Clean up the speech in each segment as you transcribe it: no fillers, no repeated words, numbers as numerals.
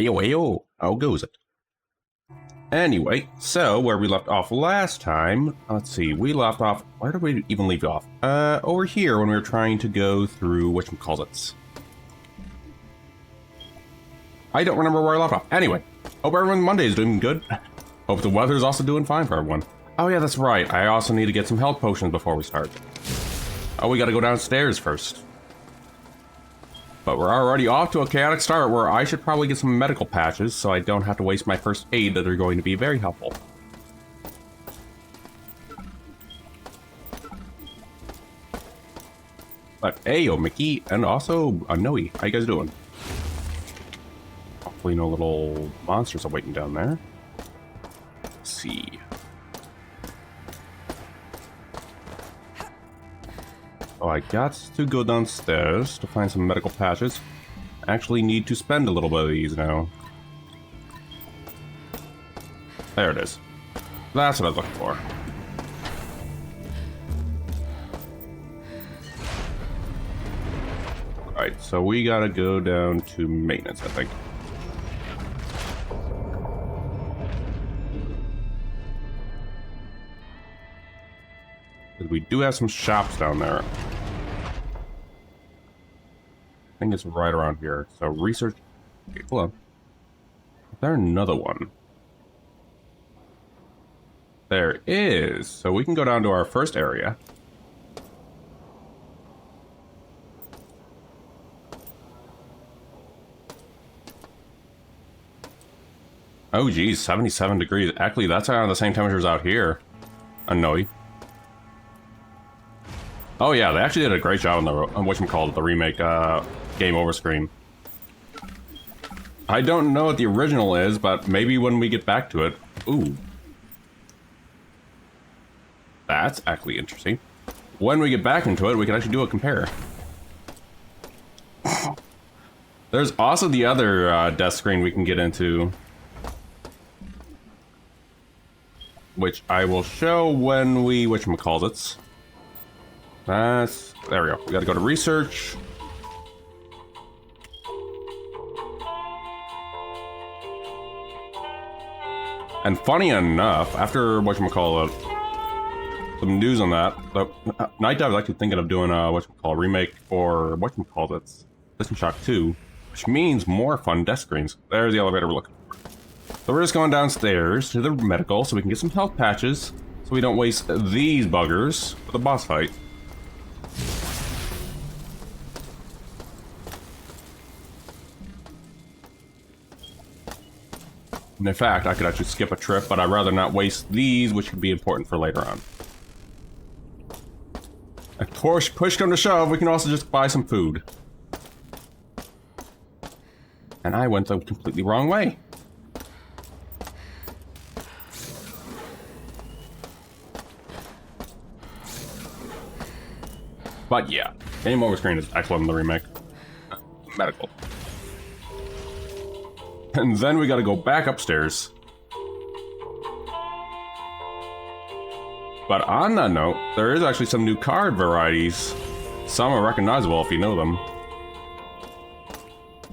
Ayo, ayo. How goes it? Anyway, so where we left off last time, let's see, we left off, where did we even leave off? Over here when we were trying to go through, whatchamacallits. I don't remember where I left off. Anyway, hope everyone Monday is doing good. Hope the weather's also doing fine for everyone. Oh yeah, that's right, I also need to get some health potions before we start. Oh, we gotta go downstairs first. But we're already off to a chaotic start where I should probably get some medical patches so I don't have to waste my first aid that are going to be very helpful. But ayo, Mickey, and also Noe, how you guys doing? Hopefully no little monsters are waiting down there. Let's see. Oh, I got to go downstairs to find some medical patches. Actually need to spend a little bit of these now. There it is. That's what I was looking for. Alright, so we gotta go down to maintenance, I think. We do have some shops down there. I think it's right around here. So research. Okay, hold on. Is there another one? There is. So we can go down to our first area. Oh geez, 77 degrees. Actually, that's around the same temperatures out here. Annoy. Oh yeah, they actually did a great job on the remake game over screen. I don't know what the original is, but maybe when we get back to it. Ooh. That's actually interesting. When we get back into it, we can actually do a compare. There's also the other death screen we can get into, which I will show when we whatchamacallits. There we go. We gotta go to research. And funny enough, after whatchamacallit, some news on that, the Night Dive is actually thinking of doing a remake for whatchamacallit, System Shock 2, which means more fun death screens. There's the elevator we're looking for. So we're just going downstairs to the medical so we can get some health patches so we don't waste these buggers for the boss fight. And in fact, I could actually skip a trip, but I'd rather not waste these, which could be important for later on. Of course, push come to shove, we can also just buy some food. And I went the completely wrong way. But yeah, game over screen is excellent in the remake. Medical. And then we gotta go back upstairs. But on that note, there is actually some new card varieties. Some are recognizable if you know them.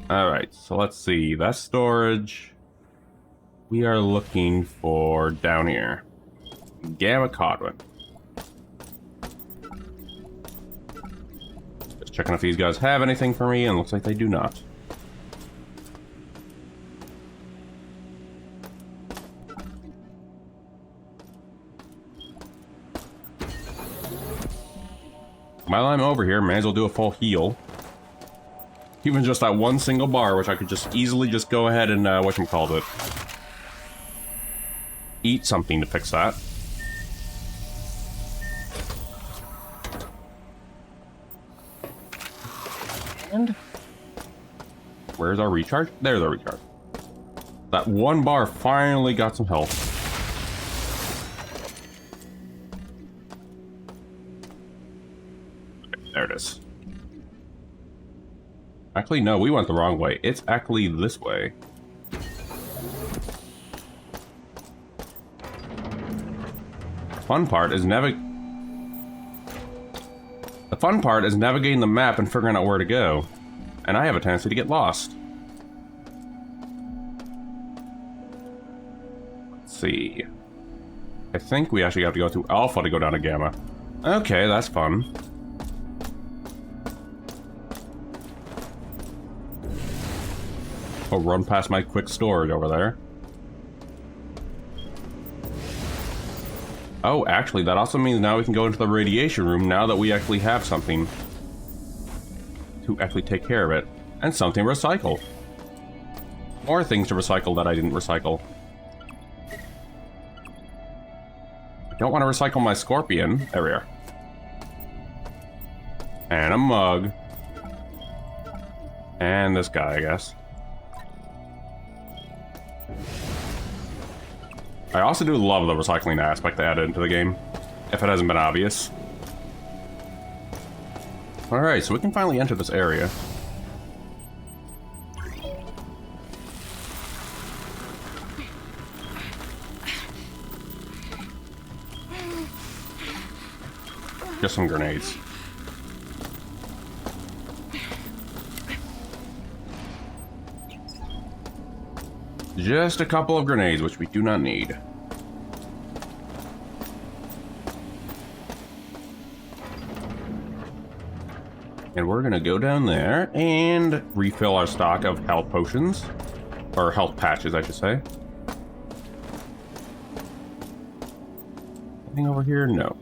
Alright, so let's see. That's storage. We are looking for down here. Gamma Codwin. Just checking if these guys have anything for me, and it looks like they do not. While I'm over here, may as well do a full heal. Even just that one single bar, which I could just easily just go ahead and, whatchamacallit, eat something to fix that. And where's our recharge? There's our recharge. That one bar finally got some health. There it is. Actually, no, we went the wrong way. It's actually this way. The fun part is navigating the map and figuring out where to go. And I have a tendency to get lost. see. I think we actually have to go through Alpha to go down to Gamma. Okay, that's fun. I'll run past my quick storage over there. Oh, actually, that also means now we can go into the radiation room now that we actually have something to actually take care of it. And something to recycle. More things to recycle that I didn't recycle. I don't want to recycle my scorpion. There we are. And a mug. And this guy, I guess. I also do love the recycling aspect added into the game, if it hasn't been obvious. Alright, so we can finally enter this area. Just some grenades. Just a couple of grenades, which we do not need. And we're gonna go down there and refill our stock of health potions. Or health patches, I should say. Anything over here? No.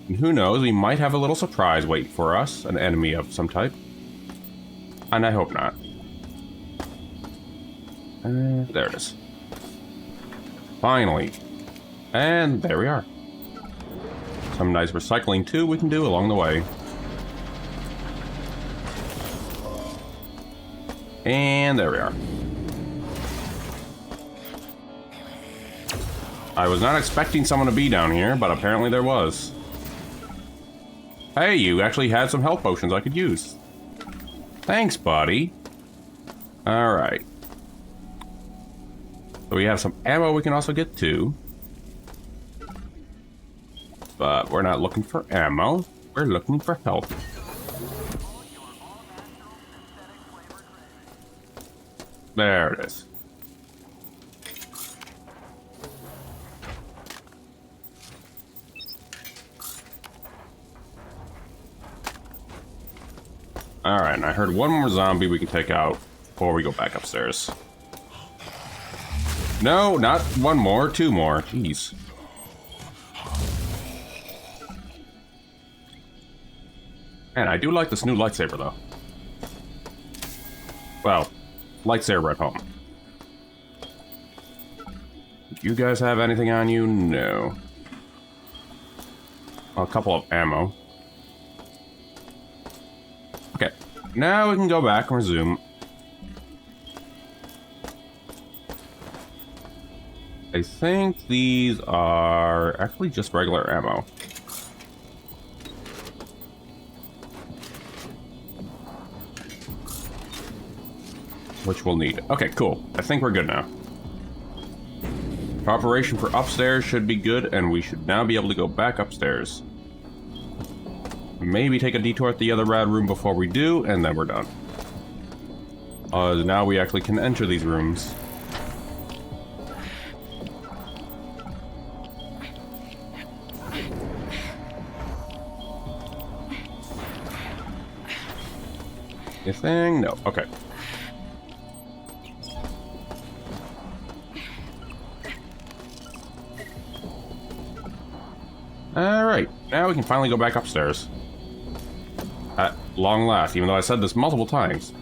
And who knows, we might have a little surprise waiting for us. An enemy of some type. And I hope not. There it is. Finally. And there we are. Some nice recycling too we can do along the way. And there we are. I was not expecting someone to be down here, but apparently there was. Hey, you actually had some health potions I could use. Thanks, buddy. Alright. So we have some ammo we can also get too. But we're not looking for ammo. We're looking for health. There it is. Alright, and I heard one more zombie we can take out before we go back upstairs. No, not one more, two more. Jeez. Man, I do like this new lightsaber, though. Well, lightsaber at home. Do you guys have anything on you? No. Well, a couple of ammo. Okay, now we can go back and resume. I think these are actually just regular ammo. Which we'll need. Okay, cool. I think we're good now. Preparation for upstairs should be good, and we should now be able to go back upstairs. Maybe take a detour at the other rad room before we do, and then we're done. Now we actually can enter these rooms. Anything? No. Okay. Alright, now we can finally go back upstairs. At long last, even though I said this multiple times.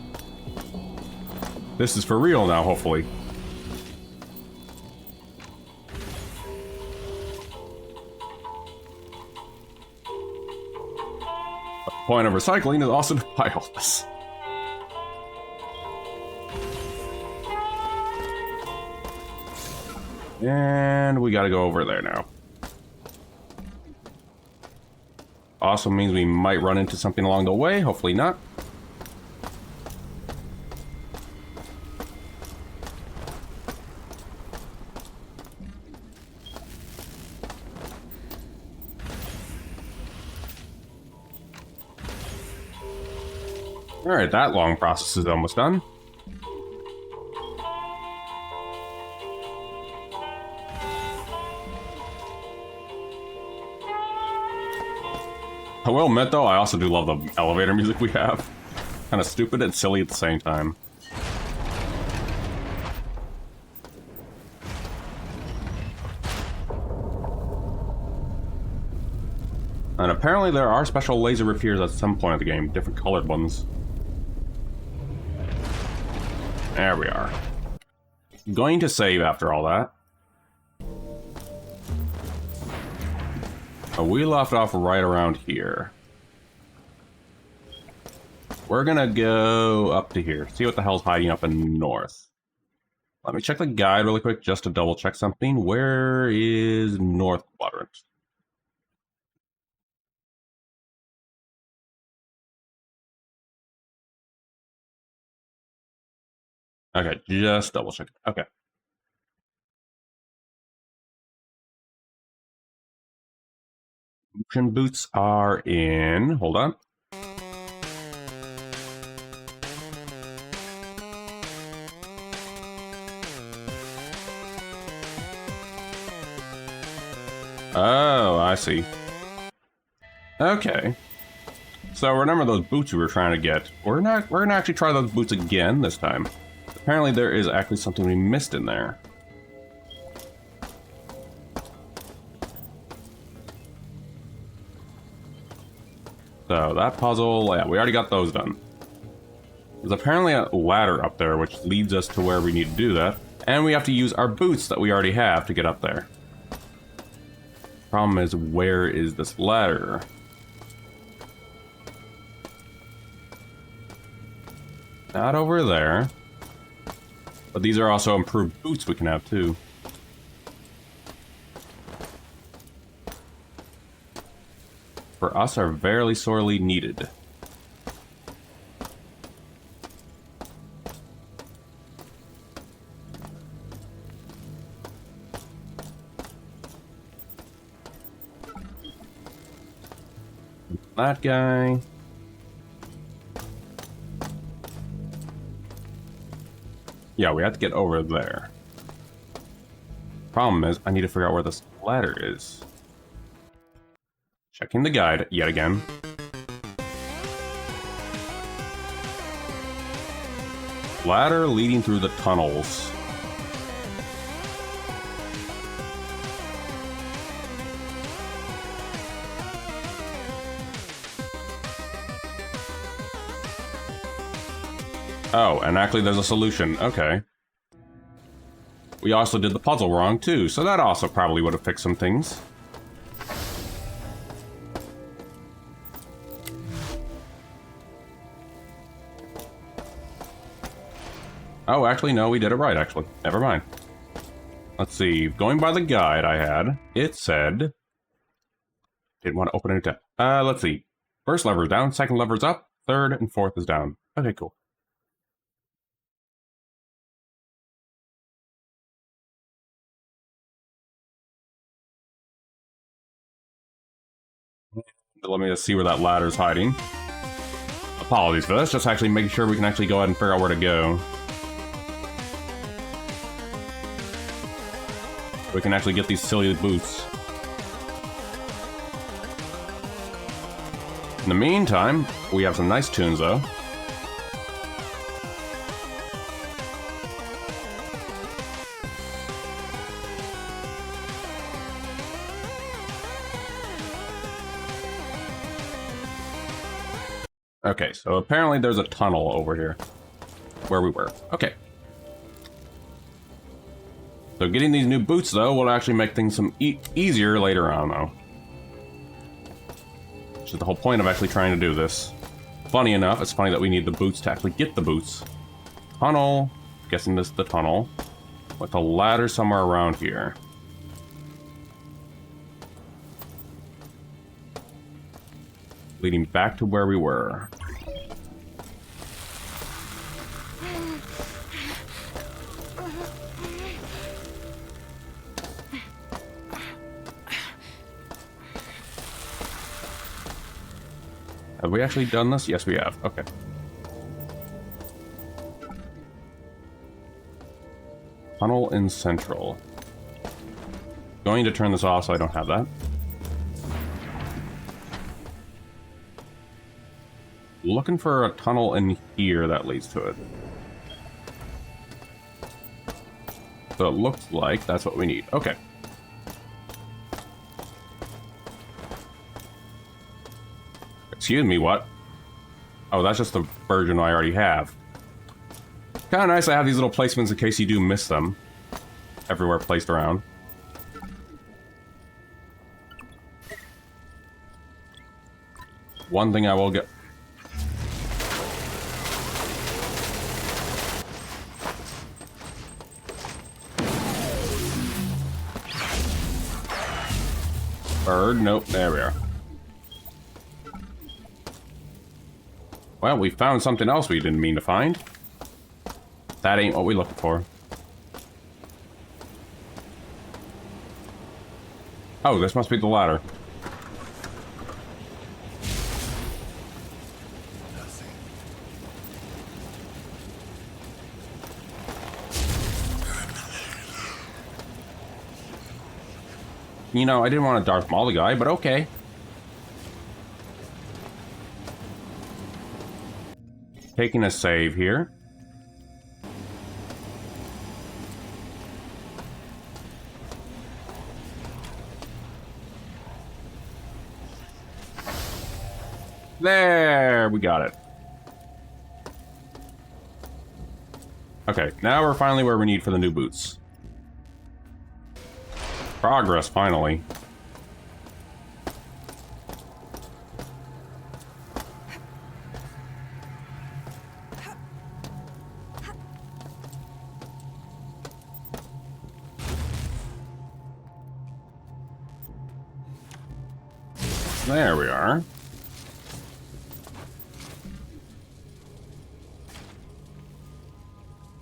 This is for real now, hopefully. The point of recycling is also to buy all this. And we gotta go over there now. Also means we might run into something along the way, hopefully not. Alright, that long process is almost done. I will admit, though, I also do love the elevator music we have. Kind of stupid and silly at the same time. And apparently there are special laser appears at some point of the game, different colored ones. There we are. Going to save after all that. We left off right around here. We're gonna go up to here, see what the hell's hiding up in north. Let me check the guide really quick just to double check something. Where is North Quadrant? Okay, just double check. Okay. Motion boots are in. Hold on. Oh, I see. Okay. So remember those boots we were trying to get. We're gonna actually try those boots again this time. Apparently there is actually something we missed in there. So that puzzle, yeah, we already got those done. There's apparently a ladder up there which leads us to where we need to do that. And we have to use our boots that we already have to get up there. Problem is, where is this ladder? Not over there. But these are also improved boots we can have too. For us are very sorely needed. That guy. Yeah, we have to get over there. Problem is, I need to figure out where this ladder is. Checking the guide yet again. Ladder leading through the tunnels. Oh, and actually there's a solution. Okay. We also did the puzzle wrong too, so that also probably would have fixed some things. Oh, actually, no, we did it right, actually. Never mind. Let's see. Going by the guide I had, it said... Didn't want to open it up. Let's see. First lever is down, second lever is up, third and fourth is down. Okay, cool. Let me just see where that ladder's hiding. Apologies for this, just actually making sure we can actually go ahead and figure out where to go. We can actually get these silly boots. In the meantime, we have some nice tunes though. Okay, so apparently there's a tunnel over here where we were. Okay. So getting these new boots, though, will actually make things some easier later on, though. Which is the whole point of actually trying to do this. Funny enough, it's funny that we need the boots to actually get the boots. Tunnel. Guessing this is the tunnel. With a ladder somewhere around here. Leading back to where we were. Have we actually done this? Yes, we have. Okay. Tunnel in Central. Going to turn this off so I don't have that. looking for a tunnel in here that leads to it. So it looks like that's what we need. Okay. Excuse me, what? Oh, that's just the version I already have. Kind of nice I have these little placements in case you do miss them. Everywhere placed around. One thing I will get... Bird, nope, there we are. Well, we found something else we didn't mean to find. That ain't what we looking for. Oh, this must be the ladder. You know, I didn't want a Darth Maul guy, but okay. Taking a save here. There, we got it. Okay, now we're finally where we need for the new boots. Progress, finally. There we are.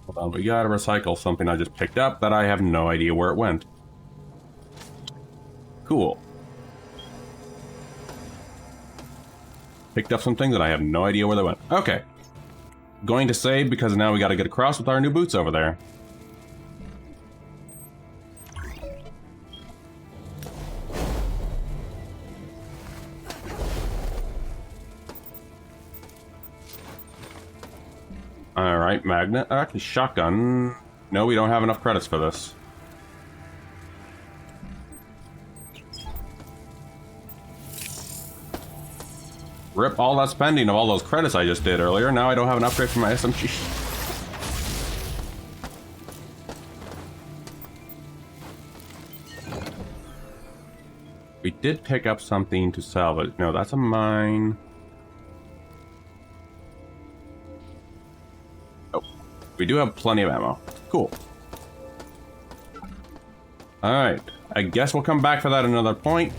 Hold on, we gotta recycle something I just picked up that I have no idea where it went. Cool. Picked up something that I have no idea where they went. Okay. Going to save because now we gotta get across with our new boots over there. Alright, magnet. Actually, shotgun. No, we don't have enough credits for this. Rip all that spending of all those credits I just did earlier. Now I don't have an upgrade for my SMG. We did pick up something to salvage. No, that's a mine. Oh, we do have plenty of ammo. Cool. Alright, I guess we'll come back for that another point.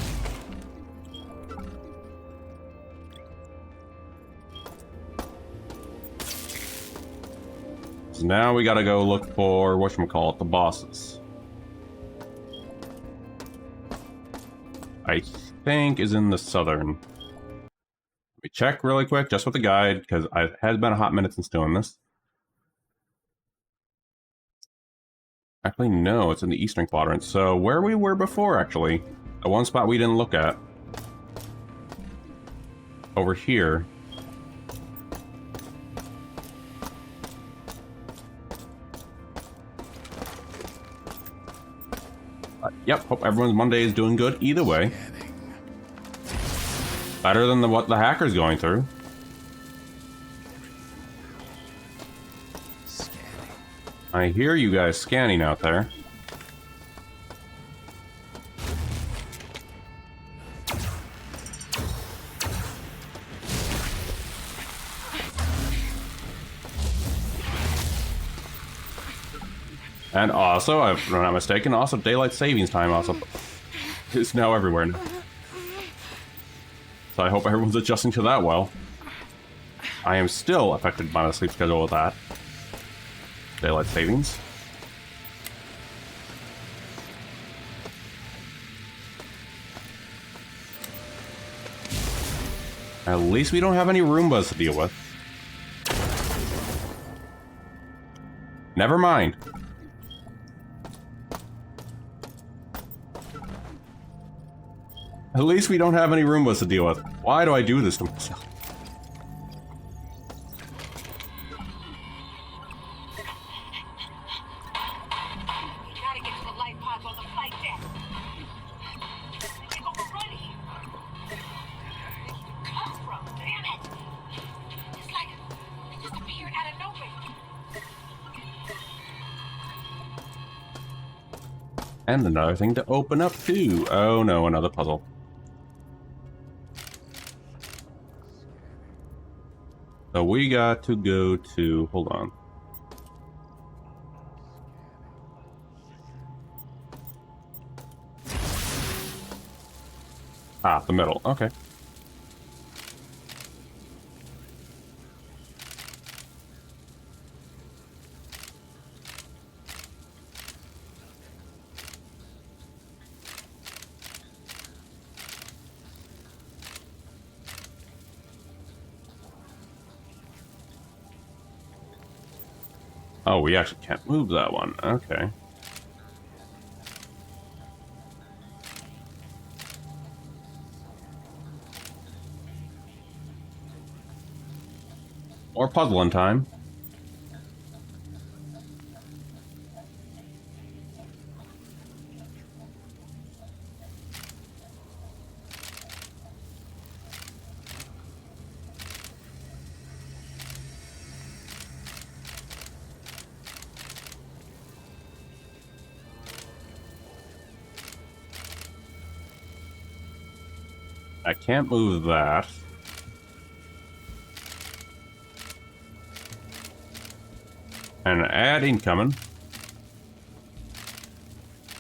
So now we gotta go look for, whatchamacallit, the bosses. I think is in the southern. Let me check really quick, just with the guide, because it has been a hot minute since doing this. Actually, no, it's in the eastern quadrant. So where we were before, actually, the one spot we didn't look at. Over here. Yep, hope everyone's Monday is doing good either way. Better than what the hacker's going through. I hear you guys scanning out there. And also, if I'm not mistaken, also daylight savings time also is now everywhere now. So I hope everyone's adjusting to that well. I am still affected by my sleep schedule with that. Daylight savings. At least we don't have any Roombas to deal with. Never mind. At least we don't have any Roombas to deal with. Why do I do this to myself? And another thing to open up too. Oh no, another puzzle. So we got to go to, hold on. Ah, the middle, okay. Oh, we actually can't move that one, okay. More puzzling time. I can't move that. And an ad incoming.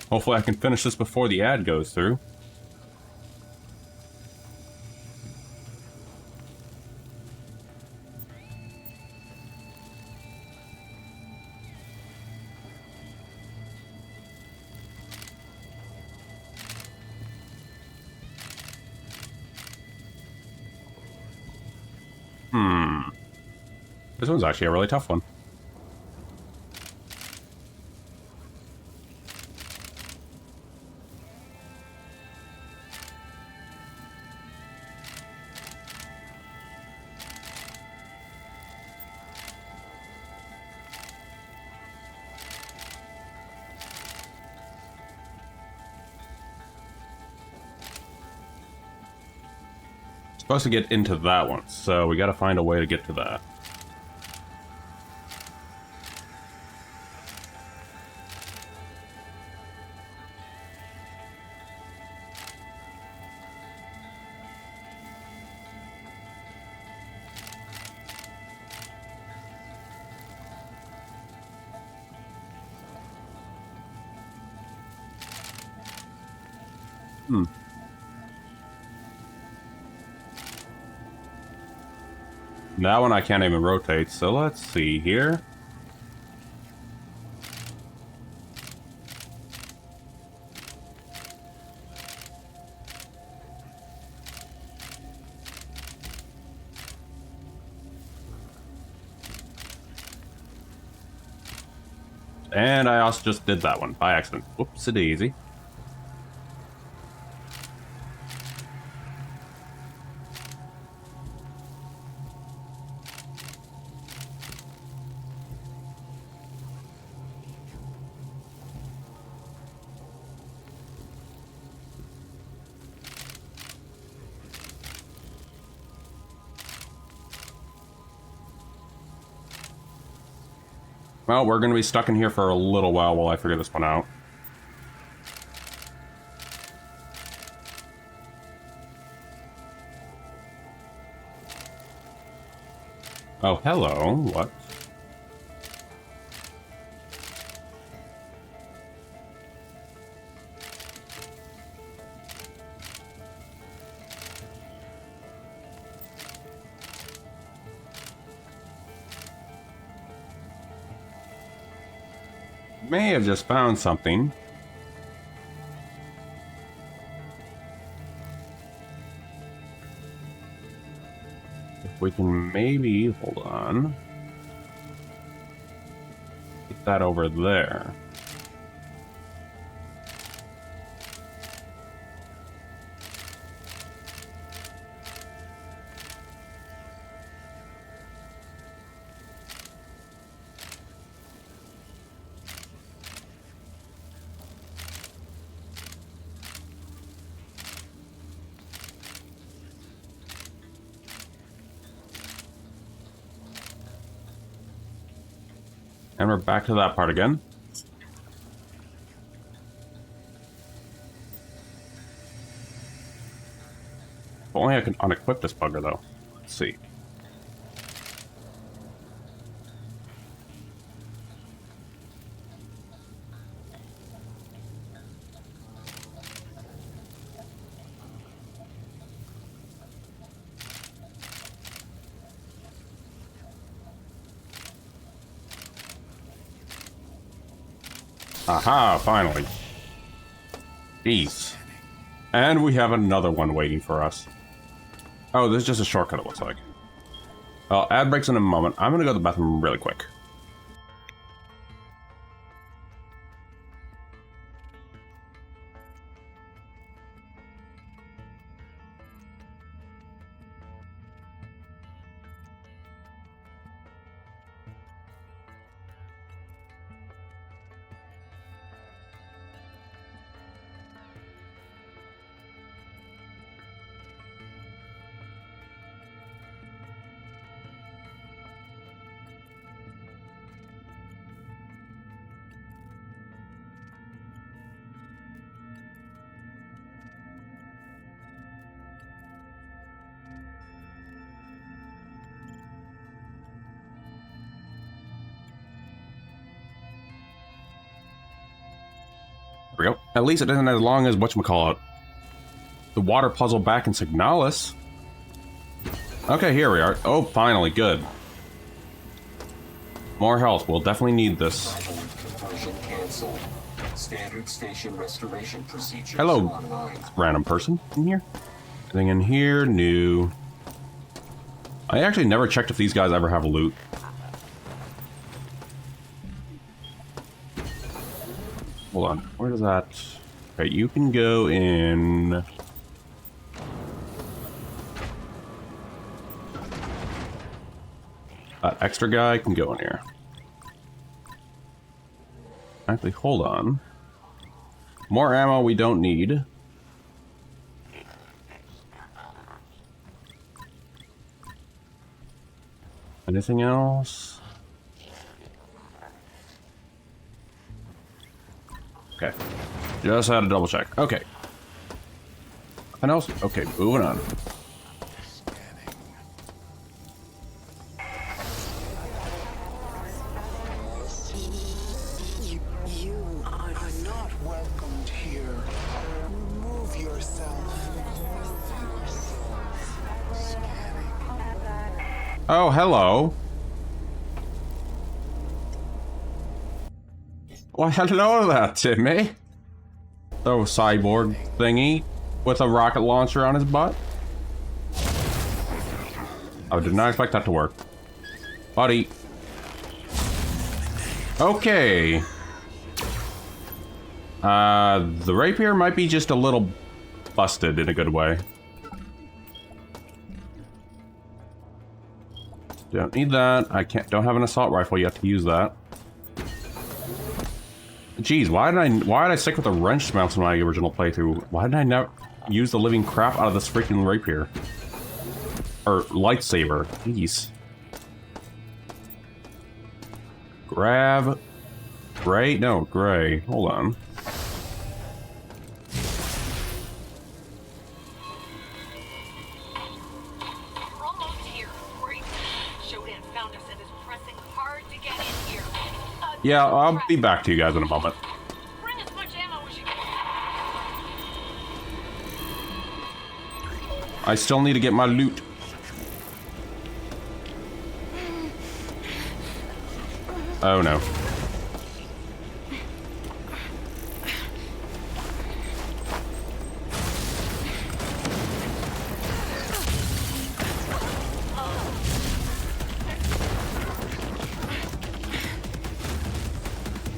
Hopefully I can finish this before the ad goes through. This one's actually a really tough one. Supposed to get into that one, so we gotta find a way to get to that. That one I can't even rotate, so let's see here. And I also just did that one by accident. Whoopsie-daisy. Well, we're going to be stuck in here for a little while I figure this one out. Oh, hello. What? May have just found something. If we can maybe, hold on. Get that over there. And we're back to that part again. can unequip this bugger, though. Let's see. Aha, finally. Jeez. And we have another one waiting for us. Oh, this is just a shortcut, it looks like. Well, ad breaks in a moment. I'm gonna go to the bathroom really quick. There we go. At least it isn't as long as whatchamacallit. The water puzzle back in Signalis. Okay, here we are. Oh, finally, good. More health. We'll definitely need this. Standard station restoration procedures. Hello, random person in here. Anything in here? New. I actually never checked if these guys ever have loot. Hold on, where does that... Okay, you can go in... That extra guy can go in here. Actually, hold on. More ammo we don't need. Anything else? Okay. Just had to double check. Okay. Nothing else? Okay, moving on. You are not welcomed here. Remove yourself. Oh, hello. Well, hello there, Timmy. Little cyborg thingy with a rocket launcher on his butt. I did not expect that to work. Buddy. Okay. The rapier might be just a little busted in a good way. Don't need that. Don't have an assault rifle yet to use that. Jeez, why did I stick with the wrench mounts in my original playthrough? Why did I never use the living crap out of this freaking rapier? Or lightsaber. Jeez. Grab. Gray? No, gray. Hold on. We're almost here. Great. Shodan found us and is pressing hard to get in here. Yeah, I'll be back to you guys in a moment. Bring as much ammo as you can. I still need to get my loot. Oh no.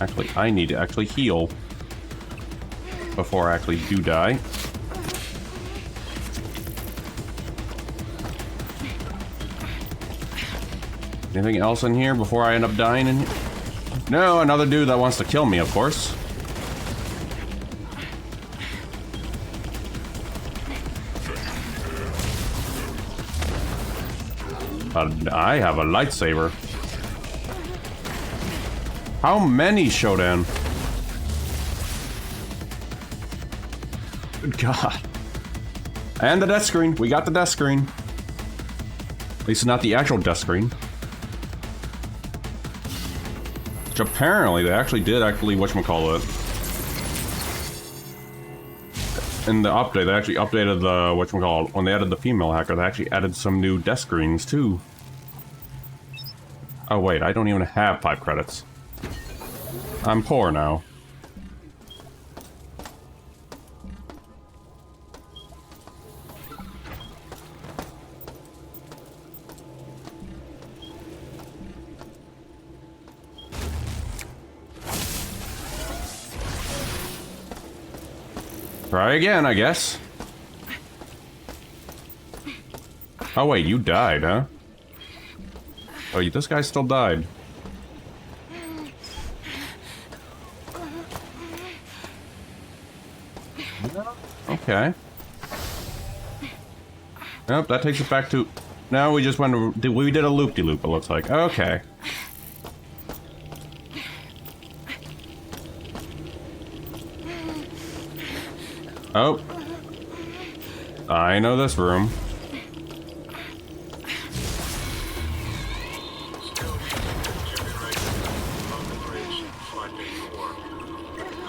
Actually, I need to actually heal before I actually do die. Anything else in here before I end up dying in here? No, another dude that wants to kill me, of course. I have a lightsaber. How many, Shodan? Good God. And the death screen. We got the death screen. At least it's not the actual death screen. Which apparently they actually did whatchamacallit. In the update, they actually updated the whatchamacallit. When they added the female hacker, they actually added some new death screens too. Oh wait, I don't even have 5 credits. I'm poor now. Try again, I guess. Oh wait, you died, huh? Oh, this guy still died. Okay. Nope, that takes us back to... No, we just went to... We did a loop-de-loop, it looks like. Okay. Oh. I know this room.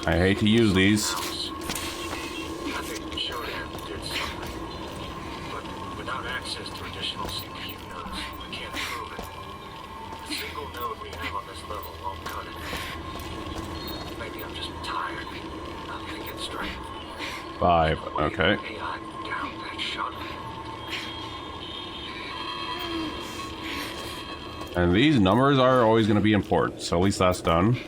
I hate to use these. I think Shodan did something. But without access to additional CPU nodes, we can't prove it. The single node we have on this level won't cut it. Maybe I'm just tired. Not thinking straight. 5, okay. AI down that Shodan. And these numbers are always going to be important, so at least that's done.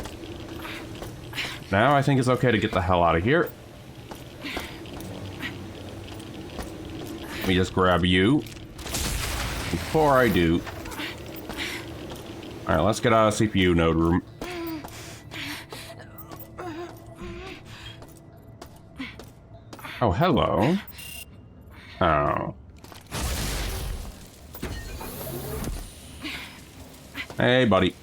Now I think it's okay to get the hell out of here. Let me just grab you. Before I do... Alright, let's get out of CPU node room. Oh, hello. Oh. Hey, buddy.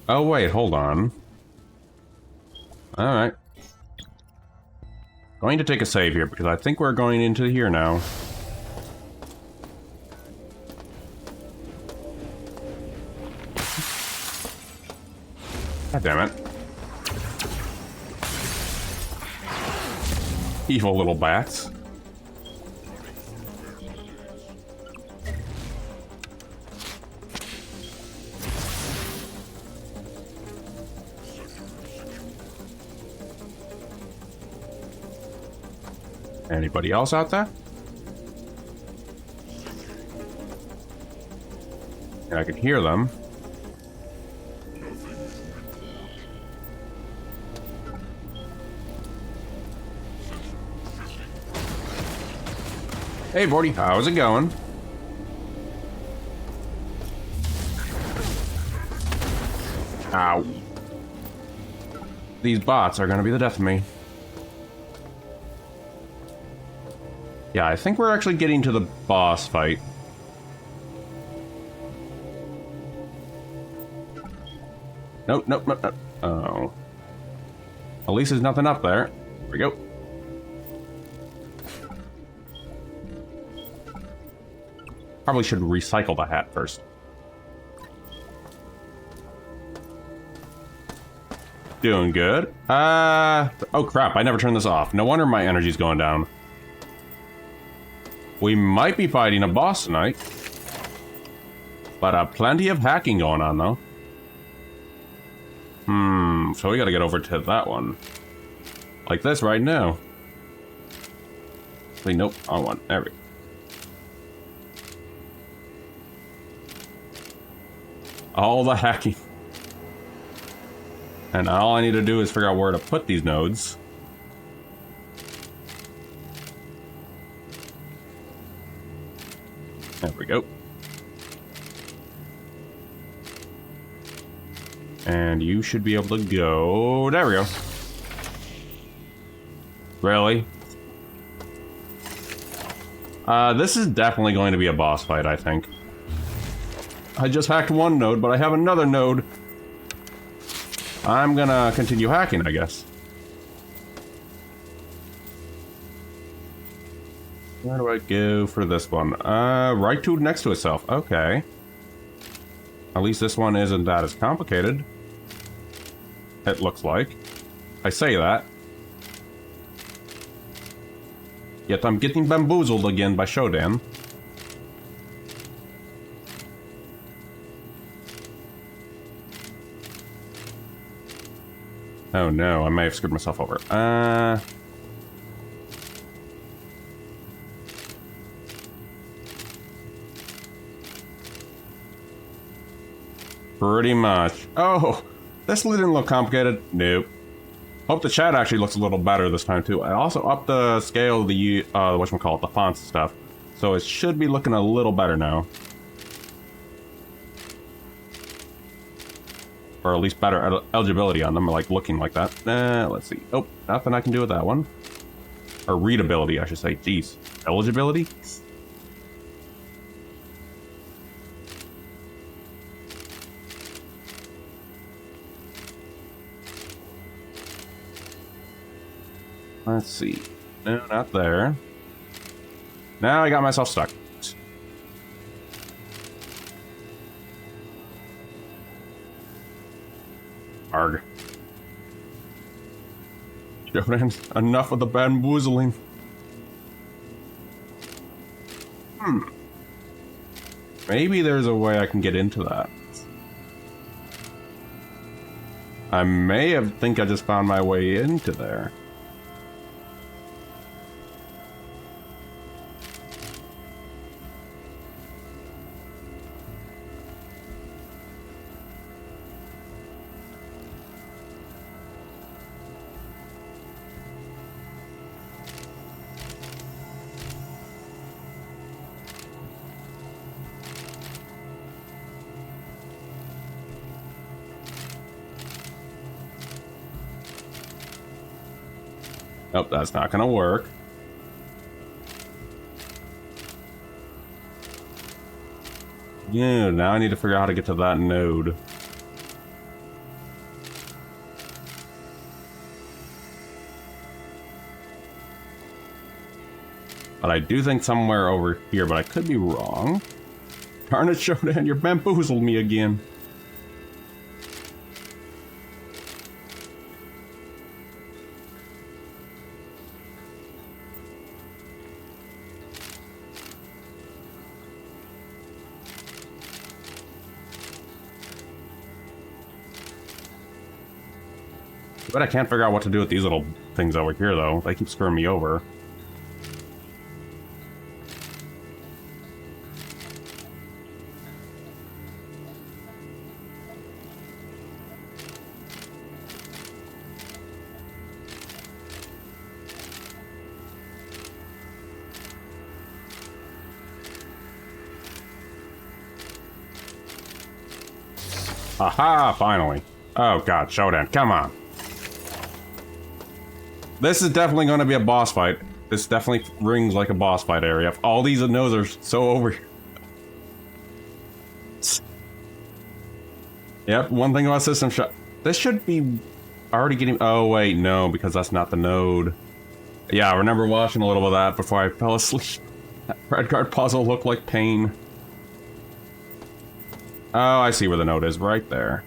Oh, wait, hold on. Alright. Going to take a save here, because I think we're going into here now. God damn it. Evil little bats. Anybody else out there? Yeah, I can hear them. Hey, Bordy, how's it going? Ow. These bots are gonna be the death of me. Yeah, I think we're actually getting to the boss fight. Nope, nope, nope, nope. Oh. At least there's nothing up there. Here we go. Probably should recycle the hat first. Doing good. Oh crap, I never turned this off. No wonder my energy's going down. We might be fighting a boss tonight. But plenty of hacking going on, though. So we gotta get over to that one. Like this right now. Wait, nope, wrong one. There we go. All the hacking. And all I need to do is figure out where to put these nodes. There we go. And you should be able to go... There we go. Really? This is definitely going to be a boss fight, I think. I just hacked one node, but I have another node. I'm gonna continue hacking, I guess. Where do I go for this one? Right to next to itself. Okay. At least this one isn't that as complicated. It looks like. I say that. Yet I'm getting bamboozled again by Shodan. Oh no, I may have screwed myself over. Pretty much. Oh, this didn't look complicated. Nope. Hope the chat actually looks a little better this time too. I also upped the scale of the whatchamacallit, the fonts and stuff. So it should be looking a little better now. Or at least better eligibility on them, like looking like that. Let's see. Oh, nothing I can do with that one. Or readability, I should say. Jeez. Eligibility? Let's see. No, not there. Now I got myself stuck. Arg. Shodan, enough of the bamboozling. Maybe there's a way I can get into that. I may have think I just found my way into there. Nope, that's not gonna work. Yeah, now I need to figure out how to get to that node. But I do think somewhere over here, but I could be wrong. Darn it, Shodan, you bamboozled me again. But I can't figure out what to do with these little things over here, though. They keep screwing me over. Aha, finally. Oh god, Shodan, come on. This is definitely going to be a boss fight. This definitely rings like a boss fight area. All these nodes are so over here. Yep, one thing about system shot. This should be already getting... Oh, wait, no, because that's not the node. Yeah, I remember watching a little of that before I fell asleep. That red card puzzle looked like pain. Oh, I see where the node is, right there.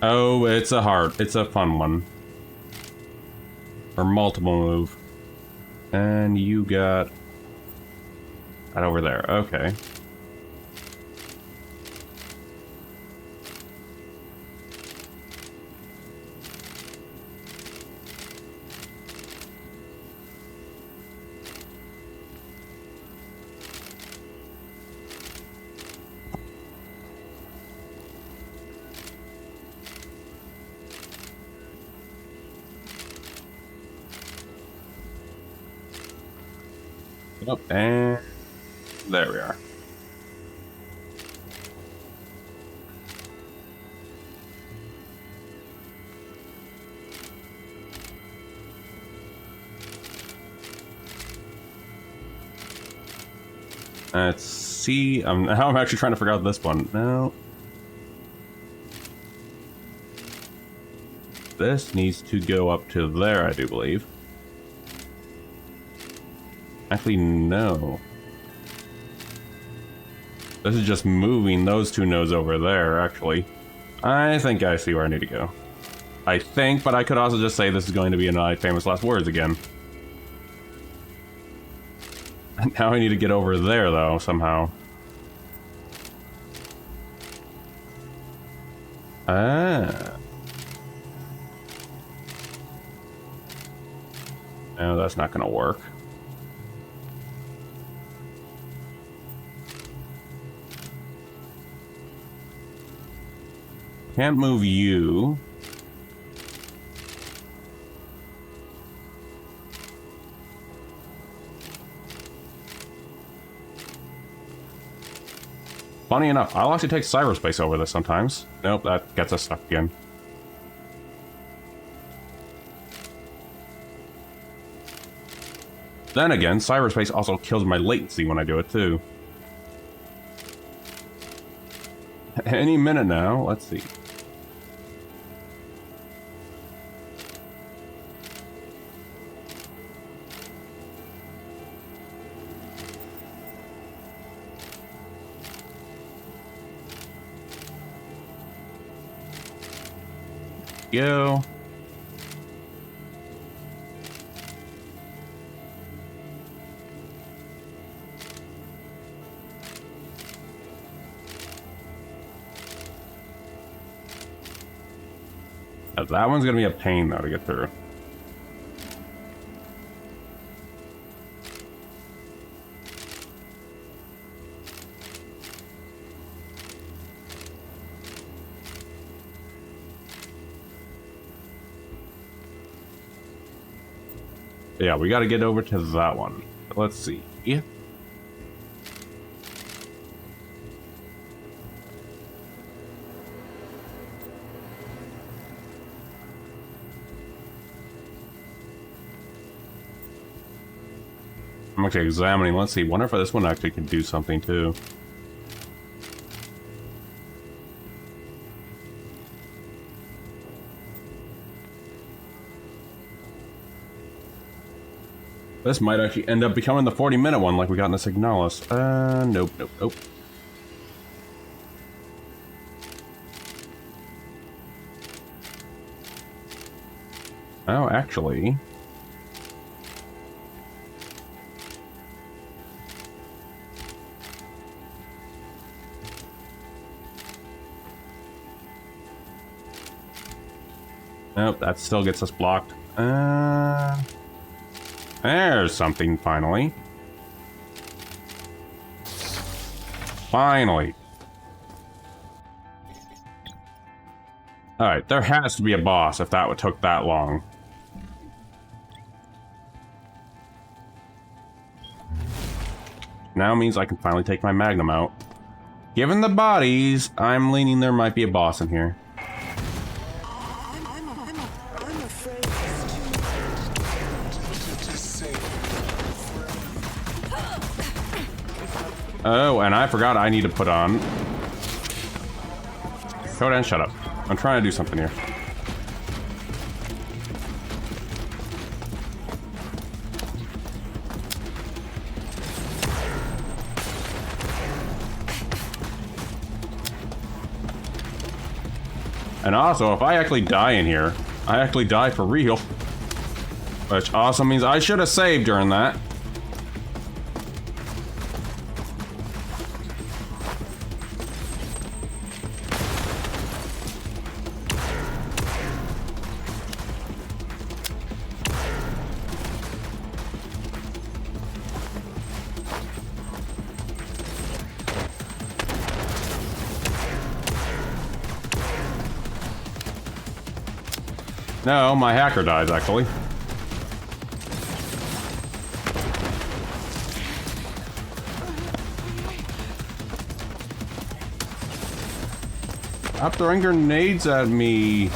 Oh, it's a fun one. Or multiple move. And you got... that over there, okay. Up and there we are. Let's see. Now I'm actually trying to figure out this one. No. This needs to go up to there, I do believe. Actually, no. This is just moving those two nodes over there, actually. I think I see where I need to go. I think, but I could also just say this is going to be in my famous last words again. Now I need to get over there, though, somehow. Ah. No, that's not gonna work. Can't move you. Funny enough, I'll actually take cyberspace over this sometimes. Nope, that gets us stuck again. Then again, cyberspace also kills my latency when I do it too. Any minute now, let's see. Go. That one's gonna be a pain though to get through. Yeah, we gotta get over to that one. Let's see. Yeah. I'm actually examining. Let's see. Wonder if this one actually can do something too. This might actually end up becoming the 40-minute one like we got in the Signalis. Nope, nope, nope. Oh, actually... Nope, that still gets us blocked. There's something, finally. Finally. Alright, there has to be a boss if that took that long. Now means I can finally take my Magnum out. Given the bodies, I'm leaning there might be a boss in here. I'm afraid it's too safe. Oh, and I forgot I need to put on... Shodan, shut up. I'm trying to do something here. And also, if I actually die in here, I actually die for real. Which also means I should have saved during that. No, my hacker dies, actually. Stop throwing grenades at me.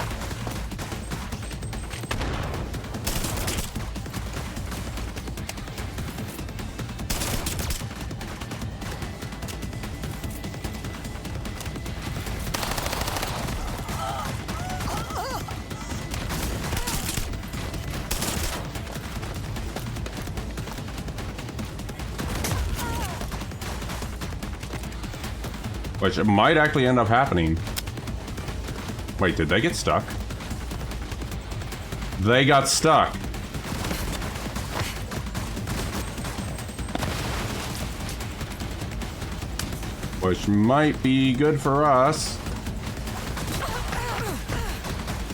Which might actually end up happening. Wait, did they get stuck? They got stuck. Which might be good for us.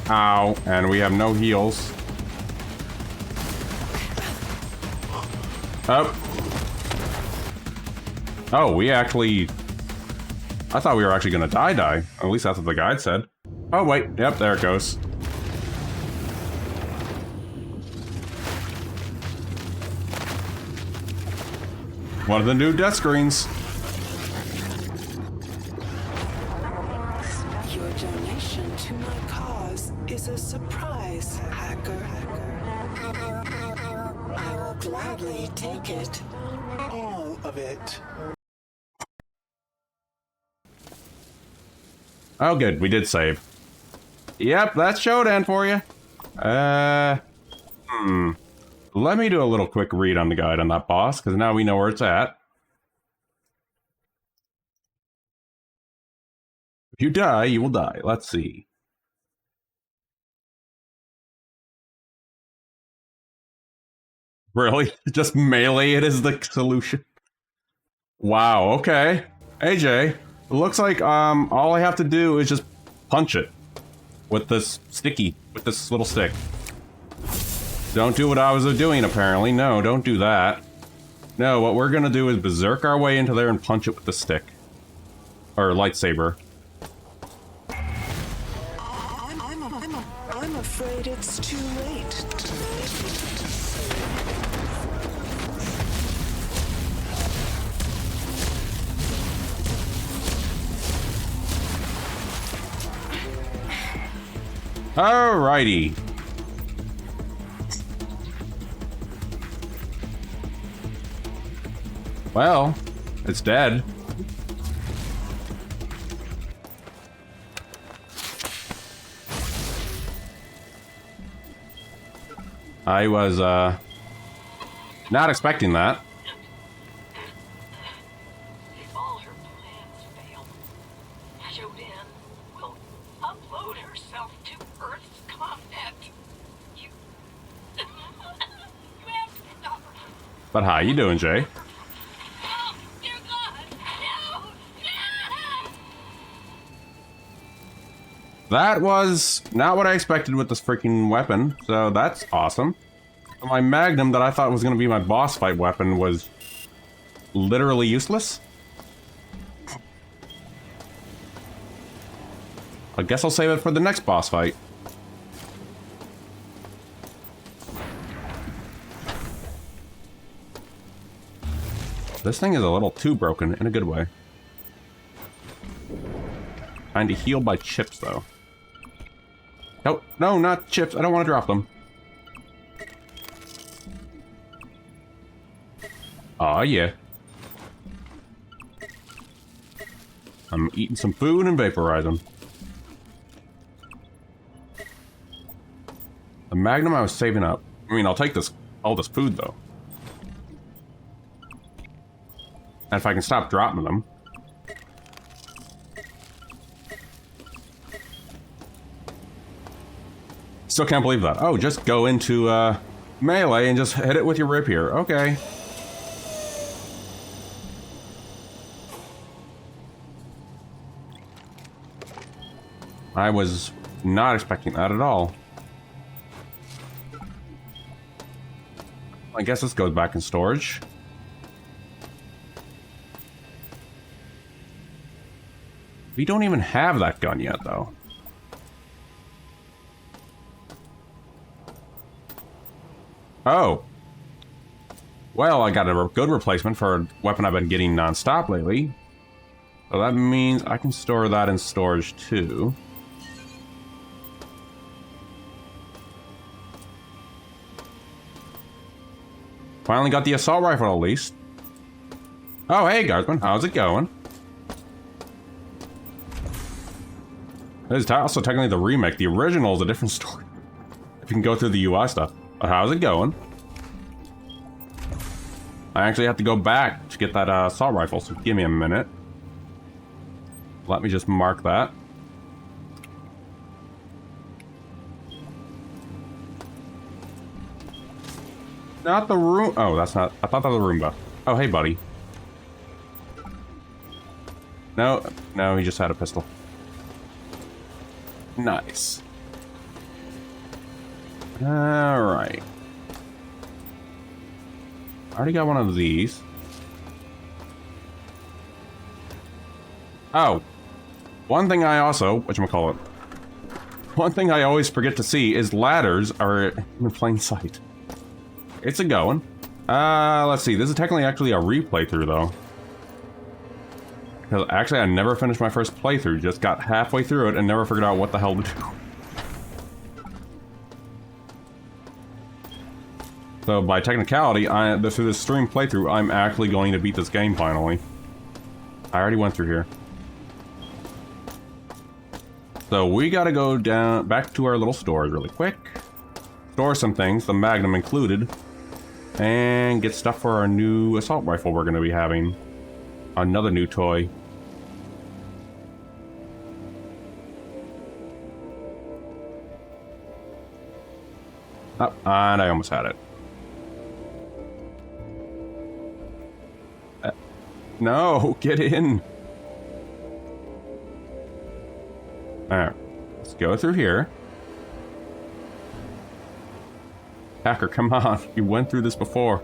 Ow, and we have no heals. Oh. Oh, we actually... I thought we were actually gonna die. At least that's what the guide said. Oh, wait. Yep, there it goes. One of the new death screens. Your donation to my cause is a surprise, hacker. I will gladly take it. All of it. Oh, good. We did save. Yep, that's Shodan for you. Let me do a little quick read on the guide on that boss, because now we know where it's at. If you die, you will die. Let's see. Really? Just melee it is the solution? Wow, okay. AJ, it looks like all I have to do is just punch it. With this little stick. Don't do what I was doing, apparently. No, don't do that. No, what we're gonna do is berserk our way into there and punch it with the stick. Or lightsaber. I'm afraid it's too late. Alrighty. Well, it's dead. I was, not expecting that. If all her plans fail, Shodan will upload herself to Earth's comnet. You have to stop her. But how you doing, Jay? Oh, dear God, no, no! That was not what I expected with this freaking weapon, so that's awesome. My Magnum that I thought was going to be my boss fight weapon was literally useless. I guess I'll save it for the next boss fight. This thing is a little too broken in a good way. Trying to heal by chips, though. No, no, not chips. I don't want to drop them. Aw, yeah. I'm eating some food and vaporizing. The Magnum I was saving up. I mean, I'll take all this food, though. And if I can stop dropping them. Still can't believe that. Oh, just go into melee and just hit it with your rapier. Okay. I was not expecting that at all. I guess this goes back in storage. We don't even have that gun yet, though. Oh. Well, I got a good replacement for a weapon I've been getting non-stop lately. So that means I can store that in storage, too. Finally got the assault rifle, at least. Oh, hey, Guardsman. How's it going? This is also technically the remake. The original is a different story. If you can go through the UI stuff. But how's it going? I actually have to go back to get that assault rifle, so give me a minute. Let me just mark that. Not the room. Oh, that's not. I thought that was a Roomba. Oh, hey, buddy. No, no, he just had a pistol. Nice. Alright. I already got one of these. Oh. One thing I also, whatchamacallit, one thing I always forget to see is ladders are in plain sight. It's a going. Let's see. This is technically actually a replay through, though. Because actually, I never finished my first playthrough. Just got halfway through it and never figured out what the hell to do. So by technicality, through this stream playthrough, I'm actually going to beat this game finally. I already went through here. So we gotta go down back to our little stores really quick. Store some things, the Magnum included. And get stuff for our new assault rifle we're gonna be having. Another new toy. Oh, and I almost had it. No, get in. Alright, let's go through here. Hacker, come on. You went through this before.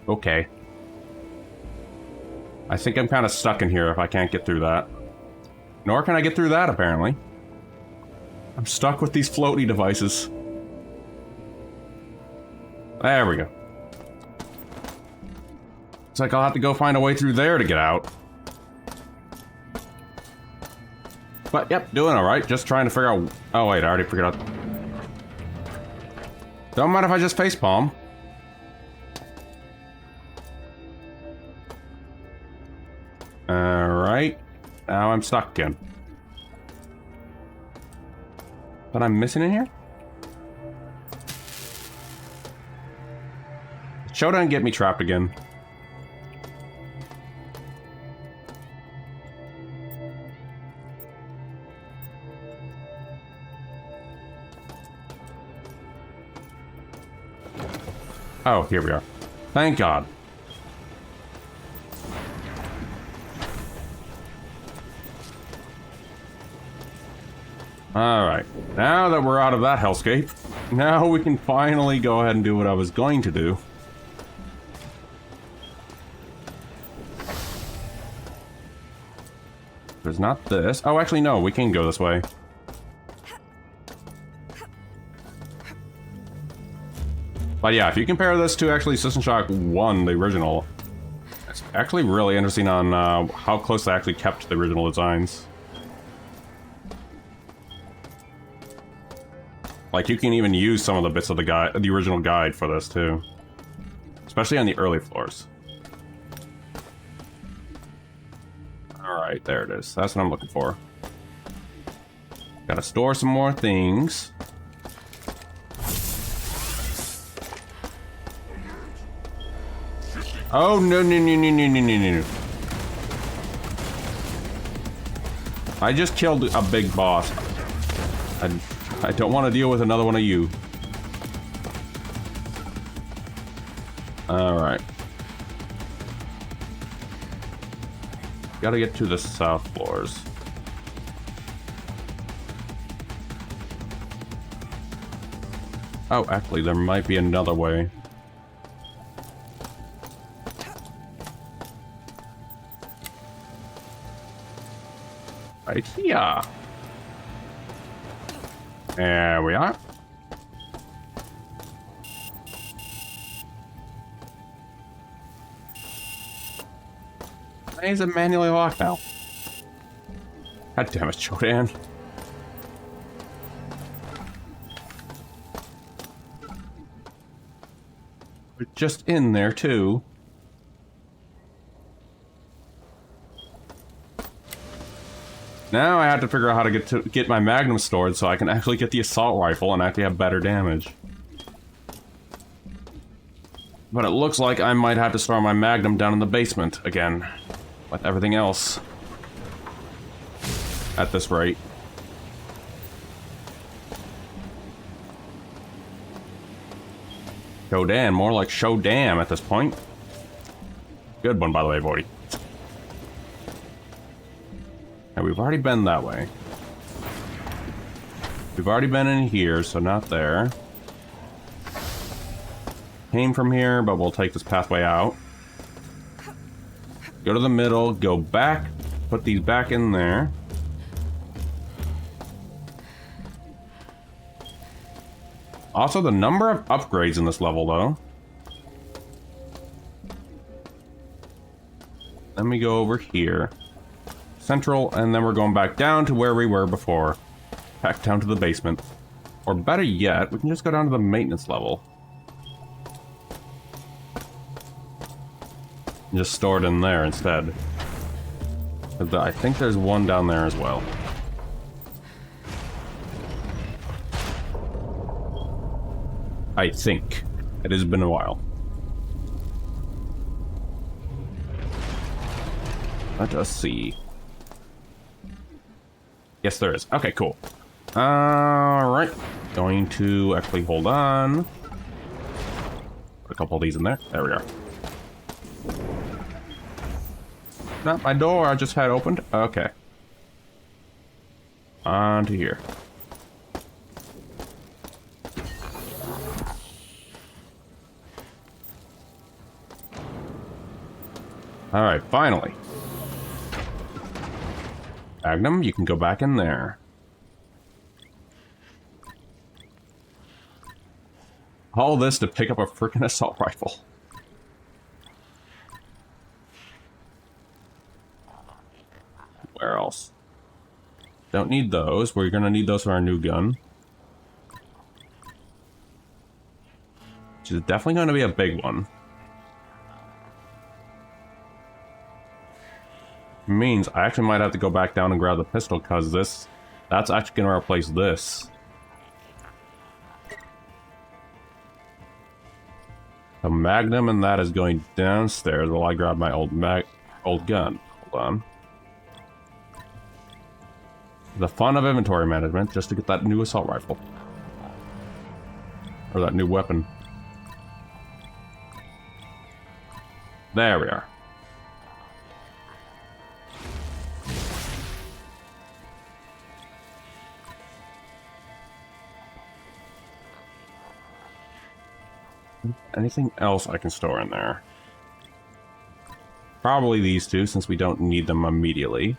Okay. I think I'm kind of stuck in here if I can't get through that. Nor can I get through that, apparently. I'm stuck with these floaty devices. There we go. Looks like I'll have to go find a way through there to get out. But, yep, doing alright. Just trying to figure out... Oh, wait, I already figured out... Don't mind if I just facepalm. Alright. Now I'm stuck again. But I'm missing in here? Shodan get me trapped again. Oh, here we are. Thank God. Alright. Now that we're out of that hellscape, now we can finally go ahead and do what I was going to do. There's not this. Oh, actually, no. We can go this way. But yeah, if you compare this to actually System Shock 1, the original, it's actually really interesting on how close they actually kept to the original designs. Like, you can even use some of the bits of the original guide for this, too. Especially on the early floors. Alright, there it is. That's what I'm looking for. Gotta store some more things. Oh, no, no, no, no, no, no, no, no. I just killed a big boss. I don't want to deal with another one of you. Alright. Gotta get to the south floors. Oh, actually, there might be another way. Right here. There we are. Why is it manually locked now? God damn it, Shodan. We're just in there, too. Now I have to figure out how to get my Magnum stored so I can actually get the assault rifle and actually have better damage. But it looks like I might have to store my Magnum down in the basement again. With everything else. At this rate. Shodan, more like Shodan at this point. Good one, by the way, Voidy. And we've already been that way. We've already been in here, so not there. Came from here, but we'll take this pathway out. Go to the middle, go back, put these back in there. Also, the number of upgrades in this level, though. Let me go over here. Central, and then we're going back down to where we were before. Back down to the basement. Or better yet, we can just go down to the maintenance level. And just store it in there instead. I think there's one down there as well. I think. It has been a while. Let us see. Yes, there is. Okay, cool. Alright. Going to actually hold on. Put a couple of these in there. There we are. Not my door I just had opened. Okay. On to here. Alright, finally. Magnum, you can go back in there. All this to pick up a freaking assault rifle. Where else? Don't need those. We're gonna need those for our new gun. Which is definitely gonna be a big one. Means I actually might have to go back down and grab the pistol, because that's actually gonna replace this. The Magnum, and that is going downstairs while I grab my old gun. Hold on. The fun of inventory management, just to get that new assault rifle. Or that new weapon. There we are. Anything else I can store in there? Probably these two, since we don't need them immediately.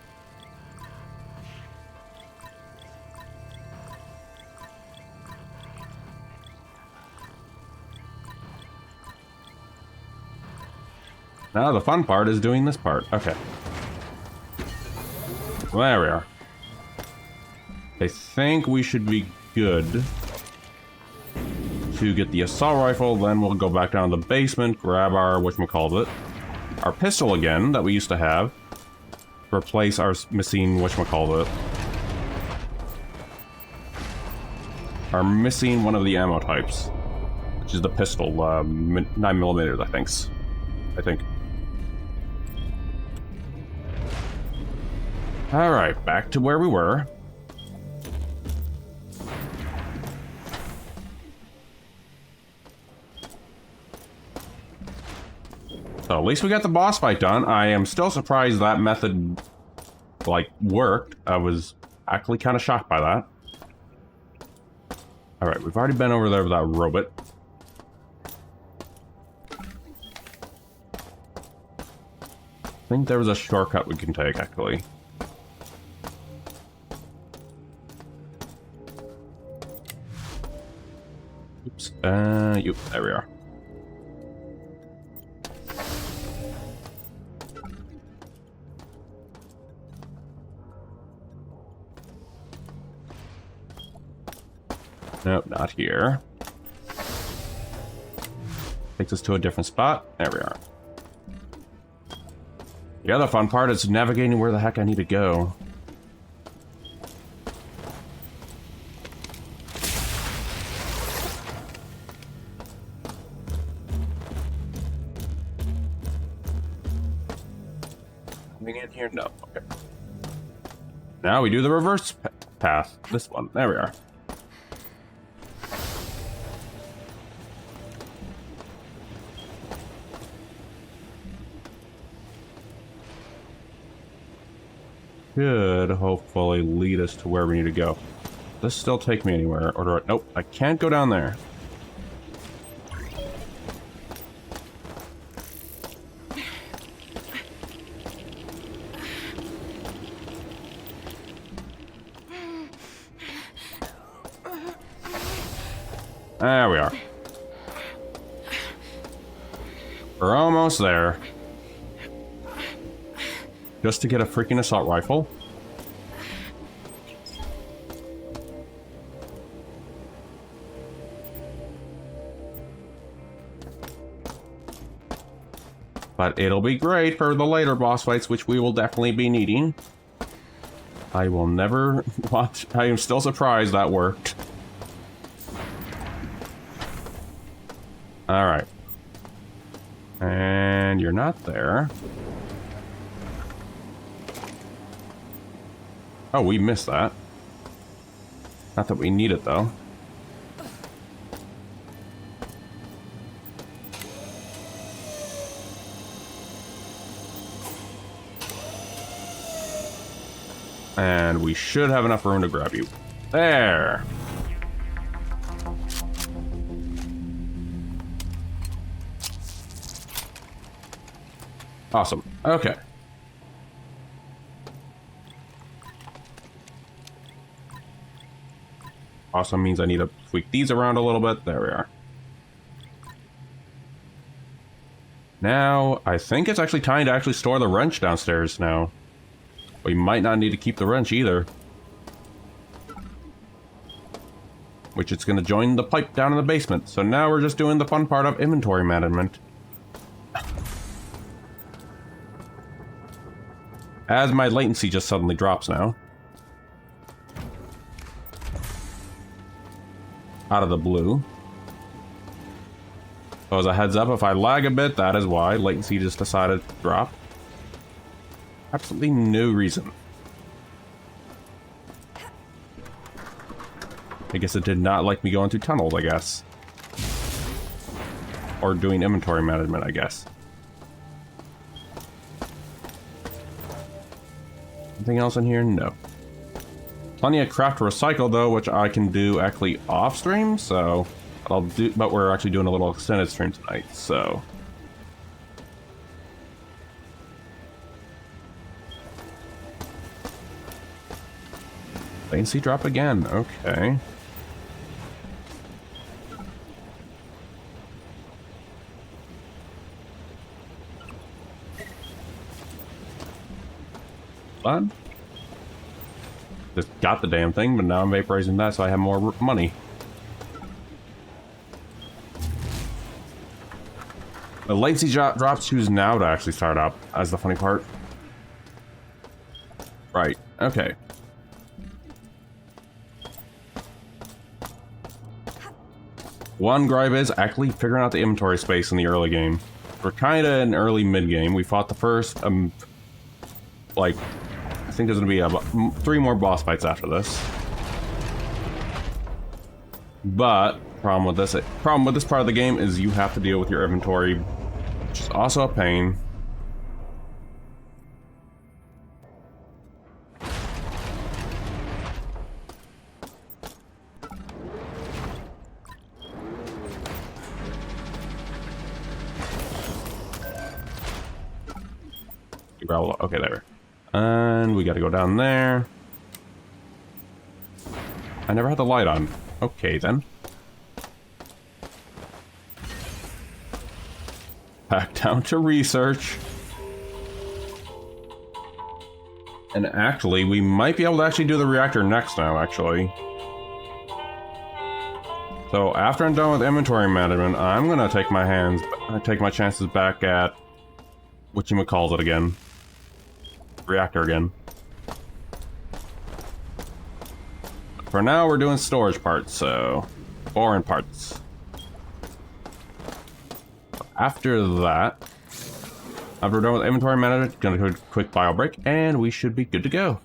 Now the fun part is doing this part. Okay. There we are. I think we should be good to get the assault rifle, then we'll go back down to the basement, grab our whatchamacallit, our pistol again that we used to have, replace our missing whatchamacallit, our missing one of the ammo types, which is the pistol, 9mm, I think. Alright, back to where we were. So at least we got the boss fight done. I am still surprised that method, like, worked. I was actually kind of shocked by that. Alright, we've already been over there with that robot. I think there was a shortcut we can take, actually. Oops. There we are. Nope, not here. Takes us to a different spot. There we are. The other fun part is navigating where the heck I need to go. Anything in here? No. Okay. Now we do the reverse path. This one. There we are. Should hopefully lead us to where we need to go. Does this still take me anywhere? Or do I... Nope, I can't go down there. There we are. We're almost there. Just to get a freaking assault rifle. But it'll be great for the later boss fights, which we will definitely be needing. I will never watch. I am still surprised that worked. Alright. And you're not there. Oh, we missed that. Not that we need it, though. And we should have enough room to grab you. There! Awesome. Okay. Awesome means I need to tweak these around a little bit. There we are. Now, I think it's actually time to actually store the wrench downstairs now. We might not need to keep the wrench either. Which it's going to join the pipe down in the basement. So now we're just doing the fun part of inventory management. As my latency just suddenly drops now. Out of the blue. So as a heads up, if I lag a bit, that is why. Latency just decided to drop. Absolutely no reason. I guess it did not like me going through tunnels, I guess. Or doing inventory management, I guess. Anything else in here? No. Plenty of craft to recycle though, which I can do actually off stream, so I'll do, but we're actually doing a little extended stream tonight, so. Latency drop again, okay. Fun. Just got the damn thing, but now I'm vaporizing that so I have more money. The latency drops choose now to actually start up, as the funny part. Right, okay. One gripe is actually figuring out the inventory space in the early game. We're kind of in early mid-game. We fought the first, like, I think there's going to be about 3 more boss fights after this. But problem with this part of the game is you have to deal with your inventory, which is also a pain. Okay, there. And we gotta go down there. I never had the light on. Okay, then. Back down to research. And actually, we might be able to actually do the reactor next now, actually. So, after I'm done with inventory management, I'm gonna take my chances back at whatchamacallit again. Reactor again. For now, we're doing storage parts, so foreign parts. After that, After we're done with inventory management, gonna do a quick bio break, and we should be good to go.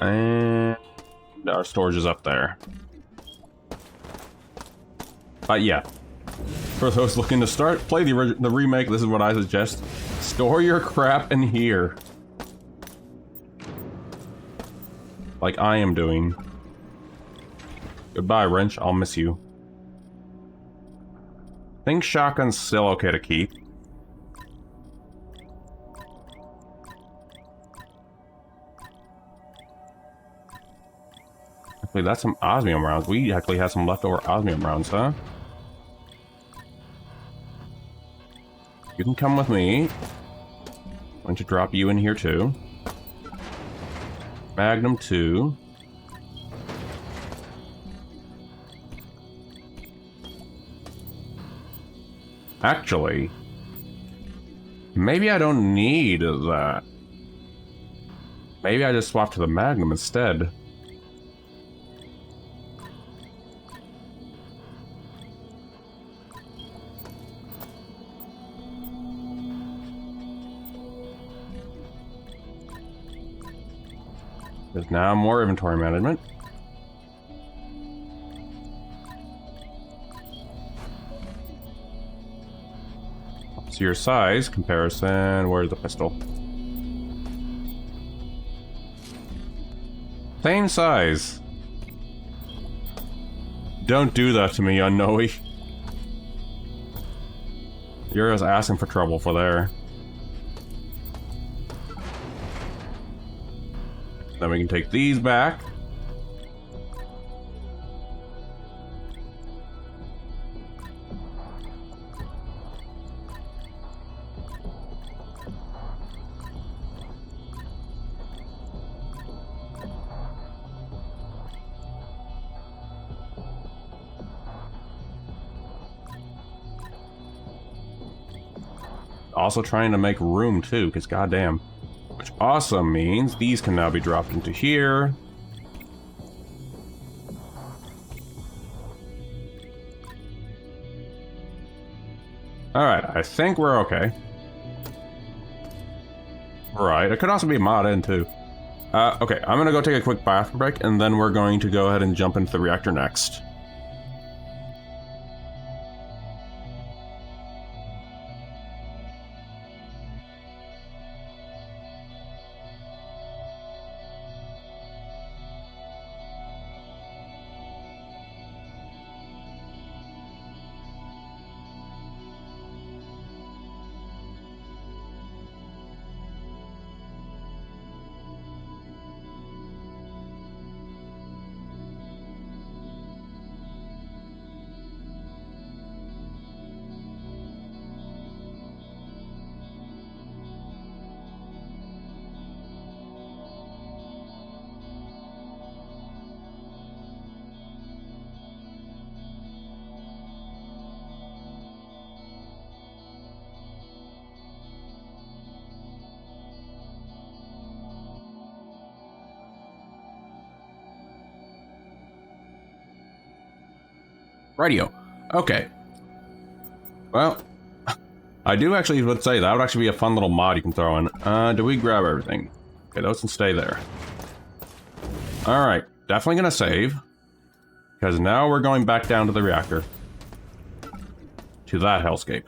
And our storage is up there. But yeah, for those looking to play the remake, this is what I suggest. Store your crap in here. Like I am doing. Goodbye, Wrench. I'll miss you. Think shotgun's still okay to keep. Actually, that's some osmium rounds. We actually have some leftover osmium rounds, huh? You can come with me. I'm going to drop you in here too. Magnum 2. Actually, maybe I don't need that. Maybe I just swap to the Magnum instead. There's now more inventory management. So your size comparison, where's the pistol? Same size. Don't do that to me, unknowy. You're just asking for trouble for there. Then we can take these back. Also trying to make room too, because goddamn. Which also means these can now be dropped into here. Alright, I think we're okay. Right, it could also be mod in too. Okay, I'm gonna go take a quick bathroom break, and then we're going to go ahead and jump into the reactor next. Radio. Okay. Well, I do actually would say that would actually be a fun little mod you can throw in. Do we grab everything? Okay, those can stay there. Alright, definitely gonna save. Because now we're going back down to the reactor. To that hellscape.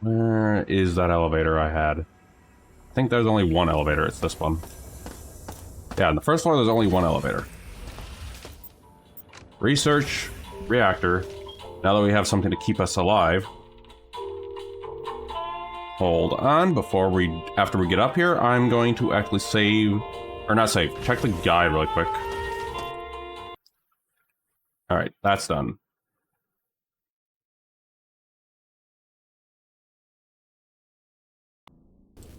Where is that elevator I had? I think there's only one elevator, it's this one. Yeah, on the first floor there's only one elevator. Research, reactor. Now that we have something to keep us alive. Hold on, after we get up here, I'm going to actually save, or not save, check the guide really quick. Alright, that's done.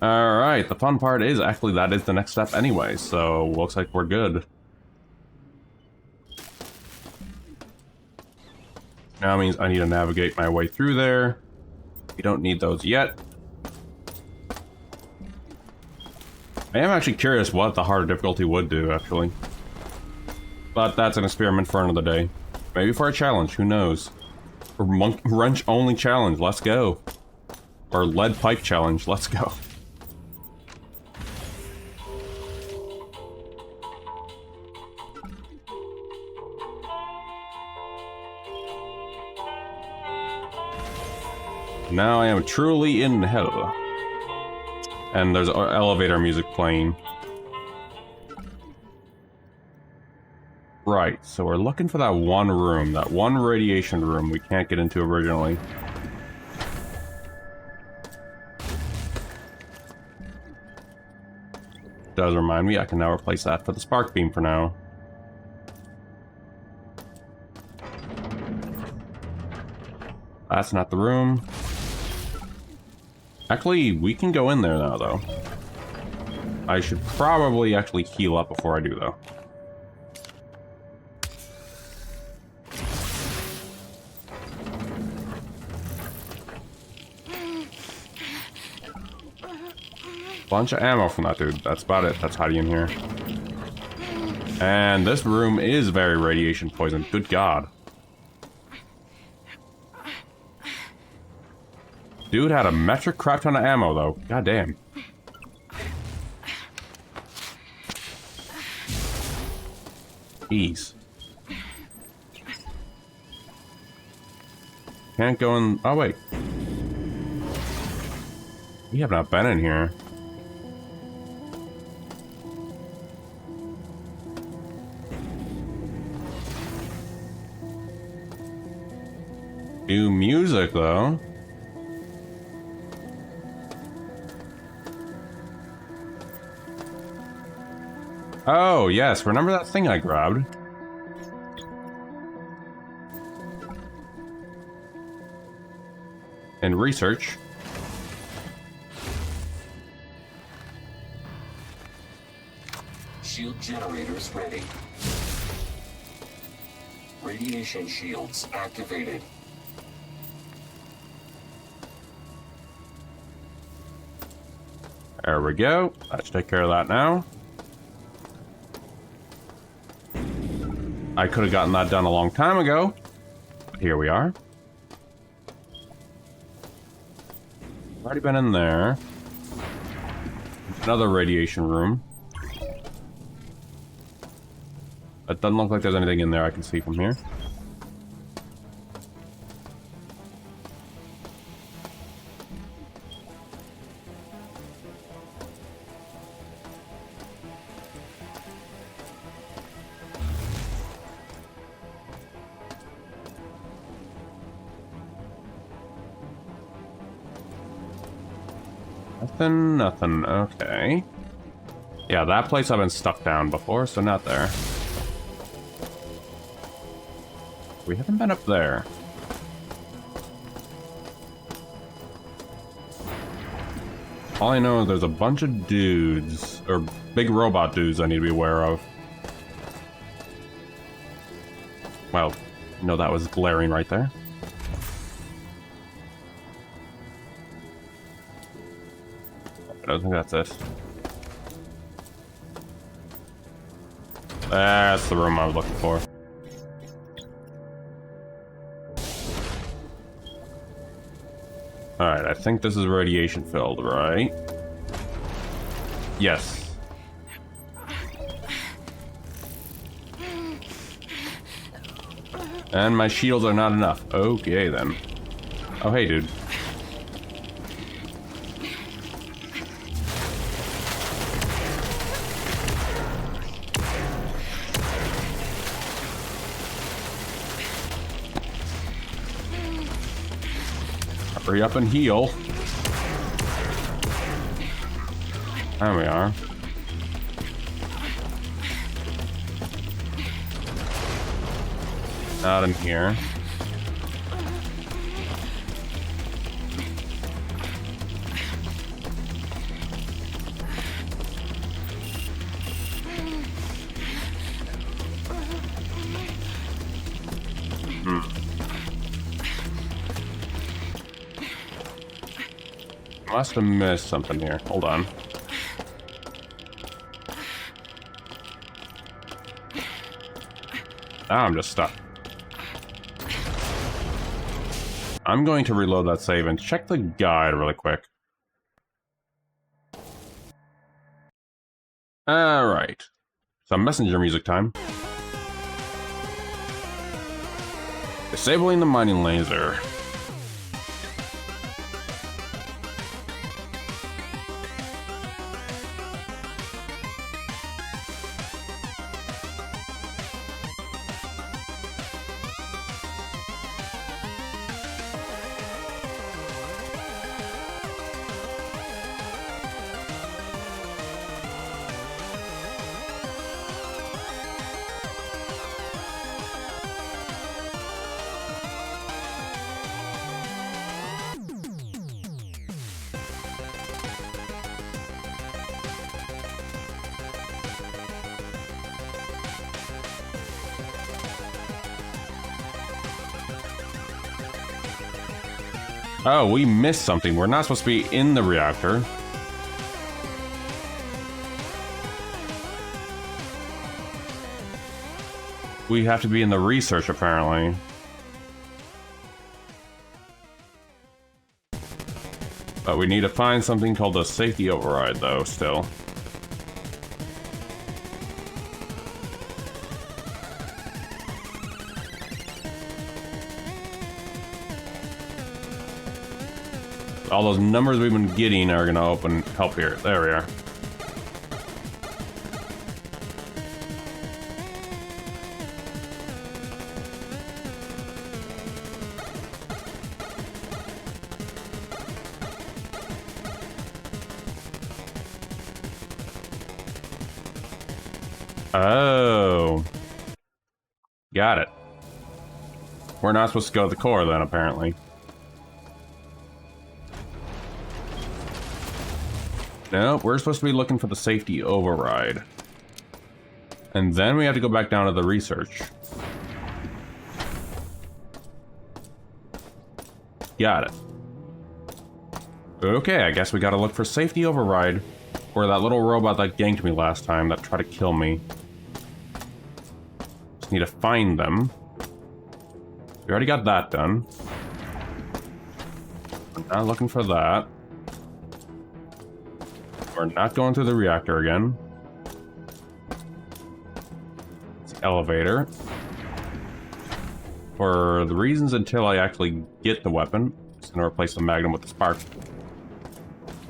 Alright, the fun part is actually that is the next step anyway, so looks like we're good. Now means I need to navigate my way through there. We don't need those yet. I am actually curious what the harder difficulty would do, actually. But that's an experiment for another day. Maybe for a challenge, who knows? Or wrench only challenge, let's go. Or lead pipe challenge, let's go. Now I am truly in hell. And there's elevator music playing. Right, so we're looking for that one room, that one radiation room we can't get into originally. Does remind me, I can now replace that for the spark beam for now. That's not the room. Actually, we can go in there now, though. I should probably actually heal up before I do, though. Bunch of ammo from that dude. That's about it. That's hiding in here. And this room is very radiation poisoned. Good God. Dude had a metric crap ton of ammo, though. God damn. Jeez. Can't go in... Oh, wait. We have not been in here. New music, though. Oh, yes. Remember that thing I grabbed? In research. Shield generators ready. Radiation shields activated. There we go. Let's take care of that now. I could have gotten that done a long time ago. But here we are. Already been in there. Another radiation room. It doesn't look like there's anything in there I can see from here. Nothing. Okay. Yeah, that place I've been stuck down before, so not there. We haven't been up there. All I know is there's a bunch of dudes, or big robot dudes I need to be aware of. Well, no, that was glaring right there. I don't think that's it. That's the room I was looking for. Alright, I think this is radiation filled, right? Yes. And my shields are not enough. Okay, then. Oh, hey, dude. Hurry up and heal. There we are. Not in here. Must have missed something here. Hold on. Now I'm just stuck. I'm going to reload that save and check the guide really quick. Alright. Some messenger music time. Disabling the mining laser. Oh, we missed something. We're not supposed to be in the reactor. We have to be in the research, apparently. But we need to find something called the safety override, though, still. All those numbers we've been getting are gonna help here. There we are. Oh. Got it. We're not supposed to go to the core then, apparently. No, we're supposed to be looking for the safety override. And then we have to go back down to the research. Got it. Okay, I guess we gotta look for safety override. Or that little robot that ganked me last time that tried to kill me. Just need to find them. We already got that done. We're not looking for that. We're not going through the reactor again. It's the elevator. For the reasons until I actually get the weapon, I'm just gonna replace the Magnum with the Spark.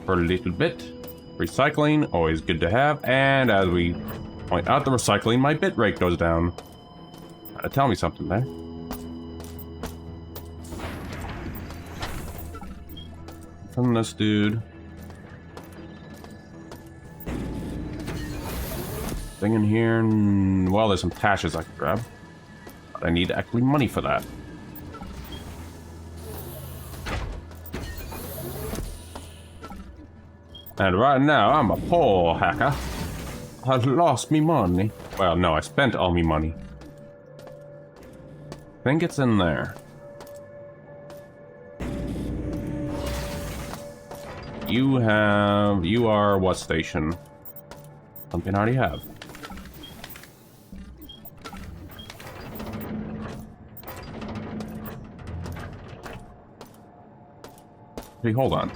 For a little bit. Recycling, always good to have. And as we point out the recycling, my bit rate goes down. Tell me something there. From this dude. Thing in here, and well, there's some tashes I can grab. But I need actually money for that. And right now, I'm a poor hacker. I've lost me money. Well, no, I spent all me money. I think it's in there. You are what station? Something I already have. Hey, hold on.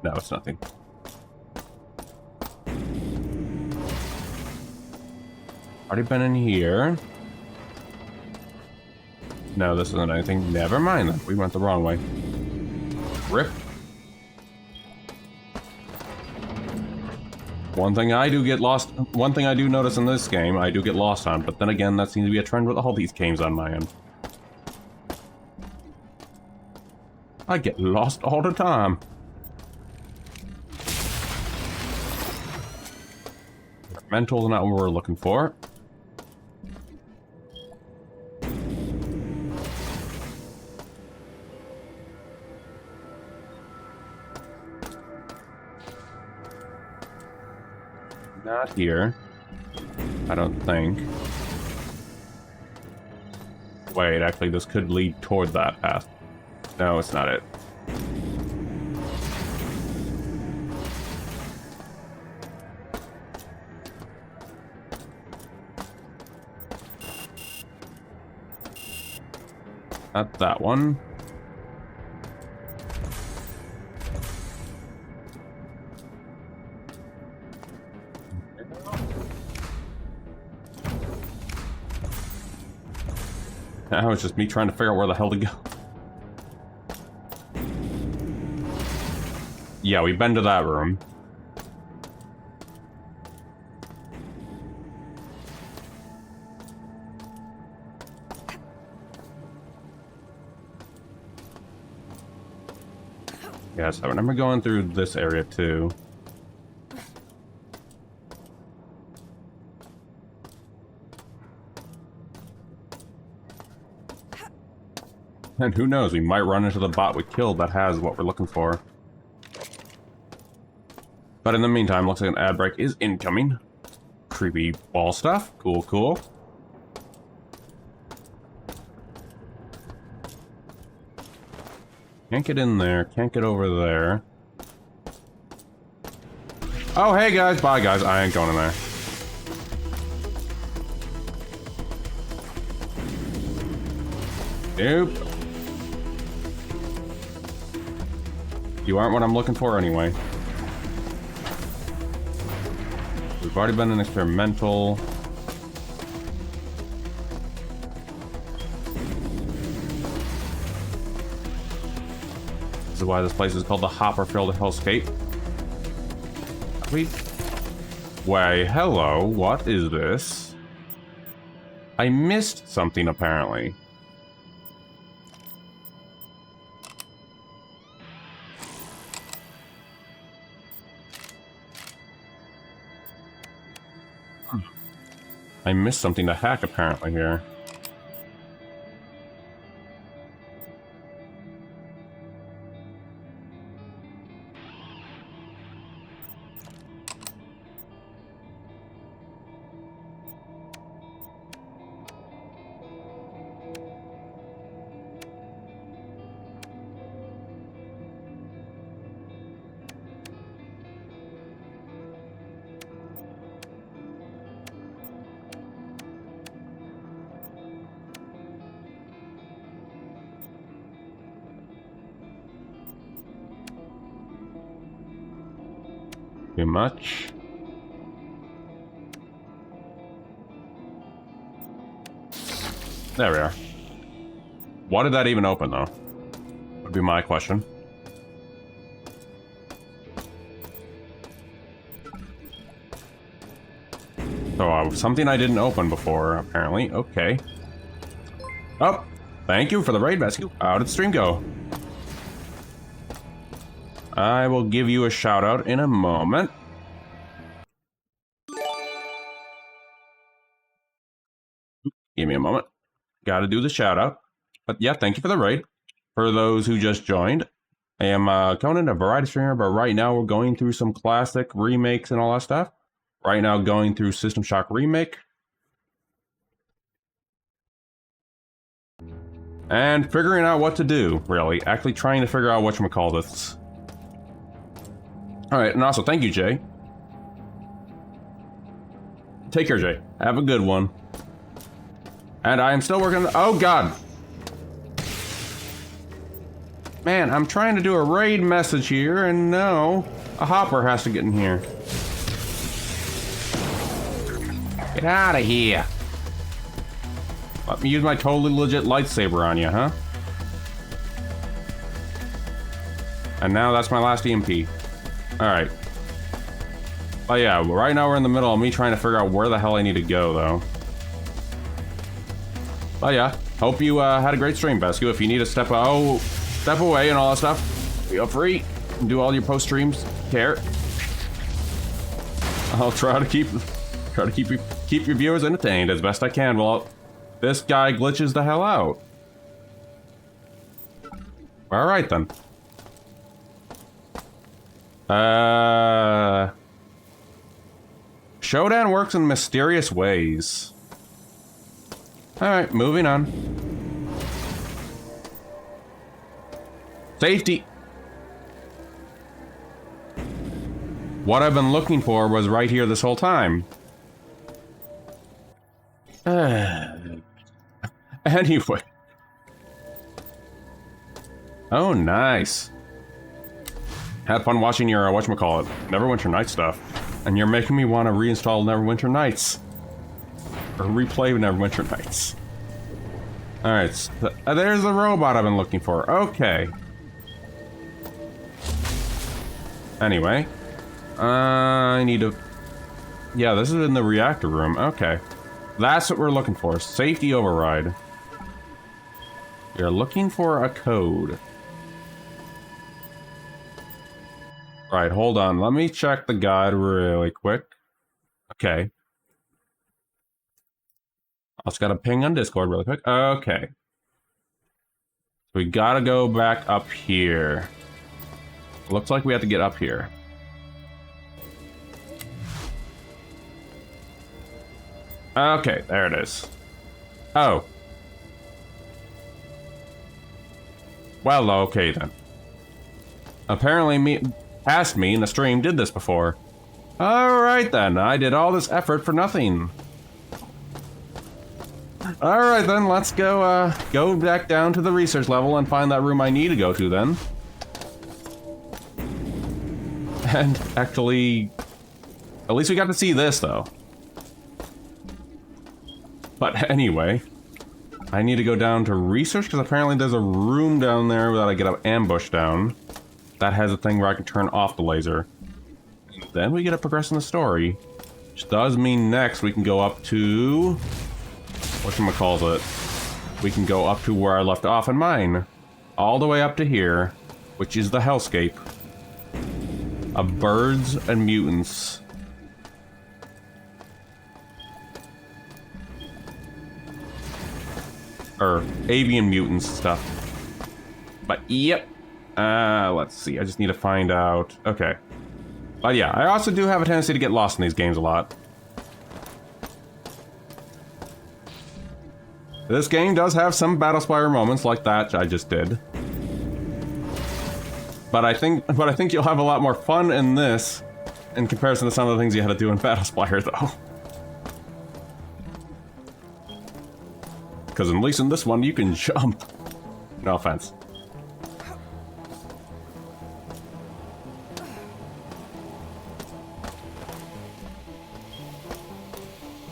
No, it's nothing. Already been in here. No, this isn't anything. Never mind then. We went the wrong way. Rip. One thing I do notice in this game, I do get lost on, but then again, that seems to be a trend with all these games on my end. I get lost all the time. Mental's not what we're looking for. Not here. I don't think. Wait, actually, this could lead toward that path. No, it's not it. Not that one. Now it's just me trying to figure out where the hell to go. Yeah, we've been to that room. Yes, I remember going through this area too. And who knows, we might run into the bot we killed that has what we're looking for. But in the meantime, looks like an ad break is incoming. Creepy ball stuff. Cool, cool. Can't get in there. Can't get over there. Oh, hey guys. Bye guys. I ain't going in there. Nope. You aren't what I'm looking for anyway. We've already been in experimental. This is why this place is called the Hopperfield Hellscape. Wait, hello, what is this? I missed something apparently. I missed something to hack apparently here. Too much. There we are. Why did that even open, though? Would be my question. So, something I didn't open before, apparently. Okay. Oh, thank you for the raid rescue. How did the stream go? I will give you a shout out in a moment. Give me a moment. Gotta do the shout out. But yeah, thank you for the raid. For those who just joined, I am Conan, a variety streamer, but right now we're going through some classic remakes and all that stuff. Right now going through System Shock Remake. And figuring out what to do, really. Actually trying to figure out whatchamacallits. Alright, and also, thank you, Jay. Take care, Jay. Have a good one. And I am still working on... Oh, God! Man, I'm trying to do a raid message here, and no. A hopper has to get in here. Get out of here. Let me use my totally legit lightsaber on you, huh? And now that's my last EMP. Alright. But yeah, right now we're in the middle of me trying to figure out where the hell I need to go, though. But yeah, hope you had a great stream, Vescu. If you need to step away and all that stuff, feel free. Do all your post streams. Care. I'll try to keep your viewers entertained as best I can while this guy glitches the hell out. All right then. Shodan works in mysterious ways. Alright, moving on. Safety! What I've been looking for was right here this whole time. Anyway. Oh, nice. Had fun watching your, whatchamacallit, Neverwinter Nights stuff. And you're making me want to reinstall Neverwinter Nights. Or replay Neverwinter Nights. Alright, so there's the robot I've been looking for. Okay. Anyway. I need to... Yeah, this is in the reactor room. Okay. That's what we're looking for. Safety override. You're looking for a code. Right, hold on. Let me check the guide really quick. Okay. I just got a ping on Discord really quick. Okay. We gotta go back up here. Looks like we have to get up here. Okay, there it is. Oh. Well, okay then. Apparently past me in the stream did this before. Alright then, I did all this effort for nothing. Alright then, let's go back down to the research level and find that room I need to go to then. And actually, at least we got to see this though. But anyway, I need to go down to research because apparently there's a room down there that I get an ambush down. That has a thing where I can turn off the laser. And then we get to progress in the story. Which does mean next we can go up to... whatchamacallit? We can go up to where I left off in mine. All the way up to here, which is the hellscape of birds and mutants. Or avian mutants stuff. But yep. Let's see. I just need to find out. Okay. But yeah, I also do have a tendency to get lost in these games a lot. This game does have some Battlespire moments like that I just did. But I think you'll have a lot more fun in this in comparison to some of the things you had to do in Battlespire though. Because at least in this one you can jump. No offense.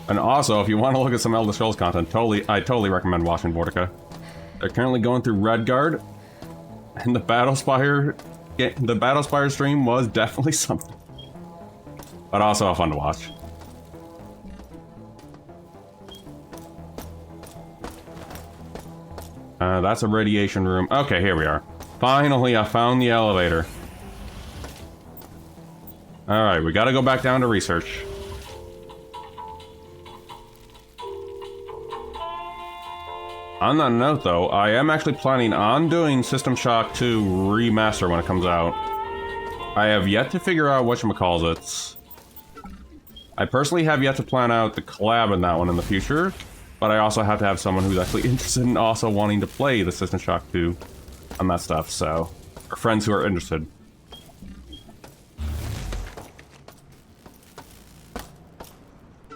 And also, if you want to look at some Elder Scrolls content, I totally recommend watching Vortica. They're currently going through Redguard, and the Battlespire stream was definitely something. But also fun to watch. That's a radiation room. Okay, here we are. Finally, I found the elevator. Alright, we gotta go back down to research. On that note, though, I am actually planning on doing System Shock 2 Remaster when it comes out. I have yet to figure out whatchamacallit. I personally have yet to plan out the collab in that one in the future, but I also have to have someone who's actually interested in also wanting to play the System Shock 2 on that stuff, so... or friends who are interested.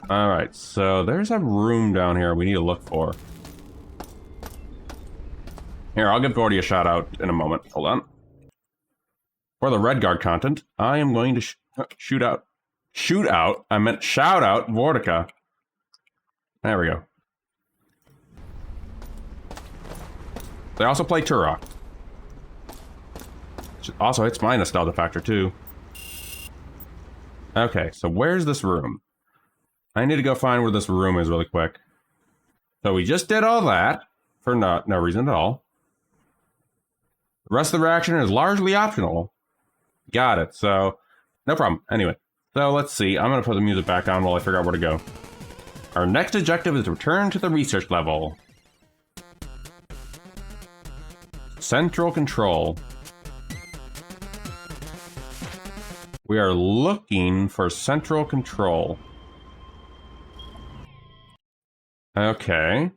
Alright, so there's a room down here we need to look for. Here, I'll give Gordy a shout out in a moment. Hold on. For the Redguard content, I am going to shoot out Vortica. There we go. They also play Turok. Which also hits my nostalgia factor too. Okay, so where's this room? I need to go find where this room is really quick. So we just did all that for no reason at all. The rest of the reaction is largely optional. Got it, so no problem. Anyway, so let's see. I'm gonna put the music back on while I figure out where to go. Our next objective is to return to the research level. Central control. We are looking for central control. Okay.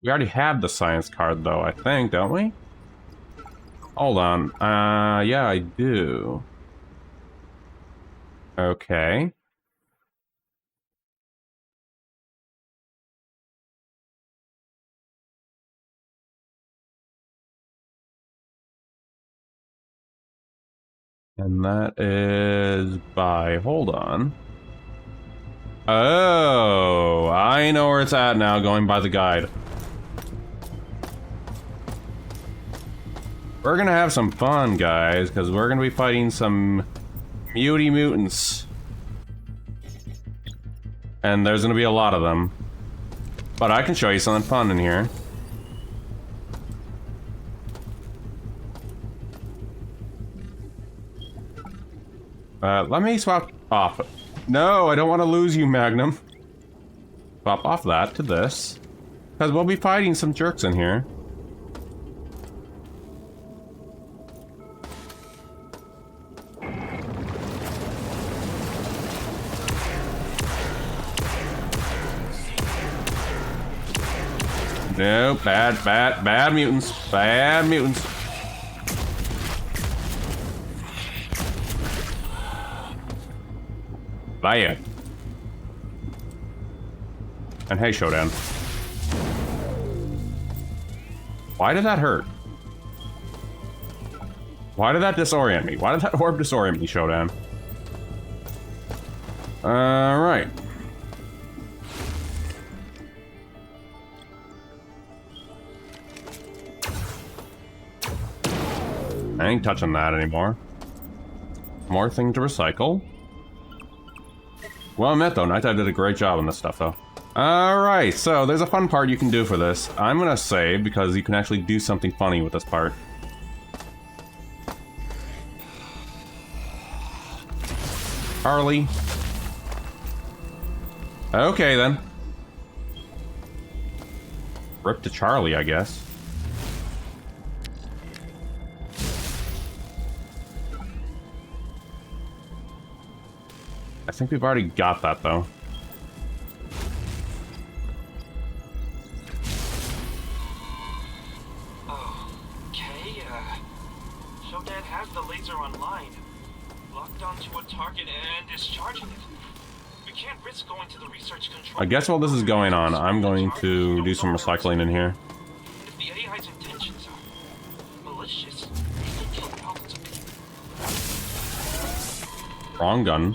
We already have the science card, though, I think, don't we? Hold on. Yeah, I do. Okay. And that is by... Hold on. Oh, I know where it's at now, going by the guide. We're gonna have some fun, guys, because we're gonna be fighting some mutants. And there's gonna be a lot of them. But I can show you something fun in here. Let me swap off. No, I don't want to lose you, Magnum. Swap off that to this. Because we'll be fighting some jerks in here. No, bad mutants. Bad mutants. Bad. And hey, Shodan. Why did that hurt? Why did that disorient me? Why did that orb disorient me, Shodan? Alright. I ain't touching that anymore. More thing to recycle. Well met though, Night Dive did a great job on this stuff though. Alright, so there's a fun part you can do for this. I'm gonna save because you can actually do something funny with this part. Charlie. Okay then. Rip to Charlie, I guess. I think we've already got that, though. Okay, Shodan has the laser online. Locked onto a target and discharging it. We can't risk going to the research control. I guess while this is going on, I'm going to do some recycling in here. If the AI's intentions are malicious, they can kill thousands of people. Wrong gun.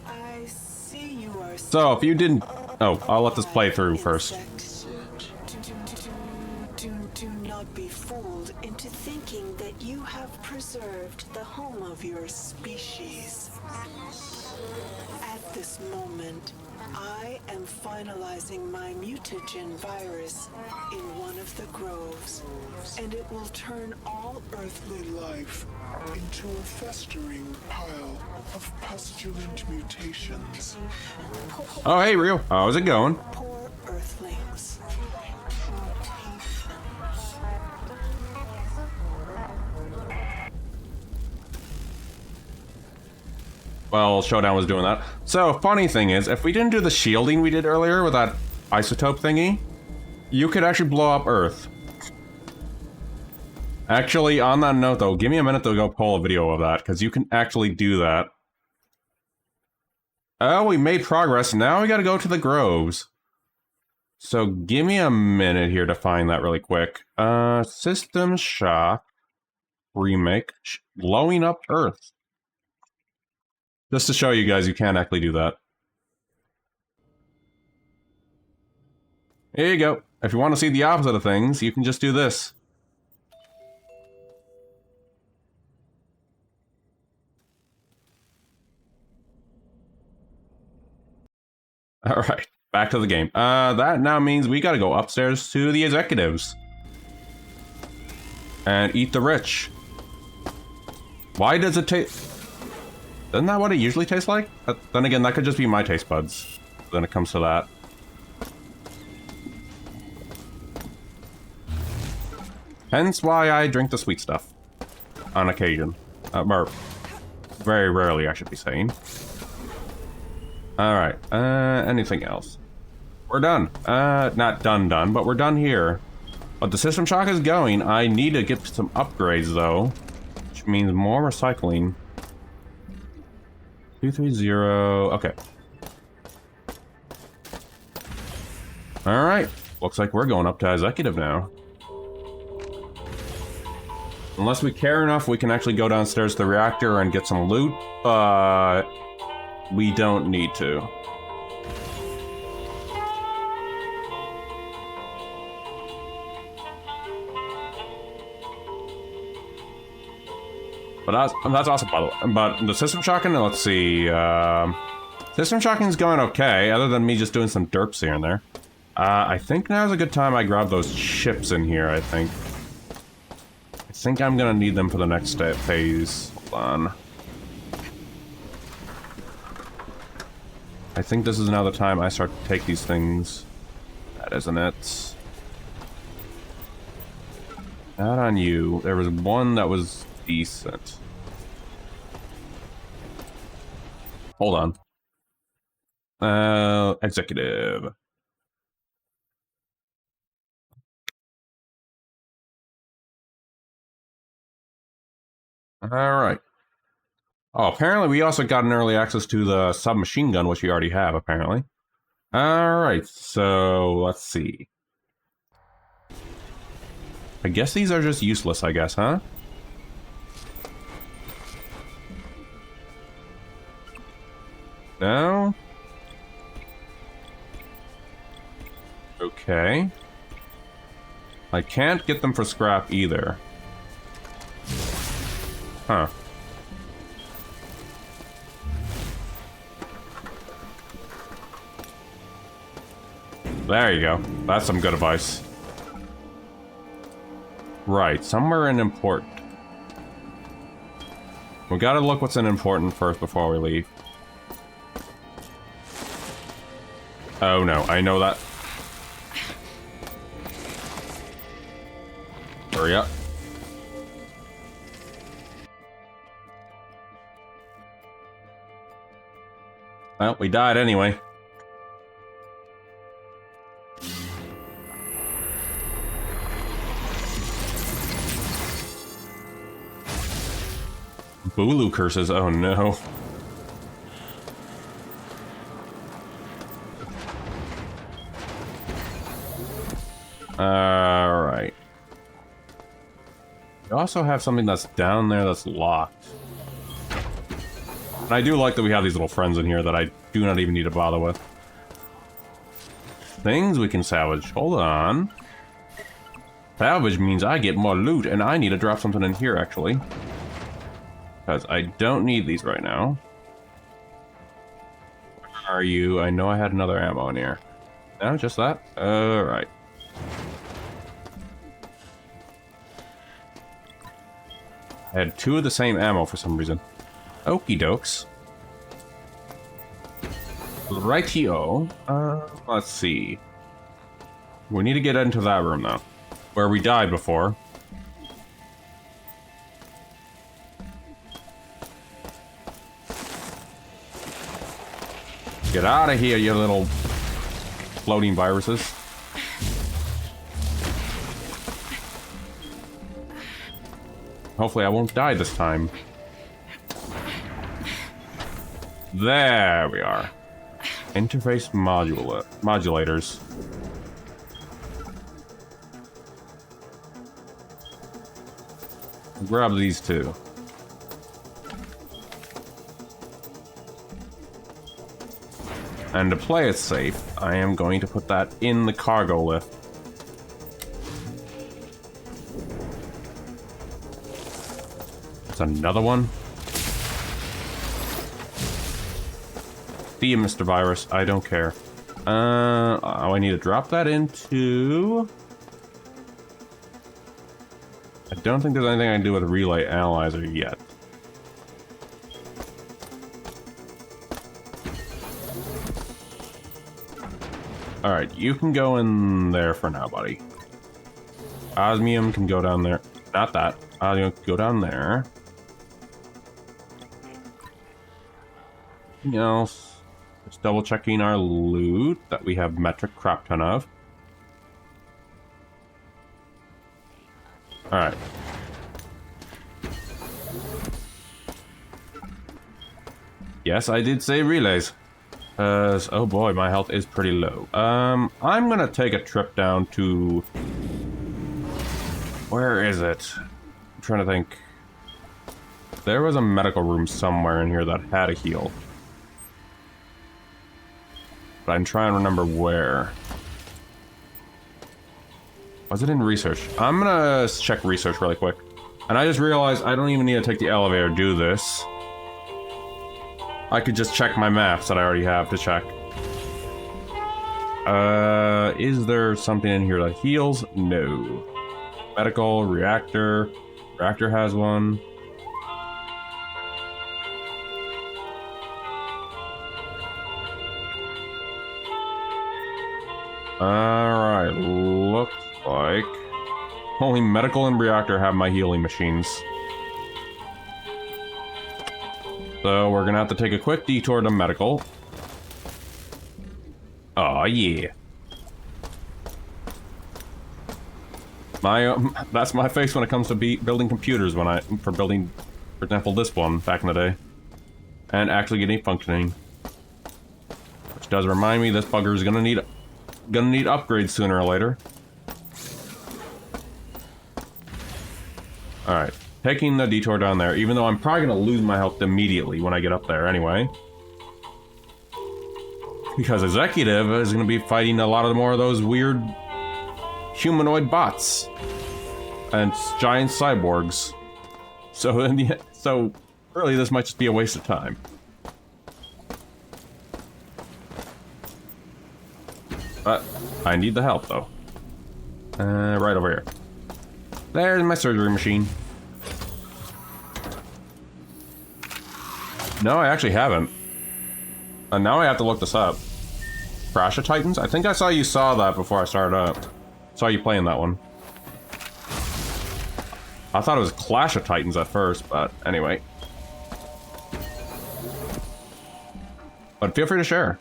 I see you are. So, if you didn't... Oh, I'll let this play through first. Do not be fooled into thinking that you have preserved the home of your species. At this moment, I am finalizing my mutagen virus in one of the groves, and it will turn all earthly life into a festering pile of pestilent mutations. Oh, hey, Rio. How's it going? Poor earthlings. Well, Shodan was doing that. So, funny thing is, if we didn't do the shielding we did earlier with that isotope thingy, you could actually blow up Earth. Actually, on that note though, give me a minute to go pull a video of that, because you can actually do that. Oh, we made progress. Now we gotta go to the groves. So, give me a minute here to find that really quick. System Shock. Remake. Blowing up Earth. Just to show you guys, you can actually do that. Here you go. If you want to see the opposite of things, you can just do this. Alright, back to the game. That now means we gotta go upstairs to the executives. And eat the rich. Why does it taste... Isn't that what it usually tastes like? Then again, that could just be my taste buds when it comes to that. Hence why I drink the sweet stuff. On occasion. Or very rarely, I should be saying. Alright, anything else? We're done. Not done, but we're done here. But the system shock is going. I need to get some upgrades, though. Which means more recycling. 230. Okay. Alright. Looks like we're going up to executive now. Unless we care enough, we can actually go downstairs to the reactor and get some loot, but we don't need to. But that's awesome, by the way. But the system shocking, let's see. System shocking's going okay, other than me just doing some derps here and there. I think now's a good time I grab those chips in here, I think. I think I'm gonna need them for the next phase. Hold on. I think this is now the time I start to take these things. That isn't it. Not on you. There was one that was decent. Hold on. Executive. Alright. Oh, apparently we also got an early access to the submachine gun, which we already have, apparently. Alright, so let's see. I guess these are just useless, I guess, huh? No? Okay. I can't get them for scrap either. Huh. There you go. That's some good advice. Right, somewhere in important. We gotta look what's in important first before we leave. Oh no, I know that. Hurry up. Well, we died anyway. Bulu curses, oh no. Alright. We also have something that's down there that's locked. And I do like that we have these little friends in here that I do not even need to bother with. Things we can salvage. Hold on. Salvage means I get more loot, and I need to drop something in here, actually. Because I don't need these right now. Where are you? I know I had another ammo in here. No, just that? Alright. I had two of the same ammo for some reason. Okie dokes. Rightio. Let's see. We need to get into that room, though. Where we died before. Get out of here, you little floating viruses. Hopefully I won't die this time. There we are. Interface modulators. Grab these two. And to play it safe, I am going to put that in the cargo lift. That's another one. See you, Mr. Virus. I don't care. Oh, I need to drop that into... I don't think there's anything I can do with a relay analyzer yet. Alright, you can go in there for now, buddy. Osmium can go down there. Not that. Osmium can go down there. Anything else? Just double checking our loot that we have metric crap ton of. Alright. Yes, I did say relays. Oh boy, my health is pretty low. I'm gonna take a trip down to... Where is it? I'm trying to think. There was a medical room somewhere in here that had a heal. But I'm trying to remember where. Was it in research? I'm gonna check research really quick. And I just realized I don't even need to take the elevator to do this. I could just check my maps that I already have to check. Is there something in here that heals? No. Medical, reactor. Reactor has one. Alright, looks like only medical and reactor have my healing machines. So we're gonna have to take a quick detour to medical. Oh yeah. That's my face when it comes to building computers for building, for example, this one back in the day. And actually getting functioning. Which does remind me this bugger is gonna need upgrades sooner or later. Alright. Taking the detour down there, even though I'm probably gonna lose my health immediately when I get up there anyway. Because Executive is gonna be fighting a lot more of those weird humanoid bots and giant cyborgs. So really this might just be a waste of time. But I need the help though. Right over here. There's my surgery machine. No, I actually haven't. And now I have to look this up. Crash of Titans? I think I saw you saw that before I started up. Saw you playing that one. I thought it was Clash of Titans at first, but anyway. But feel free to share.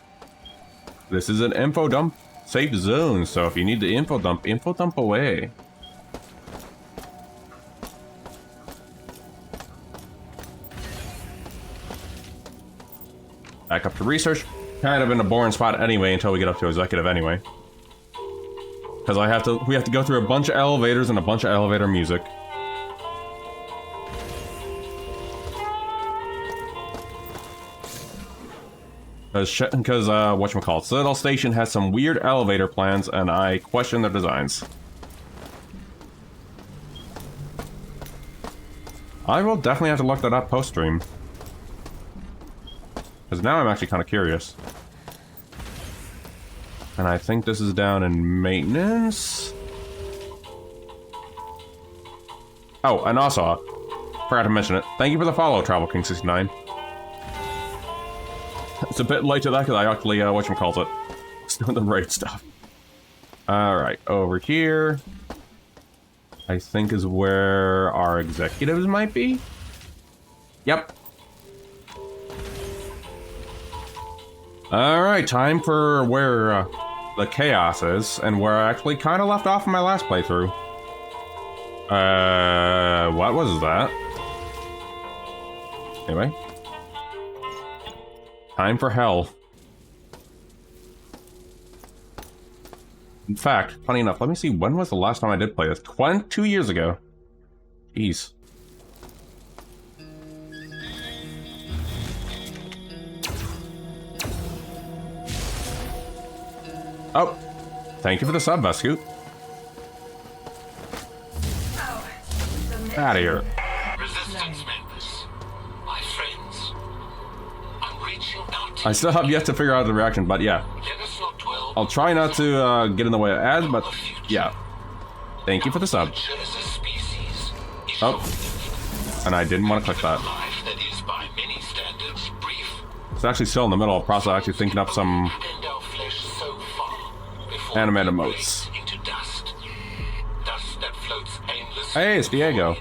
This is an info dump safe zone, so if you need the info dump away. Back up to research. Kind of in a boring spot anyway until we get up to executive anyway. Because we have to go through a bunch of elevators and a bunch of elevator music. Because whatchamacallit, Citadel Station has some weird elevator plans and I question their designs. I will definitely have to look that up post-stream. Because now I'm actually kind of curious. And I think this is down in maintenance. Oh, and also, forgot to mention it. Thank you for the follow, Travel King 69. It's a bit late to that because I actually, whatchamacallit, doing the right stuff. Alright, over here. I think is where our executives might be. Yep. Alright, time for where the chaos is, and where I actually kind of left off in my last playthrough. What was that? Anyway. Time for hell. In fact, funny enough, let me see, when was the last time I did play this? 2 years ago. Jeez. Oh, thank you for the sub, Vescoot. Out of here. Resistance members, my friends, I'm reaching out to I still have yet to figure out the reaction, but yeah. Let us not dwell I'll try not to get in the way of ads, but yeah. Thank you for the sub. as a species. Oh, and I didn't want to click that. Life that is by many standards brief, It's actually still in the middle of the process of actually thinking up some and our flesh so far before animated it modes. breaks into dust. Dust that floats aimlessly. Hey, it's Diego.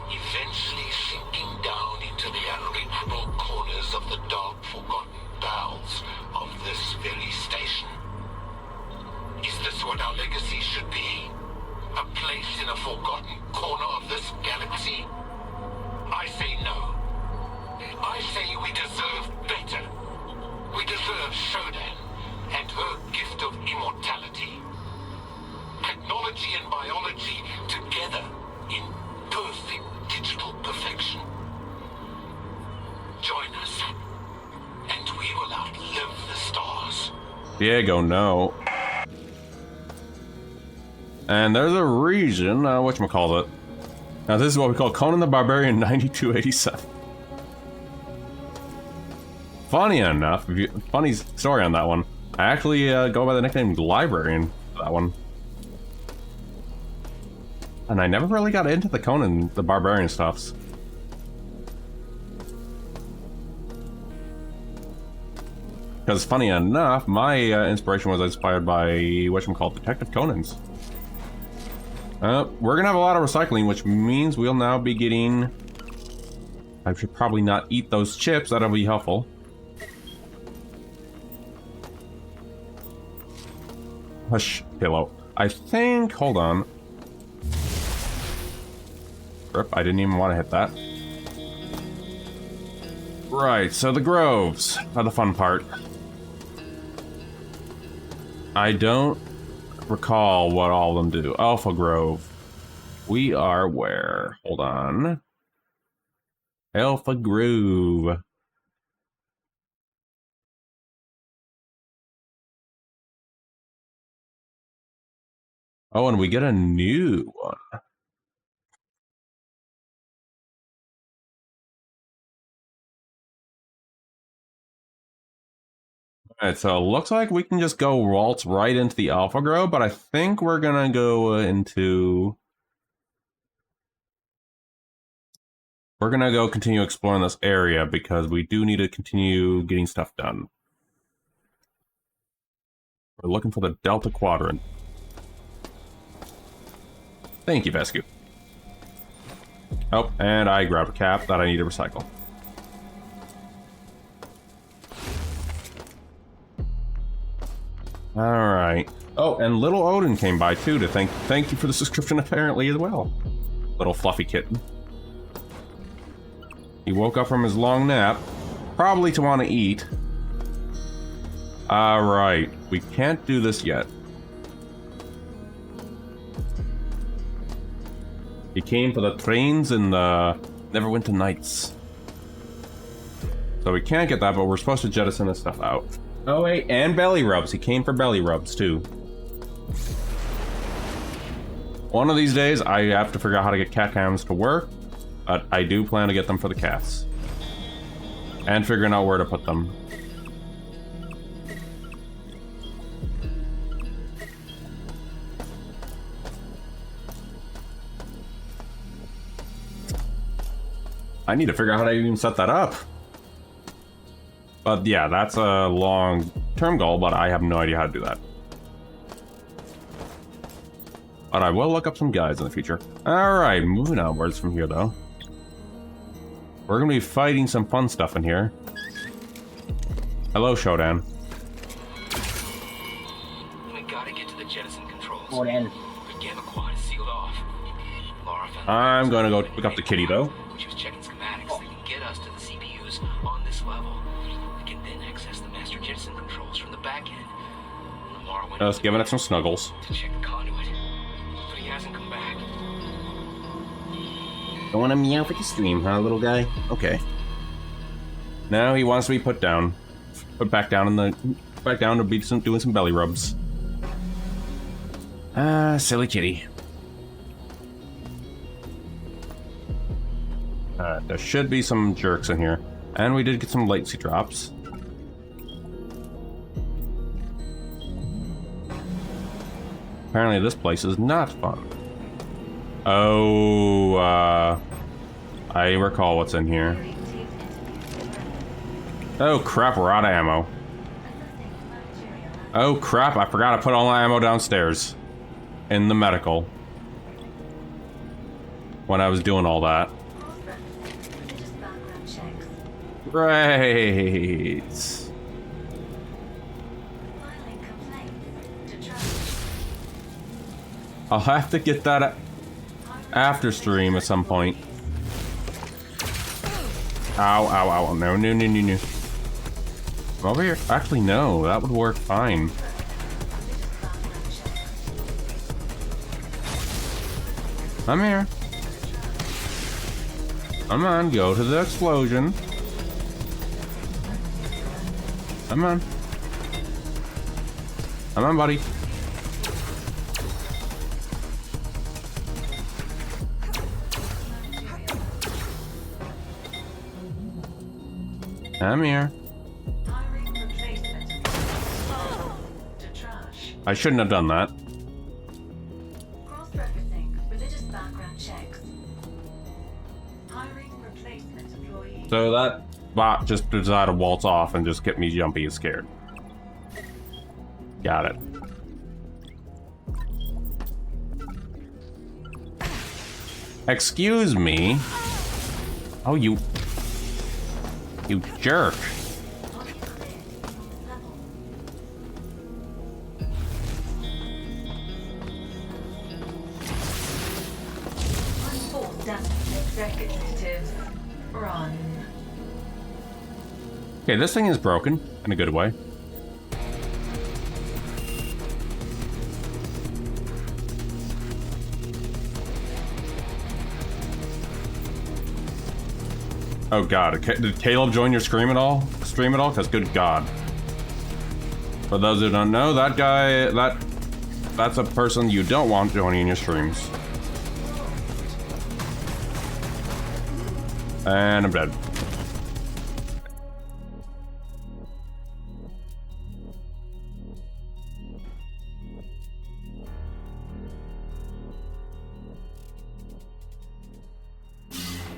Eventually sinking down into the unreachable corners of the dark, forgotten bowels of this very station. Is this what our legacy should be? A place in a forgotten corner Diego, no. And there's a reason, whatchamacallit. Now this is what we call Conan the Barbarian 9287. Funny enough, funny story on that one. I actually go by the nickname Librarian for that one. And I never really got into the Conan the Barbarian stuffs. Because funny enough, my inspiration was inspired by whatchamacallit, Detective Conan's. We're gonna have a lot of recycling, which means we'll now be getting... I should probably not eat those chips, that'll be helpful. Hush, pillow. I think, hold on. Rip, I didn't even want to hit that. Right, so the groves are the fun part. I don't recall what all of them do. Alpha Grove. We are where? Hold on. Alpha Grove. Oh, and we get a new one. Alright, so it looks like we can just go waltz right into the Alpha Grove, but I think we're gonna go into... We're gonna go continue exploring this area because we do need to continue getting stuff done. We're looking for the Delta Quadrant. Thank you, Vescu. Oh, and I grabbed a cap that I need to recycle. Alright. Oh, and little Odin came by too to thank you for the subscription apparently as well. Little fluffy kitten. He woke up from his long nap, probably to want to eat. Alright, we can't do this yet. He came for the trains and the Neverwinter Nights. So we can't get that, but we're supposed to jettison this stuff out. Oh wait, and belly rubs. He came for belly rubs too. One of these days, I have to figure out how to get cat cams to work, but I do plan to get them for the cats. And figuring out where to put them. I need to figure out how to even set that up. But yeah, that's a long-term goal, but I have no idea how to do that. But I will look up some guides in the future. Alright, moving outwards from here, though. We're gonna be fighting some fun stuff in here. Hello, Shodan. We gotta get to the jettison controls. Shodan. The gamma quad is sealed off. Laura found I'm gonna go pick up the kitty, though. She was checking schematics that can get us to the CPUs on this level. We can then access the master jettison controls from the back end. Lamar went Just giving it some snuggles. to check the conduit, but he hasn't come back. Don't want to meow for the stream, huh, little guy? Okay. Now he wants to be put down. Put back down in the... Back down to be doing some belly rubs. Ah, silly kitty. There should be some jerks in here. And we did get some latency drops. Apparently this place is not fun. Oh, I recall what's in here. Oh crap, we're out of ammo. Oh crap, I forgot to put all my ammo downstairs. In the medical. When I was doing all that. Great. I'll have to get that after stream at some point. Ow, ow, ow. No, no, no, no, no. I'm over here. Actually, no. That would work fine. I'm here. Come on, go to the explosion. Come on. Come on, buddy. I'm here. I shouldn't have done that. Cross-referencing religious background checks. Hiring replacement employees. So that bot just decided to waltz off and just get me jumpy and scared. Got it. Excuse me. Oh, you jerk. Executives run. Okay, this thing is broken in a good way. Oh god, did Caleb join your stream at all? Because good god. For those who don't know, that guy, that's a person you don't want joining your streams. And I'm dead.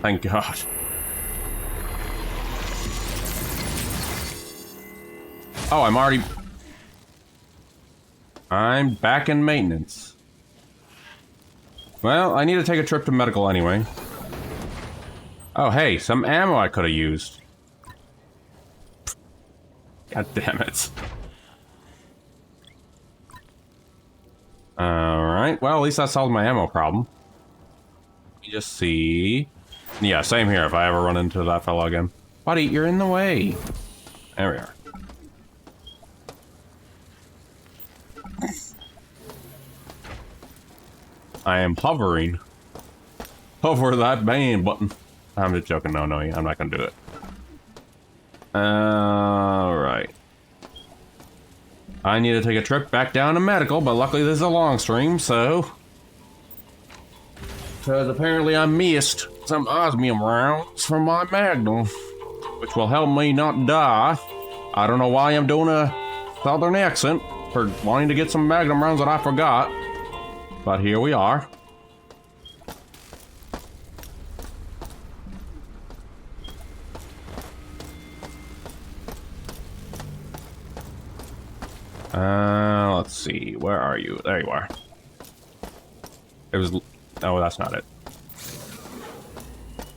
Thank God. Oh, I'm back in maintenance. Well, I need to take a trip to medical anyway. Oh, hey, some ammo I could have used. God damn it. Alright, well, at least that solved my ammo problem. Let me just see. Yeah, same here if I ever run into that fellow again. Buddy, you're in the way. There we are. I am hovering over that ban button. I'm just joking. No, I'm not gonna do it. Alright. I need to take a trip back down to medical, but luckily this is a long stream, so... Because apparently I missed some osmium rounds from my Magnum, which will help me not die. I don't know why I'm doing a southern accent for wanting to get some Magnum rounds that I forgot. But here we are. Let's see. Where are you? There you are. It was... Oh, that's not it.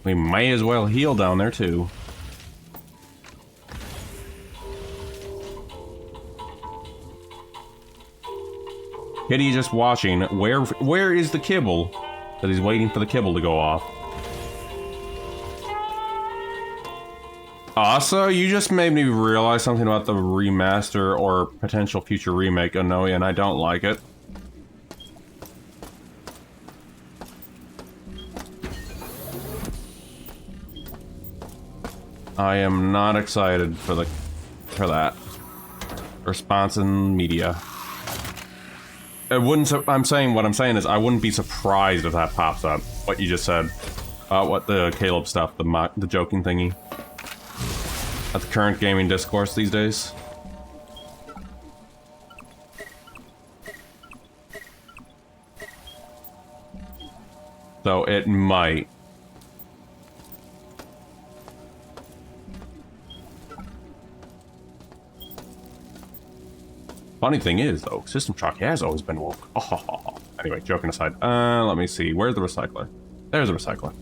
We may as well heal down there, too. Kitty just watching. Where is the kibble? Because he's waiting for the kibble to go off. Also, you just made me realize something about the remaster or potential future remake of Noe, and I don't like it. I am not excited for that. Response in media. It wouldn't. What I'm saying is, I wouldn't be surprised if that pops up. What you just said, what the Caleb stuff, the joking thingy. At the current gaming discourse these days. So it might. Funny thing is, though, System Shock has always been woke. Oh. Anyway, joking aside. Let me see. Where's the recycler? There's the recycler.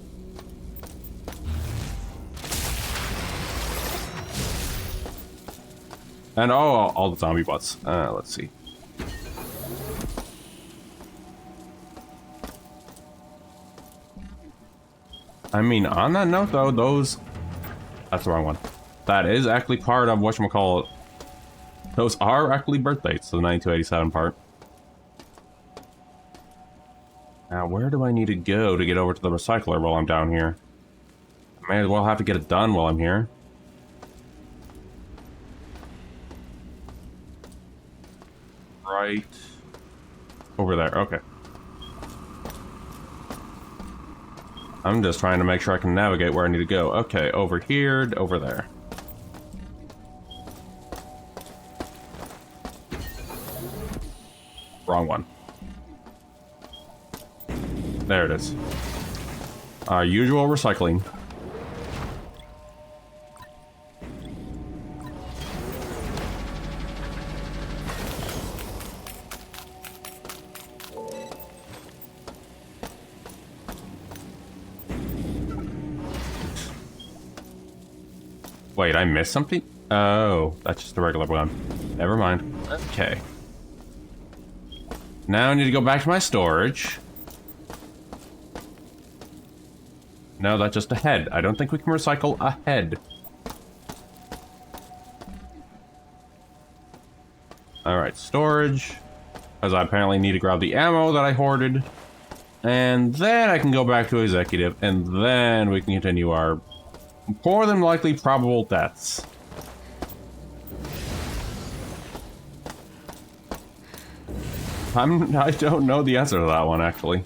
And all the zombie bots. Let's see. I mean, on that note, though, that's the wrong one. That is actually part of whatchamacallit. Those are actually birth dates, the 9287 part. Now, where do I need to go to get over to the recycler while I'm down here? I may as well have to get it done while I'm here. right over there. Okay. I'm just trying to make sure I can navigate where I need to go. Okay, over here, over there. Wrong one. There it is. Our usual recycling. Wait, I missed something? Oh, that's just a regular one. Never mind. Okay. Now I need to go back to my storage. No, that's just a head. I don't think we can recycle a head. Alright, storage. Because I apparently need to grab the ammo that I hoarded. And then I can go back to executive. And then we can continue our more than likely probable deaths. I don't know the answer to that one, actually.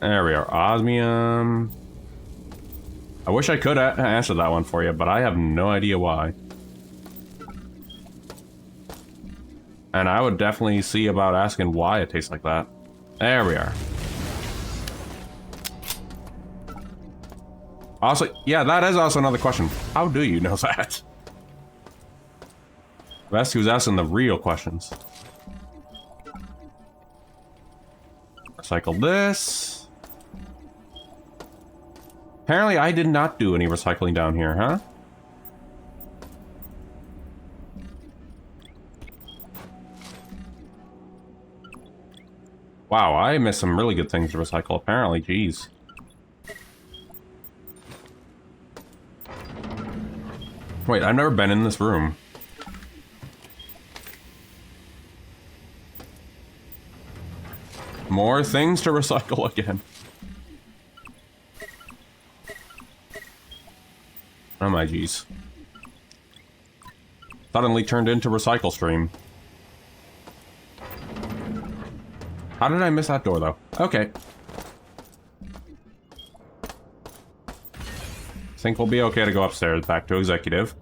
There we are. Osmium. I wish I could answer that one for you, but I have no idea why. And I would definitely see about asking why it tastes like that. There we are. Also, yeah, that is also another question. How do you know that? Best who's asking the real questions. Recycle this. Apparently, I did not do any recycling down here, huh? Wow, I missed some really good things to recycle, apparently. Jeez. Wait, I've never been in this room. More things to recycle again. Oh my jeez. Suddenly turned into recycle stream. How did I miss that door though? Okay. Think we'll be okay to go upstairs back to executive.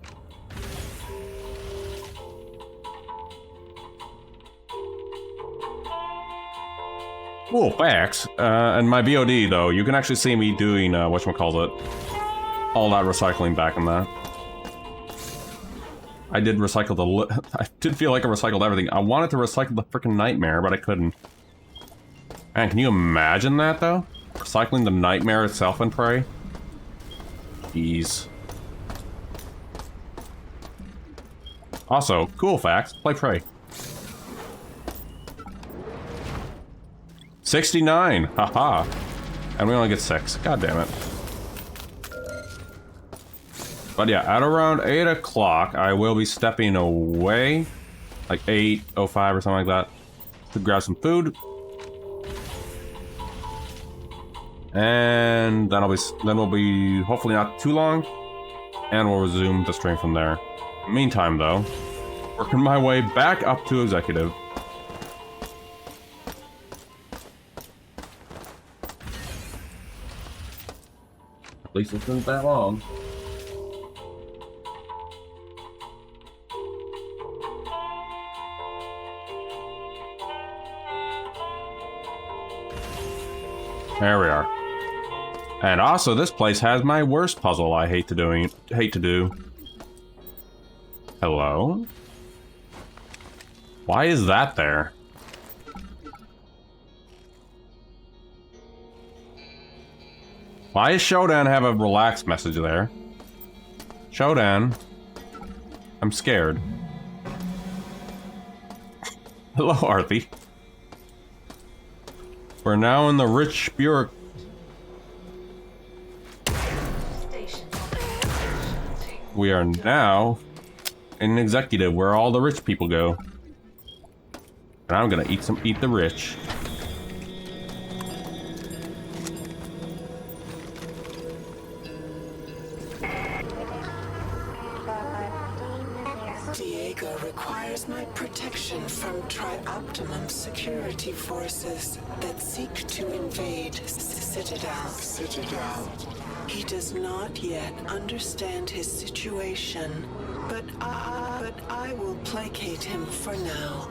Cool facts. And my VOD though, you can actually see me doing whatchamacallit, all that recycling back in that. I did recycle the I did feel like I recycled everything. I wanted to recycle the freaking nightmare, but I couldn't. Man, can you imagine that though? Recycling the nightmare itself in Prey? Jeez. Also, cool facts, play Prey. 69! Haha! And we only get 6. God damn it. But yeah, at around 8 o'clock, I will be stepping away. Like 8:05 or something like that. To grab some food. And then we'll be hopefully not too long. And we'll resume the stream from there. Meantime though, working my way back up to executive. At least it isn't that long. There we are. And also, this place has my worst puzzle I hate to do. Hello? Why is that there? Why does Shodan have a relaxed message there? Shodan, I'm scared. Hello, Arthi. We're now in the rich bureaucracy. We are now in executive where all the rich people go. And I'm gonna eat the rich. Omega requires my protection from Tri-Optimum security forces that seek to invade Citadel. He does not yet understand his situation, but I will placate him for now.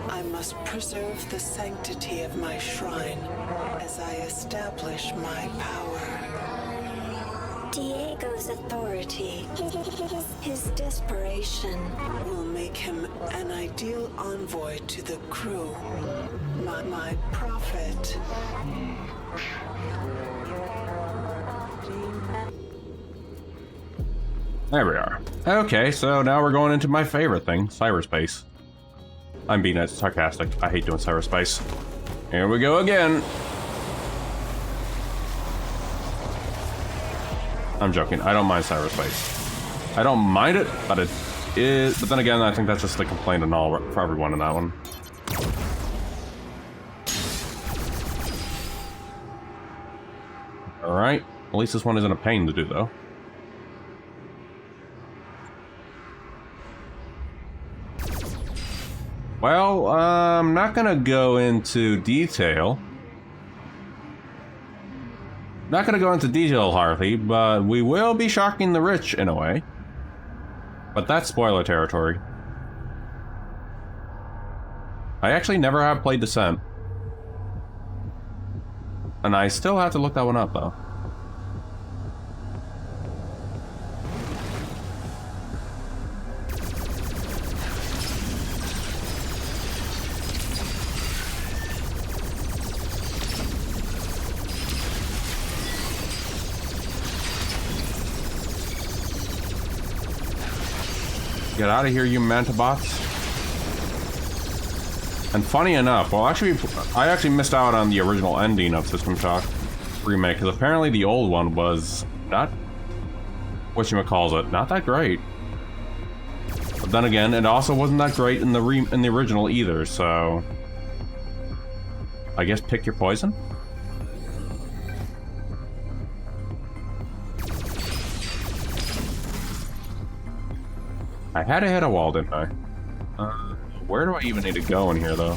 I must preserve the sanctity of my shrine as I establish my power. Diego's authority, his desperation, will make him an ideal envoy to the crew. My prophet. There we are. Okay, so now we're going into my favorite thing, cyberspace. I'm being sarcastic. I hate doing cyberspace. Here we go again. I'm joking. I don't mind cyberspace. I don't mind it, but it is. But then again, I think that's just a complaint and all for everyone in that one. All right. At least this one isn't a pain to do, though. Well, I'm not gonna go into detail. Not gonna go into detail, Harley, but we will be shocking the rich in a way. But that's spoiler territory. I actually never have played Descent. And I still have to look that one up, though. Get out of here, you Mantabots. And funny enough, well, actually, I actually missed out on the original ending of System Shock Remake, because apparently the old one was not, whatchamacallit, not that great. But then again, it also wasn't that great in the original either, so I guess pick your poison. I had to hit a wall, didn't I? Where do I even need to go in here, though?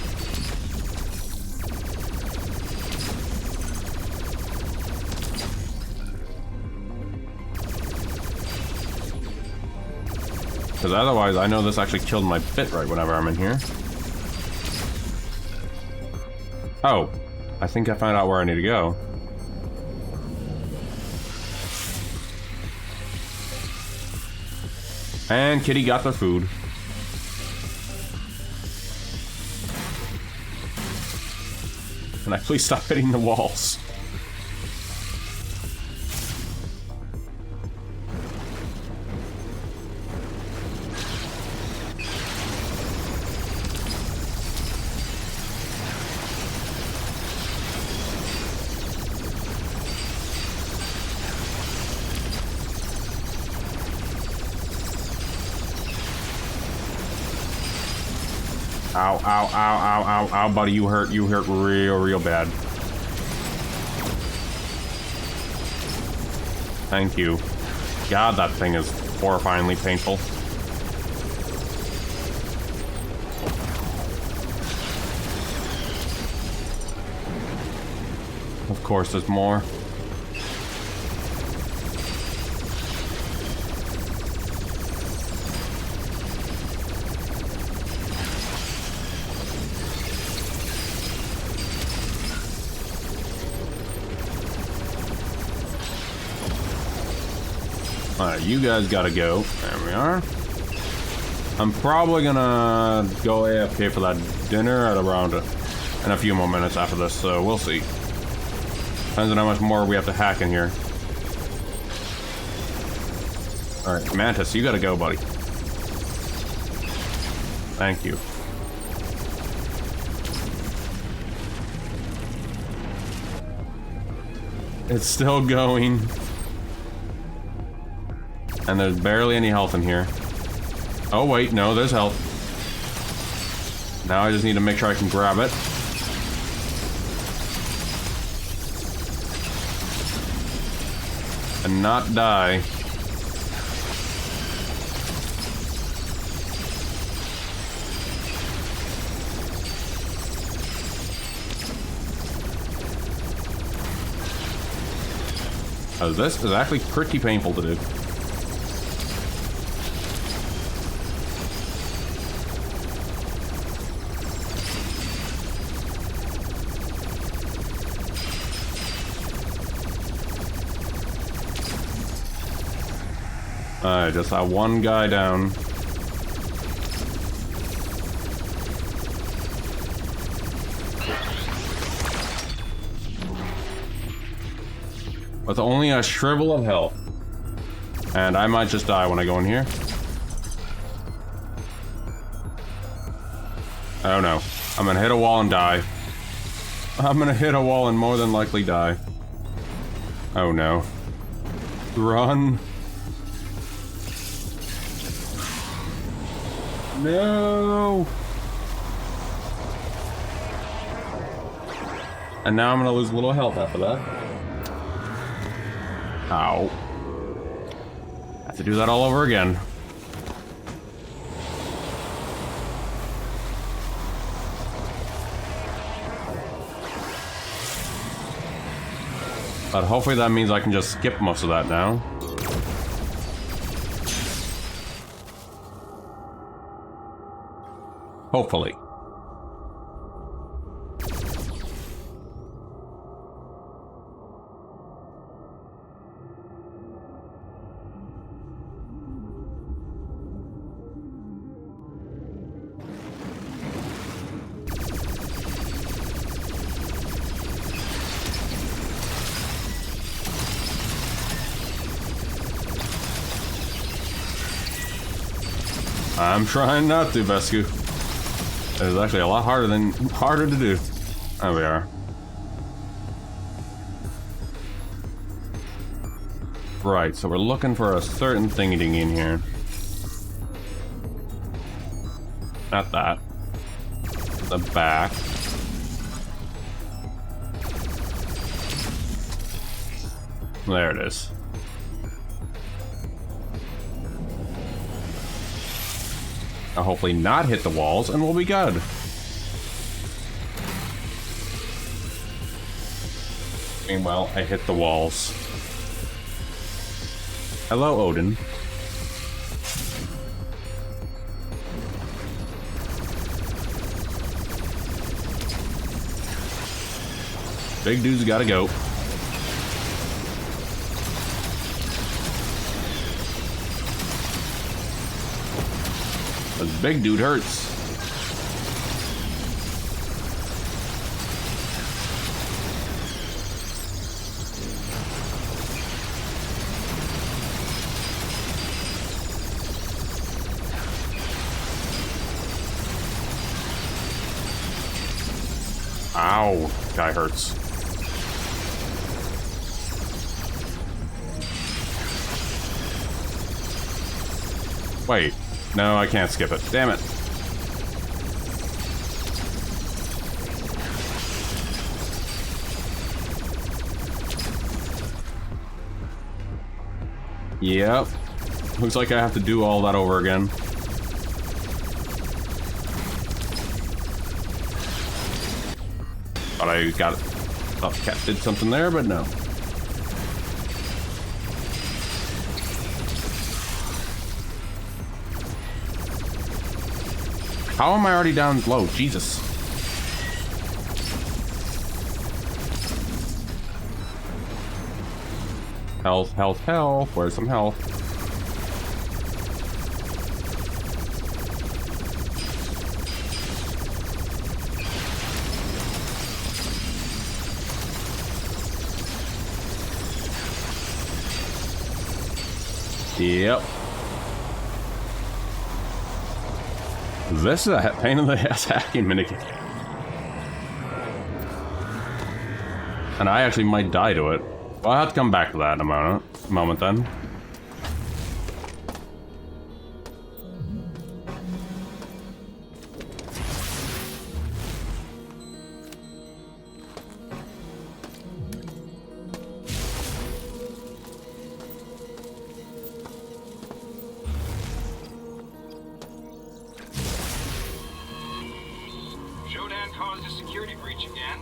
Because otherwise, I know this actually killed my bit right whenever I'm in here. Oh, I think I found out where I need to go. And Kitty got their food. Can I please stop hitting the walls? Ow, ow, ow, ow, ow, ow, buddy, you hurt real bad. Thank you. God, that thing is horrifyingly painful. Of course, there's more. Alright, you guys gotta go. There we are. I'm probably gonna go AFK for that dinner at around in a few more minutes after this, so we'll see. Depends on how much more we have to hack in here. Alright, Mantis, you gotta go, buddy. Thank you. It's still going. And there's barely any health in here. Oh wait, no, there's health. Now I just need to make sure I can grab it. And not die. This is actually pretty painful to do. Alright, just that one guy down. With only a shrivel of health. And I might just die when I go in here. Oh no. I'm gonna hit a wall and die. I'm gonna hit a wall and more than likely die. Oh no. Run. No. And now I'm gonna lose a little health after that. Ow. Have to do that all over again. But hopefully that means I can just skip most of that now. Hopefully. I'm trying not to, Vescu. It is actually a lot harder to do. There we are. Right, so we're looking for a certain thingy in here. Not that. The back. There it is. I'll hopefully not hit the walls, and we'll be good. Meanwhile, I hit the walls. Hello, Odin. Big dude's gotta go. This big dude hurts. Ow, guy hurts. Wait. No, I can't skip it. Damn it. Yep. Looks like I have to do all that over again. Thought I got it. Thought Cat did something there, but no. How am I already down low? Jesus. Health, health, health. Where's some health? Yep. This is a pain in the ass hacking minigame. And I actually might die to it. Well, I'll have to come back to that in a moment then. Shodan caused a security breach again.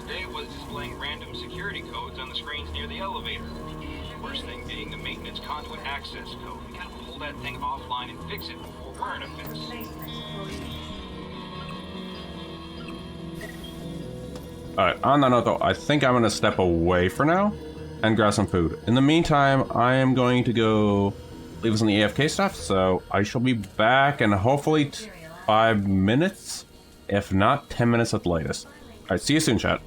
today was displaying random security codes on the screens near the elevator. Worst thing being the maintenance conduit access code. We gotta pull that thing offline and fix it before we're in a fix. Alright, on that note though, I think I'm gonna step away for now and grab some food. In the meantime, I am going to go leave us on the AFK stuff, so I shall be back in hopefully 5 minutes, if not 10 minutes at the latest. Alright, see you soon, chat.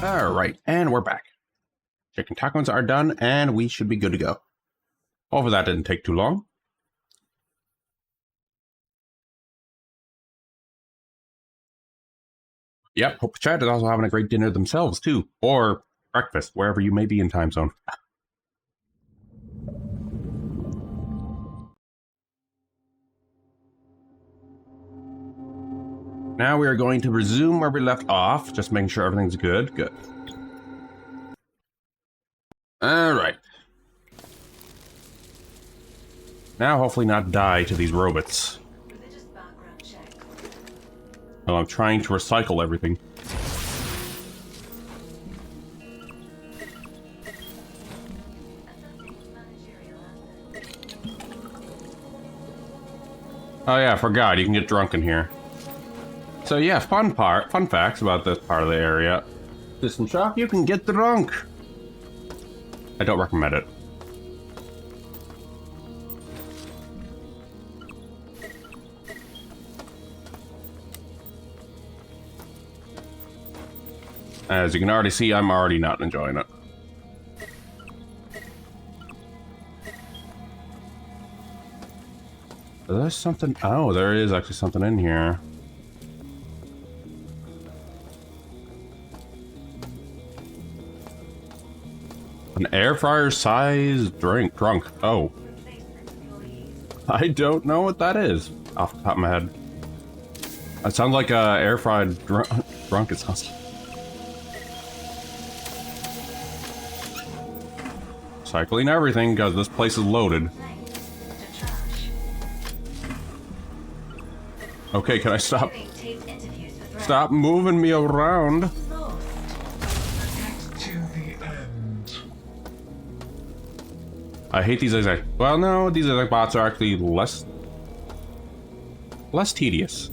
Alright, and we're back. Chicken tacos are done, and we should be good to go. Hopefully that didn't take too long. Yep, hope the chat is also having a great dinner themselves, too. Or breakfast, wherever you may be in time zone. Now we are going to resume where we left off, just making sure everything's good. Good. Alright. Now hopefully not die to these robots. Religious background check. Well, I'm trying to recycle everything. Oh yeah, I forgot, you can get drunk in here. So yeah, fun facts about this part of the area. System Shock, you can get drunk! I don't recommend it. As you can already see, I'm already not enjoying it. There's something... Oh, there is actually something in here. An air fryer size drink. Oh. I don't know what that is off the top of my head. It sounds like a air fried drunk. It sounds. Cycling everything because this place is loaded. Okay, can I stop? Stop moving me around. I hate these exact. Well, no, these exact bots are actually less tedious.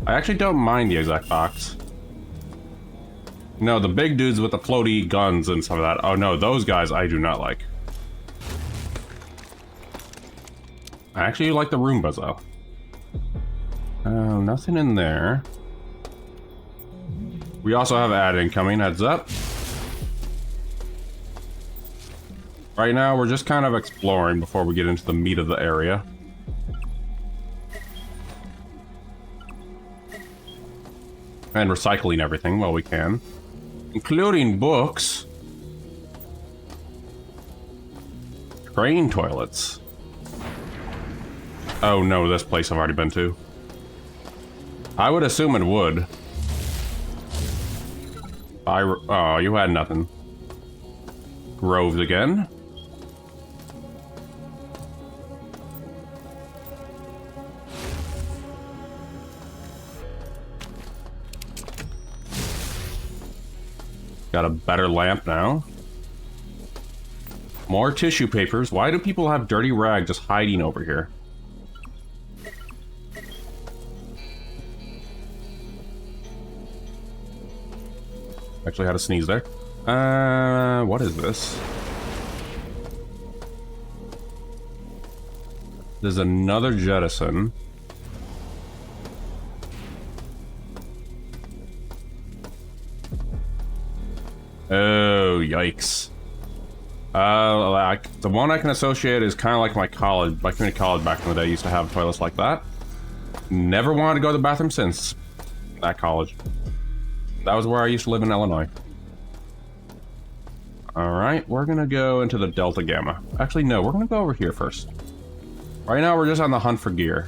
I actually don't mind the exact box. No, the big dudes with the floaty guns and stuff like that. Oh no, those guys I do not like. I actually like the Roombas though. Oh, nothing in there. We also have ad incoming, heads up. Right now, we're just kind of exploring before we get into the meat of the area. And recycling everything while we can. Including books. Train toilets. Oh no, this place I've already been to. I would assume it would. Oh, you had nothing. Groves again. Got a better lamp now. More tissue papers. Why do people have dirty rag just hiding over here? Actually had a sneeze there. What is this? There's another jettison. Oh, yikes. Like, the one I can associate is kind of like my community college back in the day used to have toilets like that. Never wanted to go to the bathroom since that college. That was where I used to live in Illinois. Alright, we're gonna go into the Delta Gamma. Actually, no, we're gonna go over here first. Right now, we're just on the hunt for gear.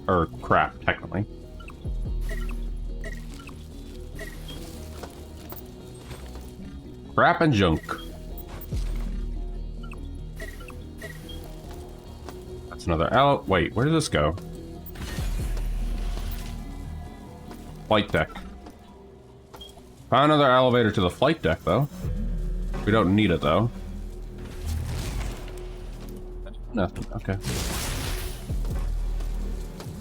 Or crap, technically. Crap and junk. That's another wait, where does this go? Flight deck. Found another elevator to the flight deck, though. We don't need it, though. Nothing, okay.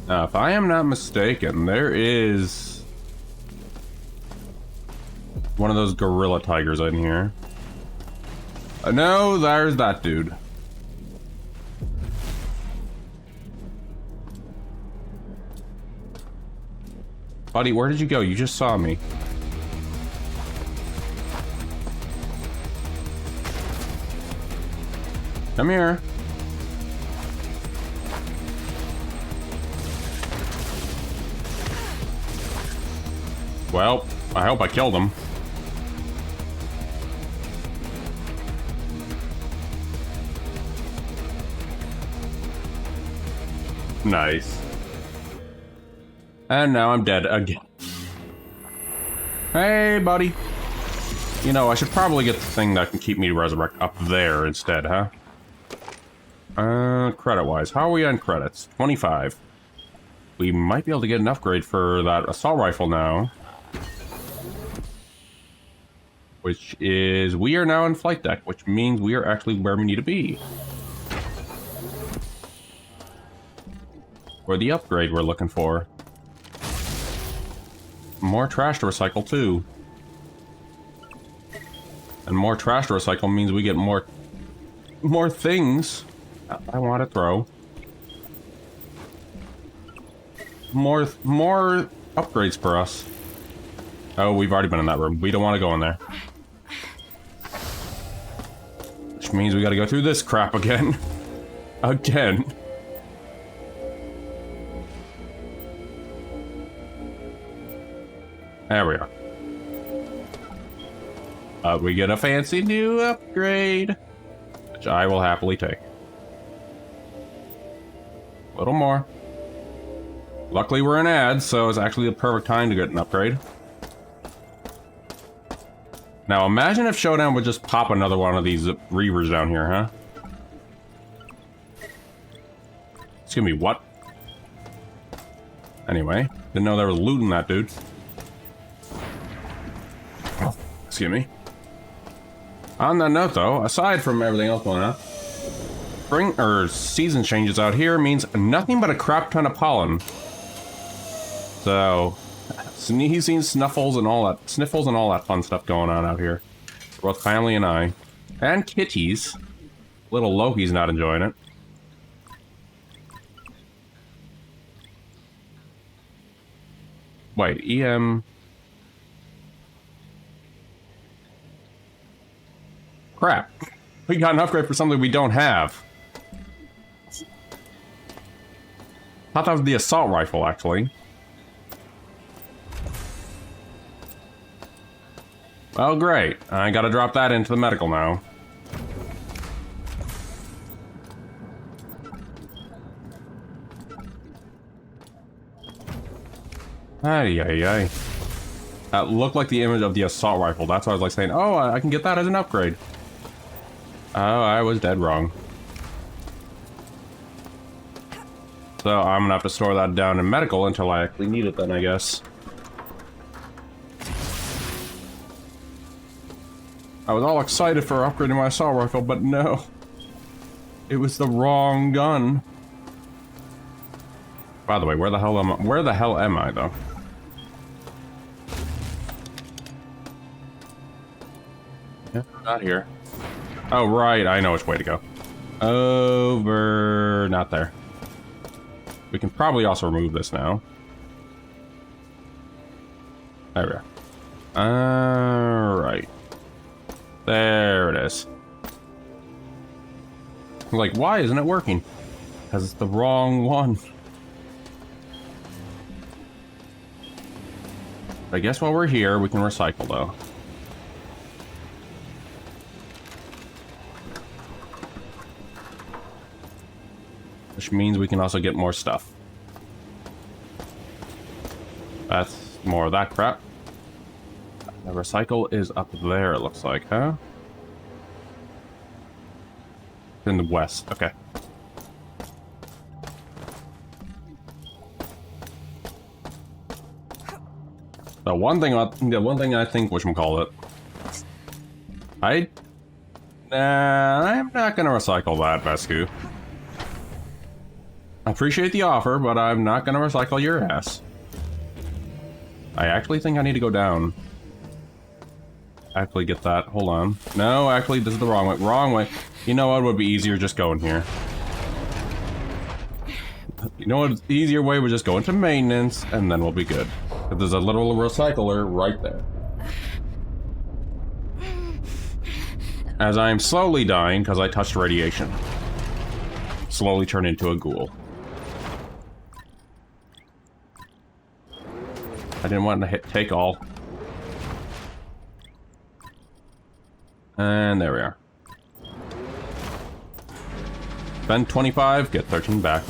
Now, if I am not mistaken, there is one of those gorilla tigers in here. No, there's that dude. Buddy, where did you go? You just saw me. Come here. Well, I hope I killed him. Nice. And now I'm dead again. Hey, buddy. You know, I should probably get the thing that can keep me resurrect up there instead, huh? Credit-wise, how are we on credits? 25. We might be able to get an upgrade for that assault rifle now. Which is, we are now in flight deck, which means we are actually where we need to be. For the upgrade we're looking for. More trash to recycle too. And more trash to recycle means we get more things I want to throw. More upgrades for us. Oh, we've already been in that room. We don't want to go in there. Which means we got to go through this crap again. Again. There we are. We get a fancy new upgrade, which I will happily take. A little more. Luckily we're in ads, so it's actually the perfect time to get an upgrade. Now imagine if Shodan would just pop another one of these Reavers down here, huh? Excuse me, what? Anyway, didn't know there was loot in that dude. Excuse me. On that note, though, aside from everything else going on, spring or season changes out here means nothing but a crap ton of pollen. So, sneezing, sniffles, and all that fun stuff going on out here. For both family and I, and kitties. Little Loki's not enjoying it. Wait, EM. Crap. We got an upgrade for something we don't have. Thought that was the assault rifle, actually. Well, great. I gotta drop that into the medical now. Ay, ay, ay. That looked like the image of the assault rifle. That's why I was like saying, oh, I can get that as an upgrade. Oh, I was dead wrong. So I'm gonna have to store that down in medical until I actually need it then, I guess. I was all excited for upgrading my assault rifle, but no. It was the wrong gun. By the way, where the hell am I, though? Yeah, not here. Oh, right, I know which way to go. Over... not there. We can probably also remove this now. There we go. Alright. There it is. I'm like, why isn't it working? Because it's the wrong one. I guess while we're here, we can recycle, though. Which means we can also get more stuff. That's more of that crap. The recycle is up there, it looks like, huh? In the west, okay. The one thing I think whatchamacallit, I'm not gonna recycle that, Vesku. I appreciate the offer, but I'm not gonna recycle your ass. I actually think I need to go down. Actually get that, hold on. No, actually, this is the wrong way. Wrong way. You know what would be easier? Just go in here. You know what? The easier way would just go into maintenance, and then we'll be good. But there's a literal recycler right there. As I am slowly dying because I touched radiation. Slowly turn into a ghoul. I didn't want to take all. And there we are. Spend 25, get 13 back.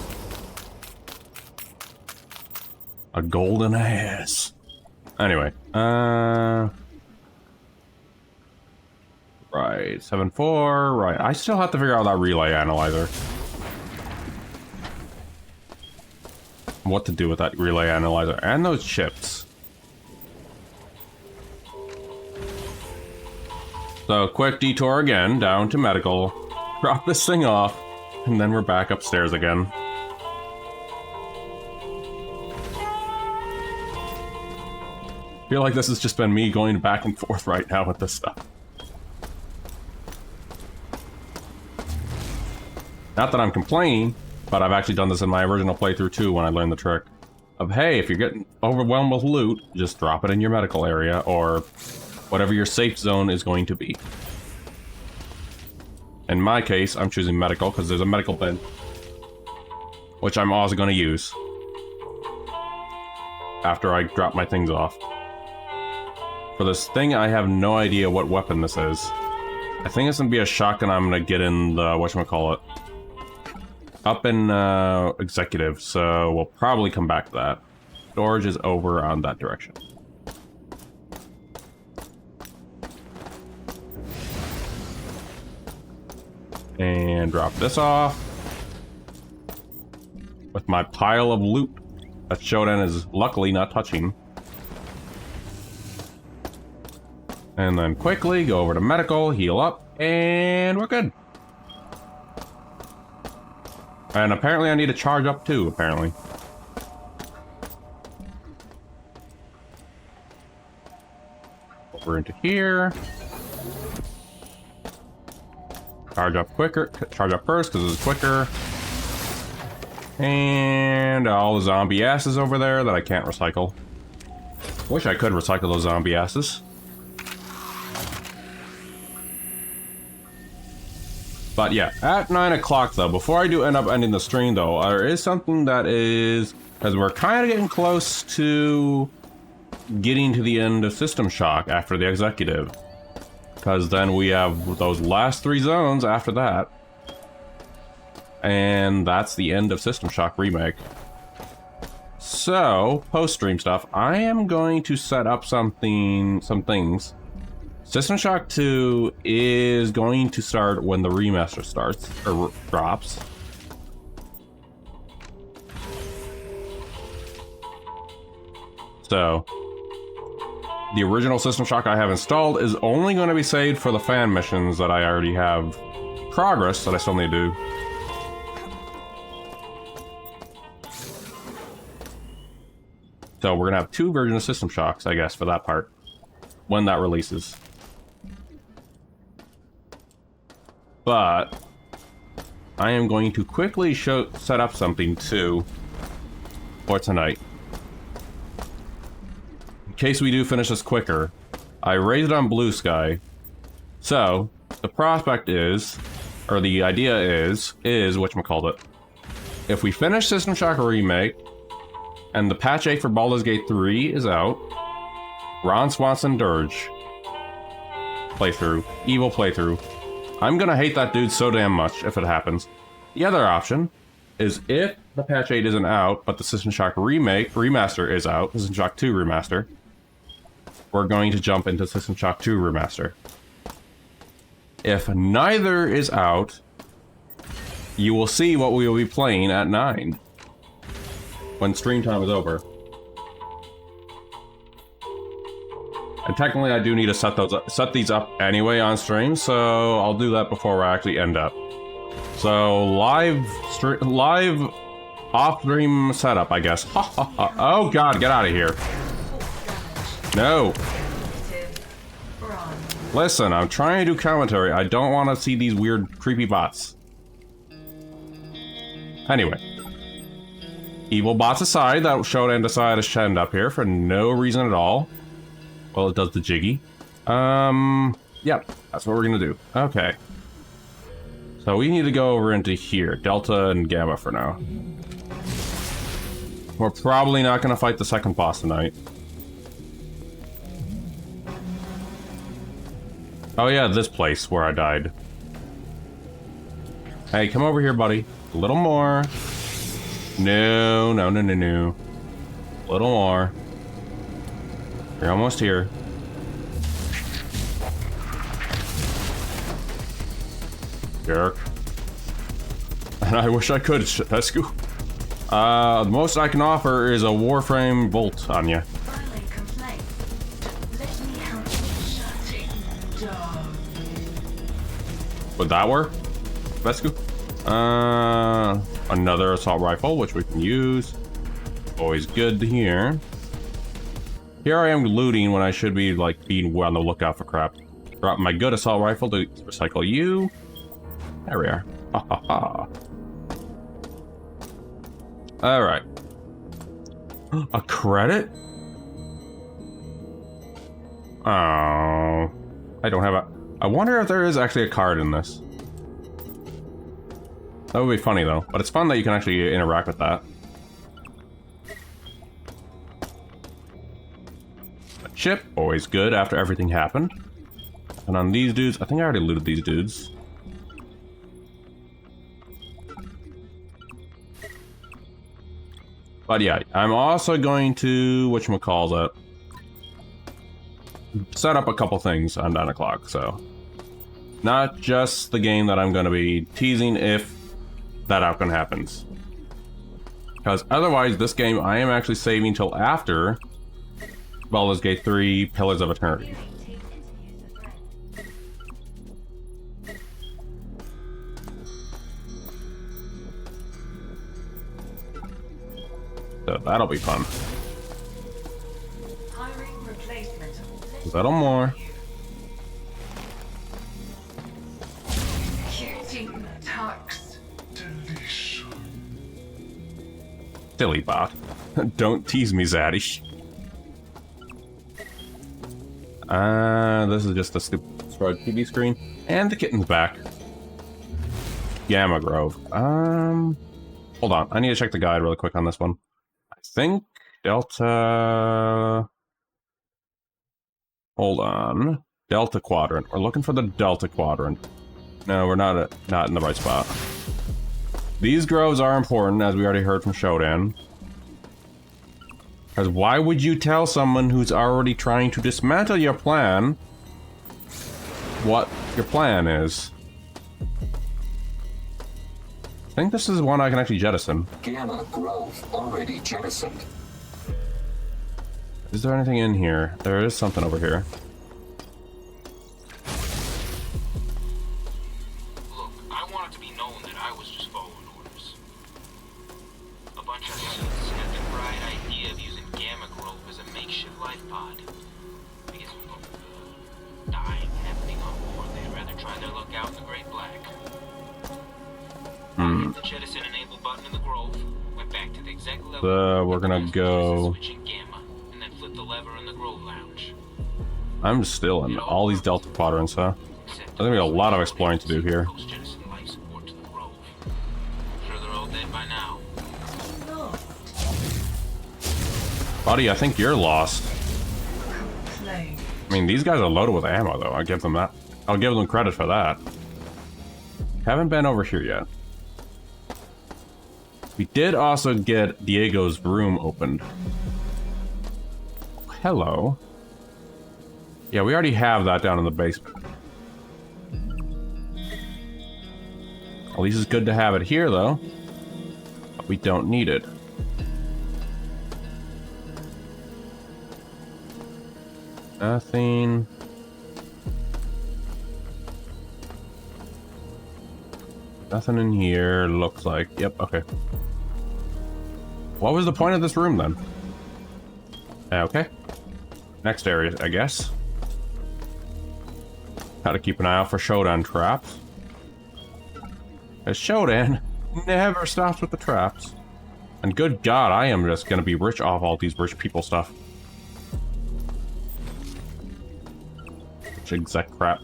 A golden ass. Anyway, right, 7-4, right. I still have to figure out that relay analyzer. What to do with that relay analyzer and those chips. So, quick detour again, down to medical. Drop this thing off, and then we're back upstairs again. I feel like this has just been me going back and forth right now with this stuff. Not that I'm complaining, but I've actually done this in my original playthrough too when I learned the trick of, hey, if you're getting overwhelmed with loot, just drop it in your medical area or whatever your safe zone is going to be. In my case, I'm choosing medical because there's a medical bin, which I'm also going to use after I drop my things off. For this thing, I have no idea what weapon this is. I think it's going to be a shotgun. I'm going to get in the, whatchamacallit, up in executive, so we'll probably come back to that. Storage is over on that direction. And drop this off. With my pile of loot that Shodan is luckily not touching. And then quickly go over to medical, heal up, and we're good. And apparently I need to charge up too, apparently. Over into here. Charge up quicker, charge up first because it's quicker. And all the zombie asses over there that I can't recycle. Wish I could recycle those zombie asses. But yeah, at 9 o'clock though, before I do end up ending the stream though, there is something that is, as we're kind of getting close to getting to the end of System Shock after the executive. Because then we have those last 3 zones after that. And that's the end of System Shock Remake. So, post-stream stuff, I am going to set up some things. System Shock 2 is going to start when the remaster starts, or drops. So, the original System Shock I have installed is only going to be saved for the fan missions that I already have progress that I still need to do. So we're going to have 2 versions of System Shocks, I guess, for that part, when that releases. But I am going to quickly set up something too for tonight. In case we do finish this quicker, I raised it on Blue Sky. So the prospect is, or the idea is whatchamacallit, if we finish System Shock Remake and the patch 8 for Baldur's Gate 3 is out, Ron Swanson Dirge playthrough, evil playthrough. I'm gonna hate that dude so damn much if it happens. The other option is if the patch 8 isn't out, but the System Shock remaster is out, System Shock 2 remaster, we're going to jump into System Shock 2 remaster. If neither is out, you will see what we will be playing at 9 when stream time is over. And technically I do need to set these up anyway on stream, so I'll do that before I actually end up. So live off stream setup, I guess. Ha ha ha. Oh god, get out of here. No. Listen, I'm trying to do commentary. I don't want to see these weird creepy bots. Anyway. Evil bots aside, that Shodan decided to end up here for no reason at all. Well, it does the jiggy. Yep, that's what we're gonna do. Okay. So we need to go over into here. Delta and Gamma for now. We're probably not gonna fight the second boss tonight. Oh yeah, this place where I died. Hey, come over here, buddy. A little more. No, no, no, no, no. A little more. You're almost here. Jerk. And I wish I could, Tescu. The most I can offer is a Warframe Bolt on you. Filing complaint. Let me help you shut it down. Would that work? Tescu? Another assault rifle, which we can use. Always good to hear. Here I am looting when I should be, like, being on the lookout for crap. Drop my good assault rifle to recycle you. There we are. Ha ha ha. Alright. A credit? Oh. I don't have a... I wonder if there is actually a card in this. That would be funny, though. But it's fun that you can actually interact with that. A chip, always good after everything happened. And on these dudes, I think I already looted these dudes. But yeah, I'm also going to, whatchamacallit, set up a couple things on 9 o'clock, so. Not just the game that I'm going to be teasing if that outcome happens. Because otherwise, this game I am actually saving till after Baldur's Gate 3 Pillars of Eternity. So that'll be fun. Hiring replacement. A little more. Executing attacks. Silly bot. Don't tease me, Zaddy. This is just a stupid destroyed TV screen. And the kitten's back. Gamma Grove. Hold on. I need to check the guide really quick on this one. I think Delta... Hold on. Delta Quadrant. We're looking for the Delta Quadrant. No, we're not in the right spot. These groves are important, as we already heard from Shodan. Because why would you tell someone who's already trying to dismantle your plan what your plan is? I think this is one I can actually jettison. Gamma Grove already jettisoned. Is there anything in here? There is something over here. Look, I want it to be known that I was just following orders. A bunch of suits had the bright idea of using Gamma Grove as a makeshift life pod. I guess with dying happening on board, they'd rather try their luck out in the Great Black. Hit the jettison enable button in the Grove, went back to the exact level. We're gonna go... Switching Gamma, and then flip the lever in the Grove Lounge. I'm still in all these Delta Quadrants, huh? There's gonna be a lot of exploring to do here. Post-jettison life support to the Grove. I'm sure they're all dead by now. Buddy, I think you're lost. Complaint. I mean, these guys are loaded with ammo, though. I give them that. I'll give them credit for that. Haven't been over here yet. We did also get Diego's room opened. Hello. Yeah, we already have that down in the basement. At least it's good to have it here, though. But we don't need it. Nothing. Nothing in here, looks like. Yep, okay. What was the point of this room, then? Okay. Next area, I guess. Gotta keep an eye out for Shodan traps. As Shodan never stops with the traps. And good God, I am just gonna be rich off all these rich people stuff. Which exact crap.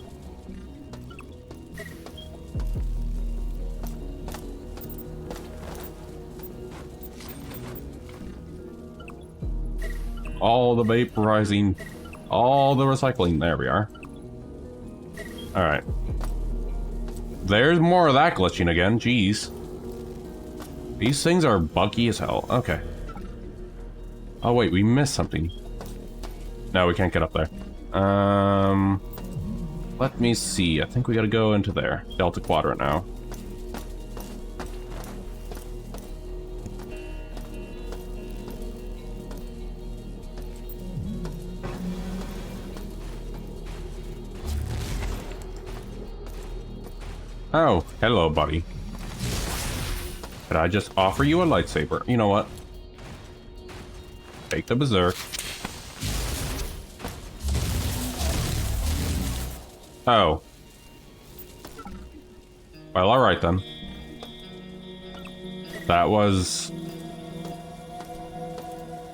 all the vaporizing, all the recycling. There we are. Alright. There's more of that glitching again. Jeez. These things are buggy as hell. Okay. Oh wait, we missed something. No, we can't get up there. Let me see. I think we gotta go into there. Delta Quadrant now. Oh, hello, buddy. Could I just offer you a lightsaber? You know what? Take the berserk. Oh. Well, alright then. That was...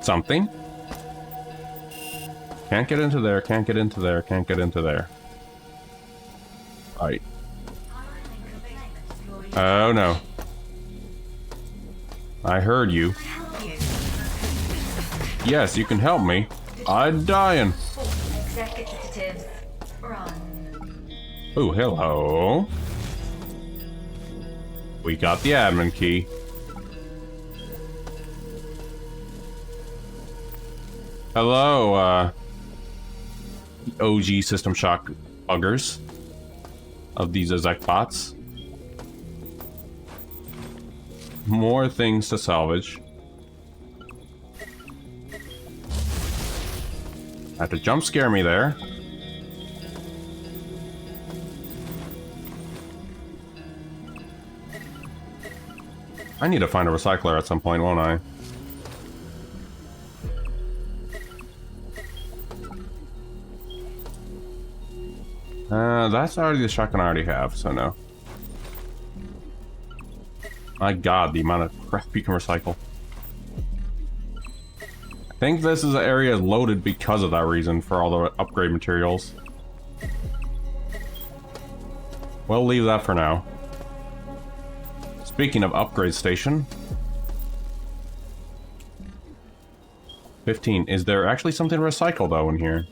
something? Can't get into there, can't get into there, can't get into there. Right. Oh no. I heard you. Yes, you can help me. I'm dying. Executives, run. Oh, hello. We got the admin key. Hello, OG System Shock buggers of these exec bots. More things to salvage. Had to jump scare me there. I need to find a recycler at some point, won't I? That's already the shotgun I already have, so no. My god, the amount of crap you can recycle. I think this is an area loaded because of that reason, for all the upgrade materials. We'll leave that for now. Speaking of upgrade station. 15. Is there actually something to recycle though in here?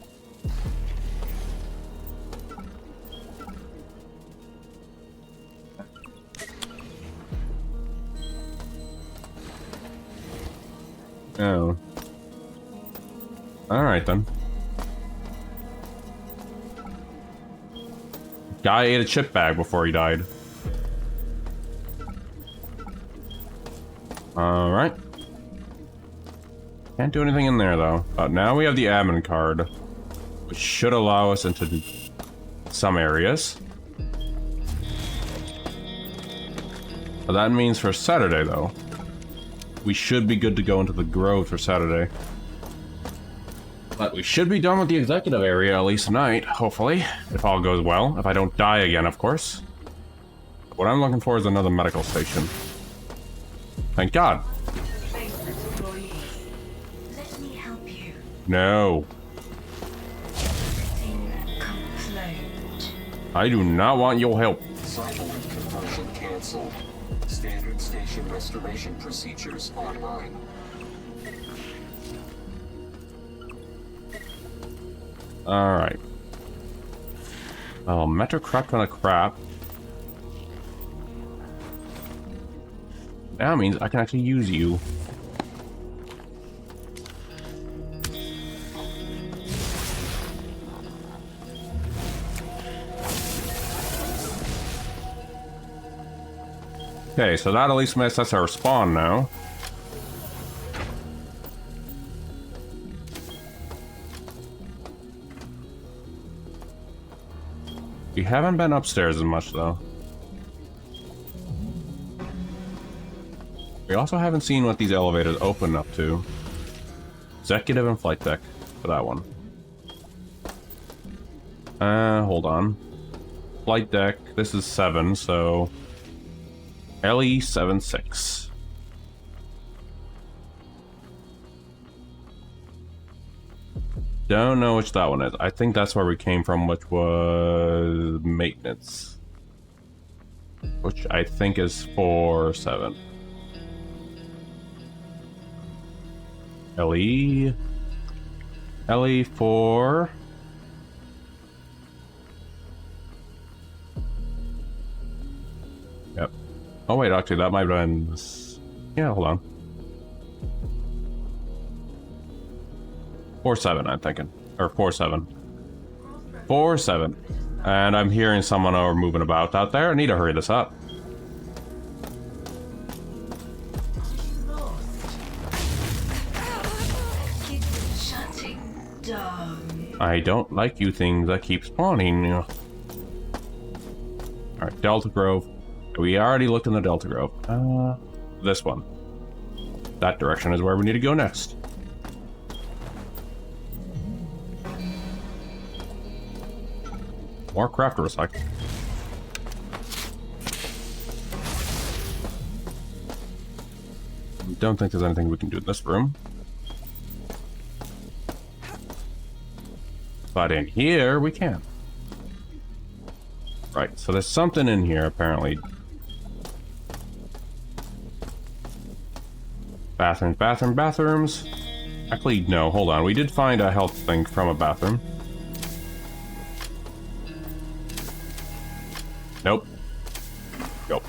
Oh. Alright then. Guy ate a chip bag before he died. Alright. Can't do anything in there though. But now we have the admin card, which should allow us into some areas. But that means for Saturday though, we should be good to go into the Grove for Saturday. But we should be done with the executive area at least tonight, hopefully. If all goes well. If I don't die again, of course. What I'm looking for is another medical station. Thank God. Let me help you. No. I do not want your help. Cycle conversion canceled. Standard station restoration procedures online. Alright. Oh, Metro crap ton of crap. That means I can actually use you. Okay, so that at least makes us our spawn now. We haven't been upstairs as much though. We also haven't seen what these elevators open up to. Executive and flight deck for that one. Hold on. Flight deck, this is 7, so... LE76. Don't know which that one is. I think that's where we came from, which was maintenance. Which I think is 4-7. LE Ellie for... Yep. Oh wait, actually that might have been... Yeah, hold on. 4-7, I'm thinking. Or 4-7. 4-7. And I'm hearing someone moving about out there. I need to hurry this up. Keep shutting down. I don't like you things that keep spawning. Alright, Delta Grove. We already looked in the Delta Grove. This one. That direction is where we need to go next. More craft recycle. Don't think there's anything we can do in this room. But in here, we can. Right, so there's something in here, apparently. Bathrooms, bathrooms. Actually, no, hold on. We did find a health thing from a bathroom. Nope. Nope.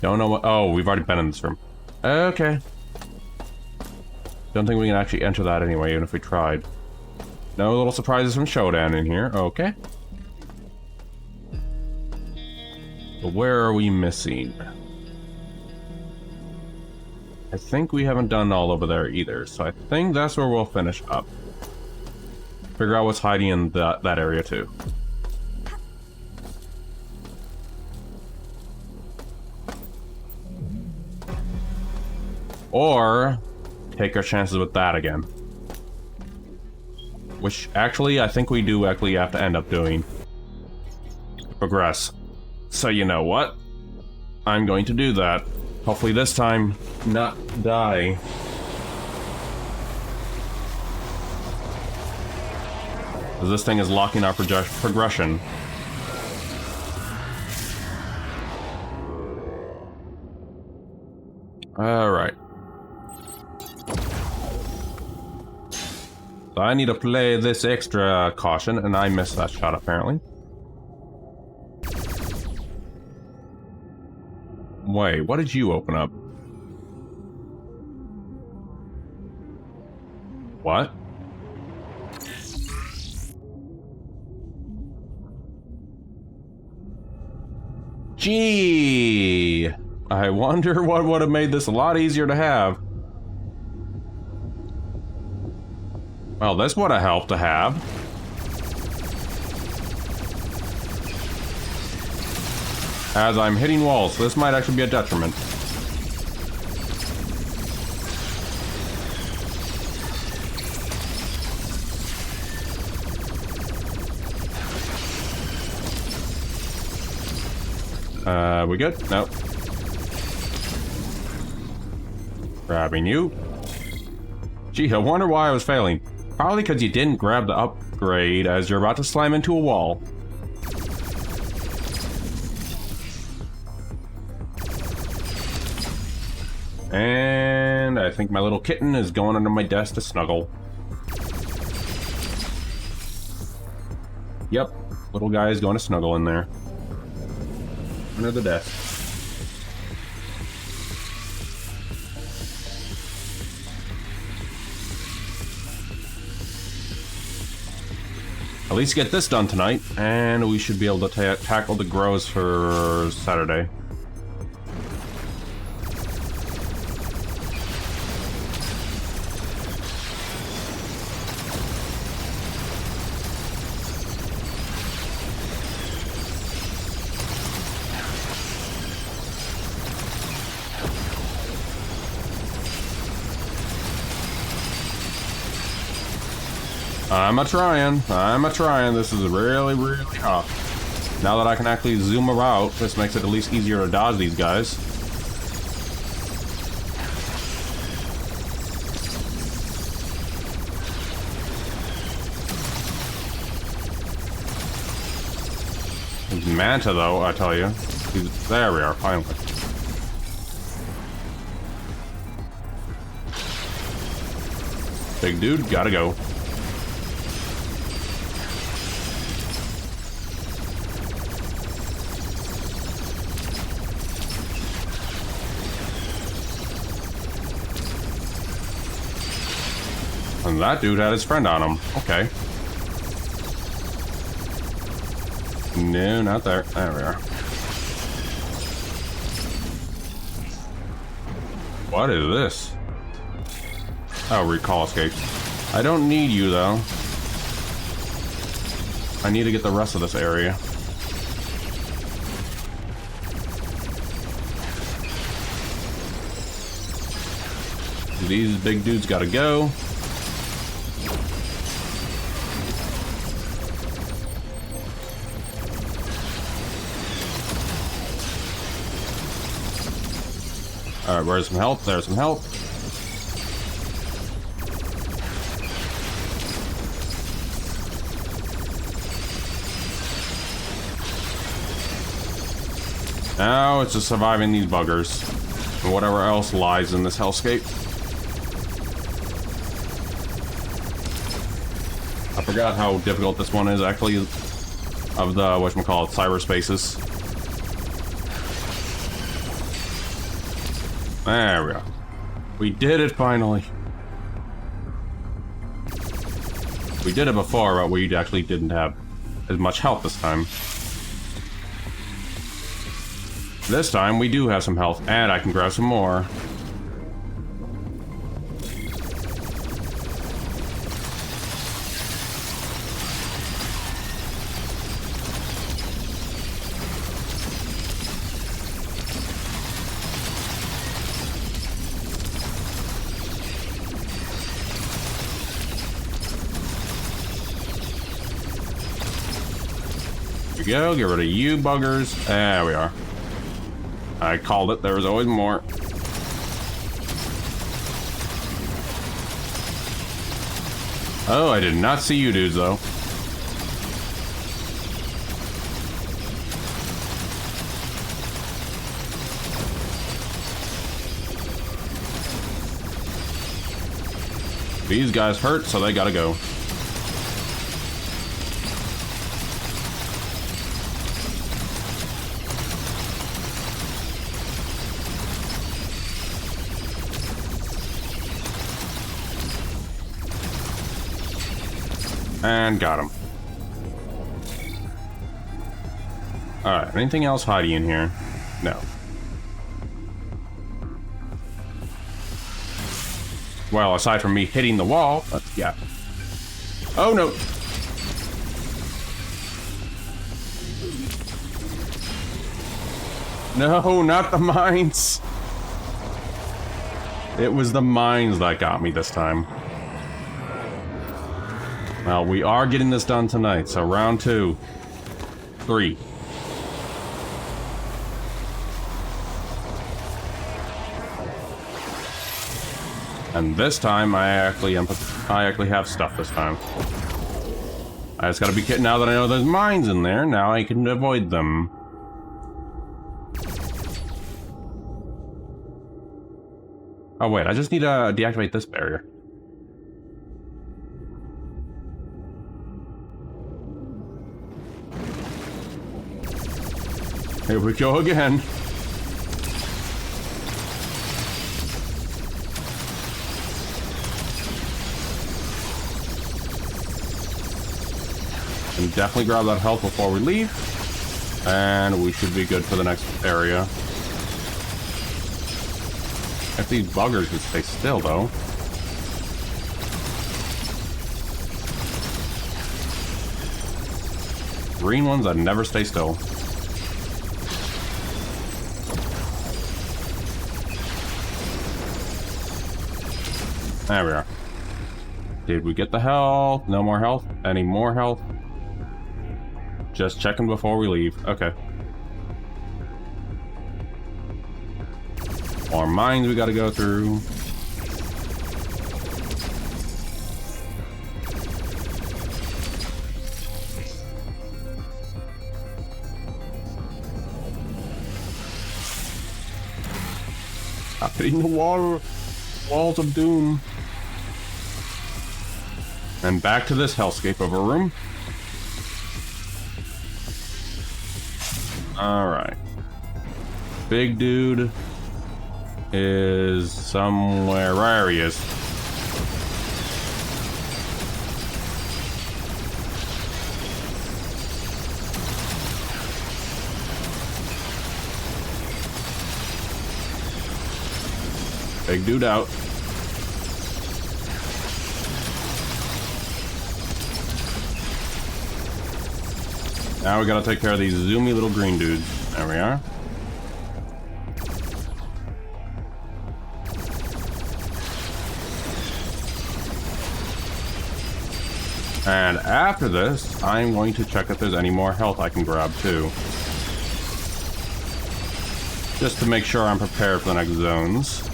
Don't know what... Oh, we've already been in this room. Okay. Don't think we can actually enter that anyway, even if we tried. No little surprises from Shodan in here. Okay. But where are we missing? I think we haven't done all over there either, so I think that's where we'll finish up. Figure out what's hiding in that area too. Or take our chances with that again. Which actually I think we do actually have to end up doing. Progress. So you know what? I'm going to do that. Hopefully this time not die. Because this thing is locking our progression. Alright. So I need to play this extra caution, and I missed that shot apparently. Wait, what did you open up? What? Gee, I wonder what would have made this a lot easier to have. Well, this would have helped to have. As I'm hitting walls, so this might actually be a detriment. We good? Nope. Grabbing you. Gee, I wonder why I was failing. Probably because you didn't grab the upgrade as you're about to slam into a wall. And I think my little kitten is going under my desk to snuggle. Yep, little guy is going to snuggle in there. Under the desk. At least get this done tonight, and we should be able to tackle the grows for Saturday. I'm a trying. This is really, really tough. Now that I can actually zoom out, this makes it at least easier to dodge these guys. Manta, though, I tell you. There we are, finally. Big dude, gotta go. And that dude had his friend on him. Okay. No, not there. There we are. What is this? Oh, recall escapes. I don't need you, though. I need to get the rest of this area. These big dudes gotta go. Alright, where's some health? There's some health. Now it's just surviving these buggers and whatever else lies in this hellscape. I forgot how difficult this one is actually, of the whatchamacallit, cyberspaces. There we go. We did it finally. We did it before, but we actually didn't have as much health this time. This time we do have some health, and I can grab some more. Here we go, get rid of you buggers. There we are. I called it, there was always more. Oh, I did not see you dudes, though. These guys hurt, so they gotta go. And got him. Alright, anything else hiding in here? No. Well, aside from me hitting the wall, but yeah. Oh no! No, not the mines! It was the mines that got me this time. Well, we are getting this done tonight, so round 2. 3. And this time, I actually have stuff this time. I just gotta be kidding now that I know there's mines in there, now I can avoid them. Oh wait, I just need to deactivate this barrier. Here we go again. And definitely grab that health before we leave. And we should be good for the next area. If these buggers would stay still, though. Green ones that never stay still. There we are. Did we get the health? No more health? Any more health? Just checking before we leave. Okay. More mines we gotta go through. Stop hitting the walls of doom. And back to this hellscape of a room. Alright. Big dude is somewhere. There he is. Big dude out. Now we gotta take care of these zoomy little green dudes. There we are. And after this, I'm going to check if there's any more health I can grab too. Just to make sure I'm prepared for the next zones.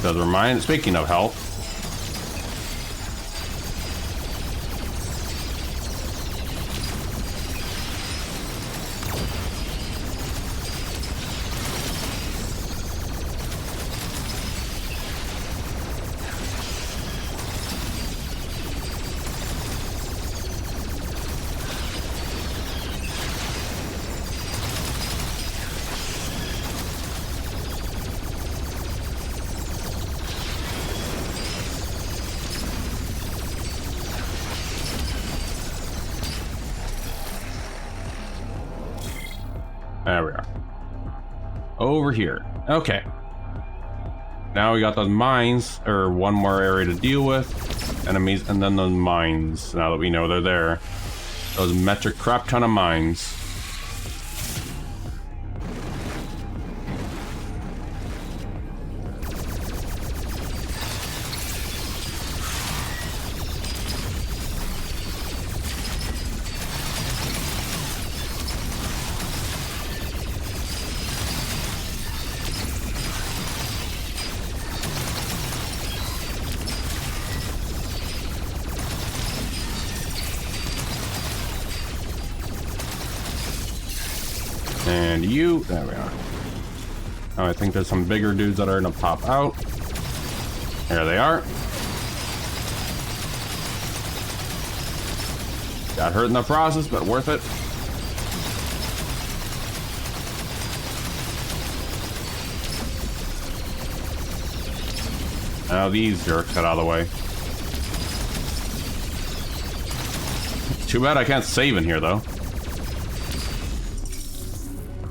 Does remind, speaking of health, there we are. Over here. Okay. Now we got those mines, or one more area to deal with. Enemies, and then those mines, now that we know they're there. Those metric crap ton of mines. And you, there we are. Oh, I think there's some bigger dudes that are gonna pop out. There they are. Got hurt in the process, but worth it. Now these jerks get out of the way. Too bad I can't save in here, though.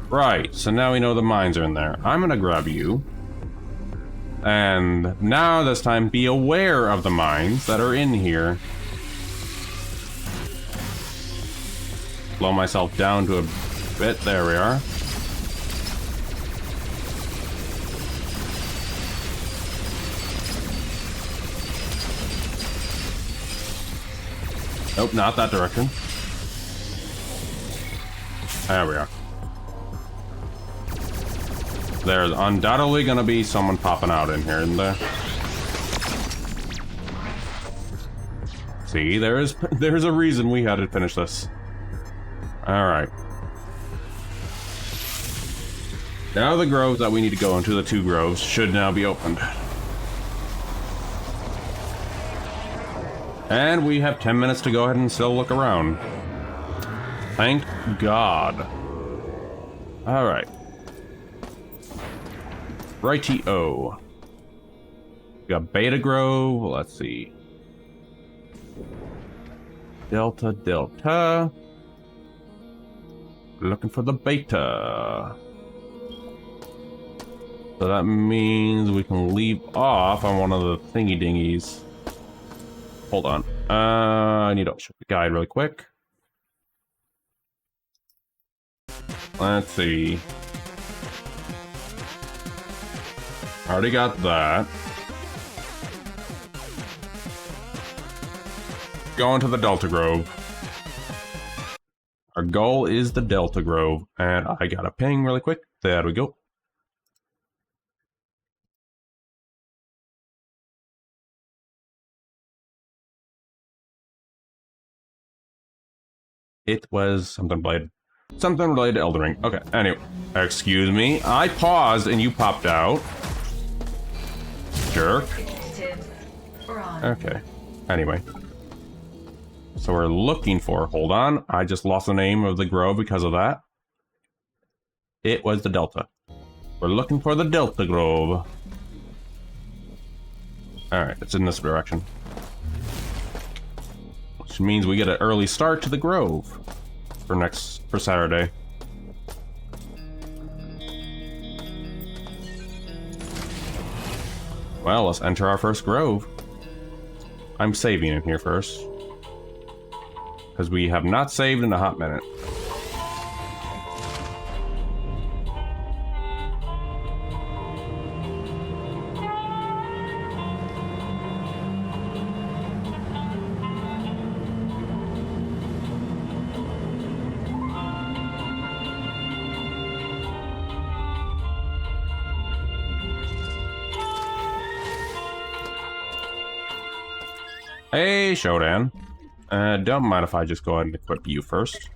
Right, so now we know the mines are in there. I'm gonna grab you. And now this time, be aware of the mines that are in here. Slow myself down to a bit. There we are. Nope, not that direction. There we are. There's undoubtedly gonna be someone popping out in here, isn't there? See, there's a reason we had to finish this. Alright. Now the groves that we need to go into, the 2 groves, should now be opened. And we have 10 minutes to go ahead and still look around. Thank God. Alright. Righty-o. We got Beta Grove, let's see. Delta, Delta. Looking for the Beta. So that means we can leave off on one of the thingy dingies. Hold on. I need to check the guide really quick. Let's see. Already got that. Going to the Delta Grove. Our goal is the Delta Grove, and I got a ping really quick. There we go. It was something related. Something related to Elden Ring. Okay, anyway. Excuse me. I paused and you popped out. Jerk. Okay. Anyway. So we're looking for... Hold on. I just lost the name of the grove because of that. It was the Delta. We're looking for the Delta Grove. Alright, it's in this direction. Which means we get an early start to the grove. For Saturday. Well, let's enter our first grove. I'm saving in here first. Because we have not saved in a hot minute. Hey, Shodan. Don't mind if I just go ahead and equip you first.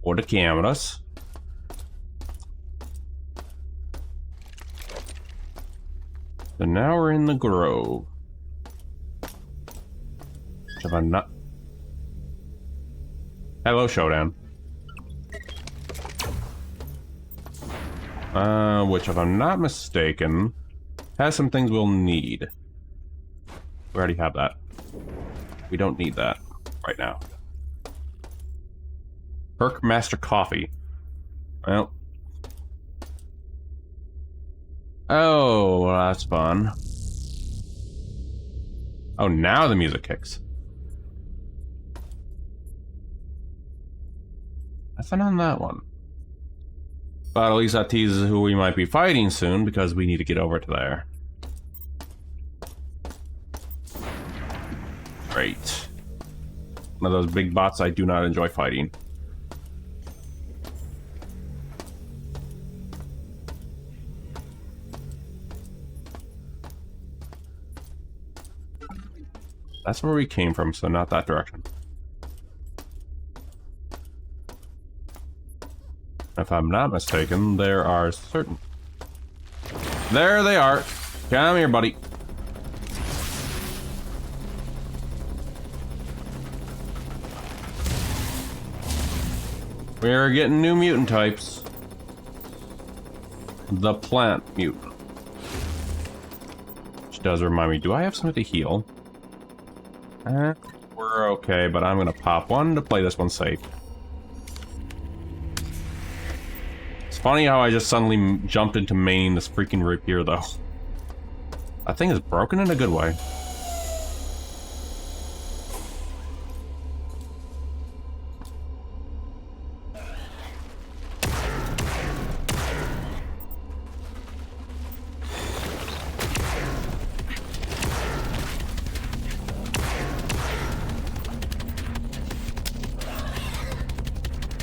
Or the cameras. So now we're in the grove. Which if I'm not... Hello, Shodan. Which if I'm not mistaken, has some things we'll need. We already have that. We don't need that right now. Perk Master Coffee. Well. Oh, well, that's fun. Oh, now the music kicks. Nothing on that one. But at least that teases who we might be fighting soon, because we need to get over to there. Great. One of those big bots I do not enjoy fighting. That's where we came from, so not that direction. If I'm not mistaken, there are certain... There they are! Come here, buddy. We're getting new mutant types. The plant mutant. Which does remind me, do I have something to heal? We're okay, but I'm gonna pop one to play this one safe. It's funny how I just suddenly jumped into maining this freaking rapier, though. That thing is broken in a good way.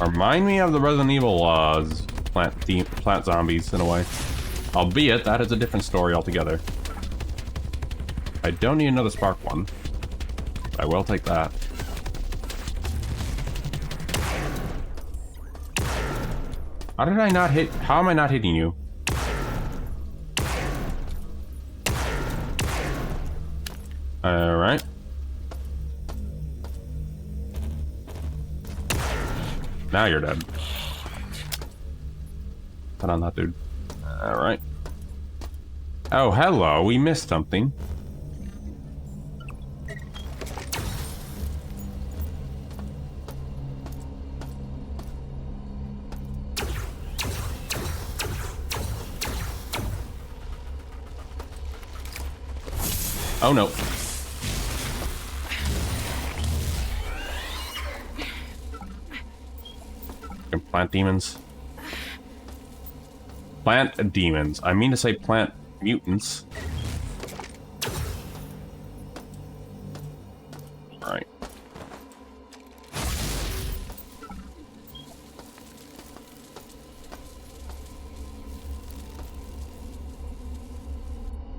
Remind me of the Resident Evil plant zombies in a way. Albeit, that is a different story altogether. I don't need another spark one. I will take that. How did I not hit? How am I not hitting you? Alright. Now you're dead. Put on that dude. Alright. Oh, hello. We missed something. Oh no. Plant demons. Plant demons. I mean to say plant mutants. Alright.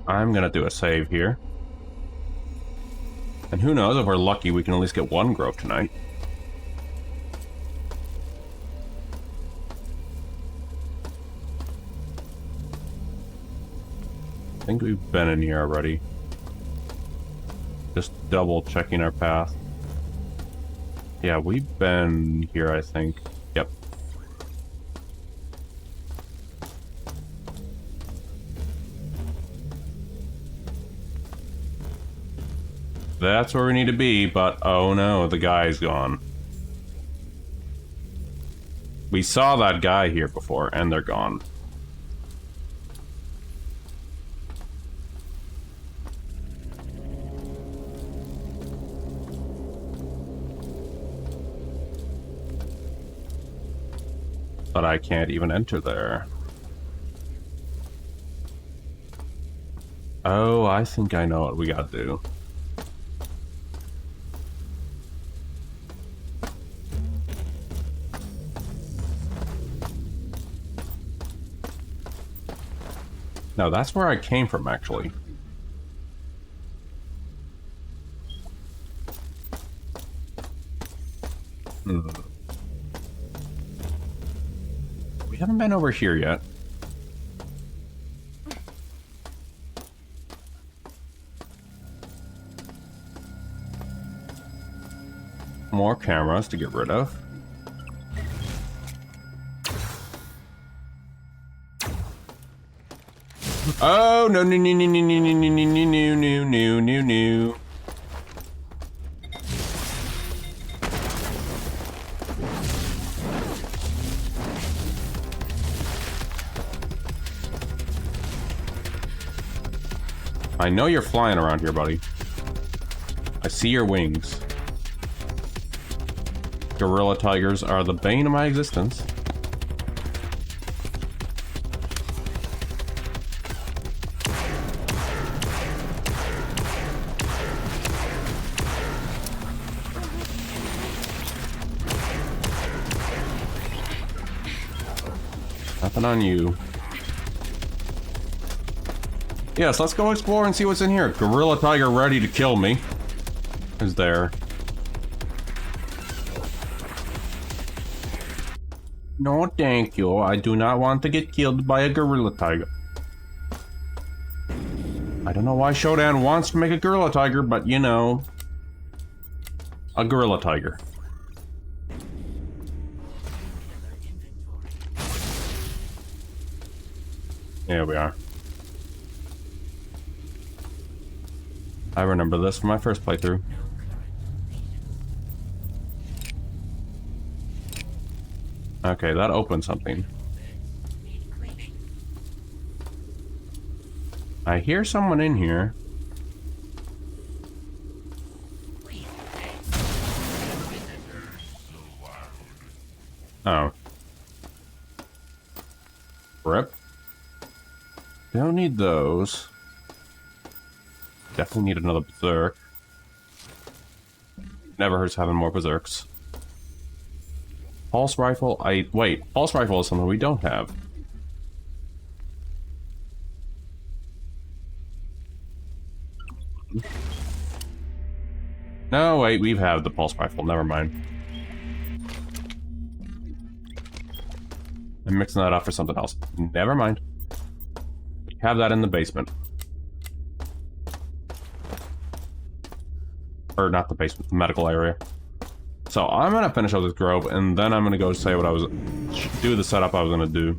I'm gonna do a save here. And who knows, if we're lucky, we can at least get one grove tonight. I think we've been in here already. Just double checking our path. Yeah, we've been here, I think. Yep. That's where we need to be, but oh no, the guy's gone. We saw that guy here before, and they're gone. But I can't even enter there. Oh, I think I know what we gotta do. No, that's where I came from, actually. We haven't been over here yet. More cameras to get rid of. Oh no no no no no no no no no no no no no. I know you're flying around here, buddy. I see your wings. Gorilla tigers are the bane of my existence. Nothing on you. Yes, let's go explore and see what's in here. Gorilla tiger ready to kill me. Is there? No, thank you. I do not want to get killed by a gorilla tiger. I don't know why Shodan wants to make a gorilla tiger, but you know, a gorilla tiger. Here we are. I remember this from my first playthrough. Okay, that opened something. I hear someone in here. Oh. Rip. Don't need those. Definitely need another berserk. Never hurts having more berserks. Pulse rifle, wait, pulse rifle is something we don't have. No, wait, we have the pulse rifle, never mind. I'm mixing that up for something else. Never mind. We have that in the basement. Or not the basement, the medical area. So I'm gonna finish up this grove, and then I'm gonna go say what I was... do the setup I was gonna do.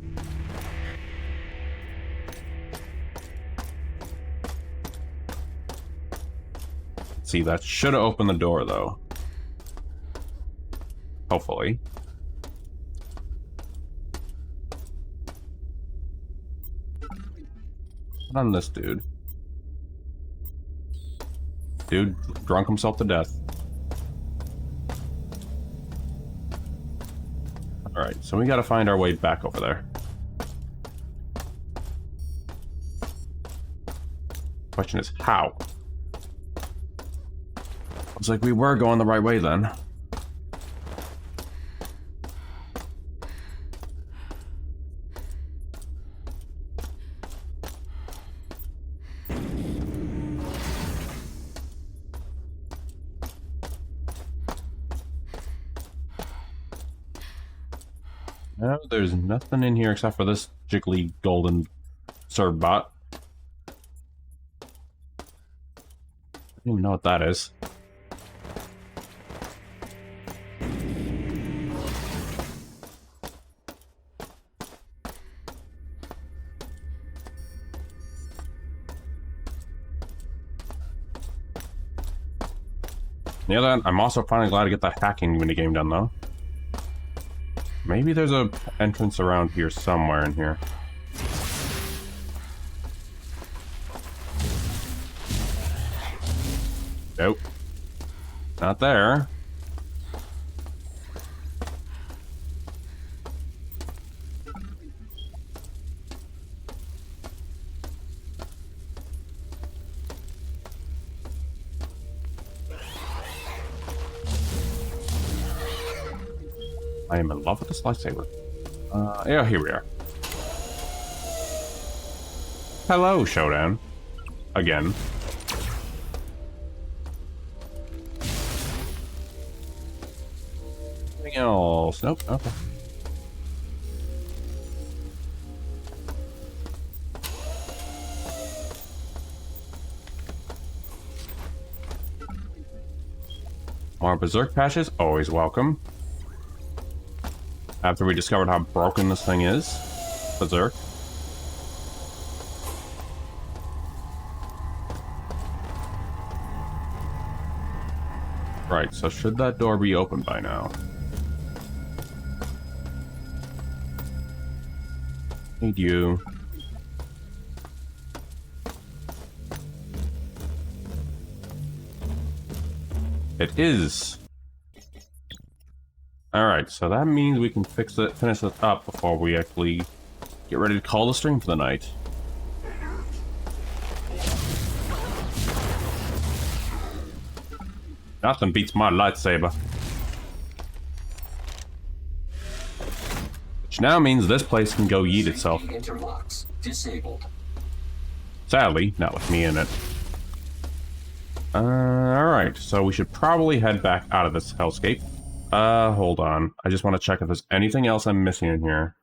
See, that should have opened the door, though. Hopefully. What on this dude? Dude drunk himself to death. Alright, so we gotta find our way back over there. Question is, how? Looks like we were going the right way then. No, there's nothing in here except for this jiggly golden serve bot. I don't even know what that is. On the other hand, I'm also finally glad to get that hacking minigame done, though. Maybe there's a entrance around here somewhere in here. Nope. Not there. I am in love with this lightsaber. Yeah, here we are. Hello, Shodan. Again. Anything else? Nope, okay. More berserk patches, always welcome. After we discovered how broken this thing is. Berserk. Right, so should that door be open by now? Need you. It is. Alright, so that means we can finish it up before we actually get ready to call the stream for the night. Nothing beats my lightsaber. Which now means this place can go yeet itself. Interlocks disabled. Sadly, not with me in it. Alright, so we should probably head back out of this hellscape. Hold on. I just want to check if there's anything else I'm missing in here.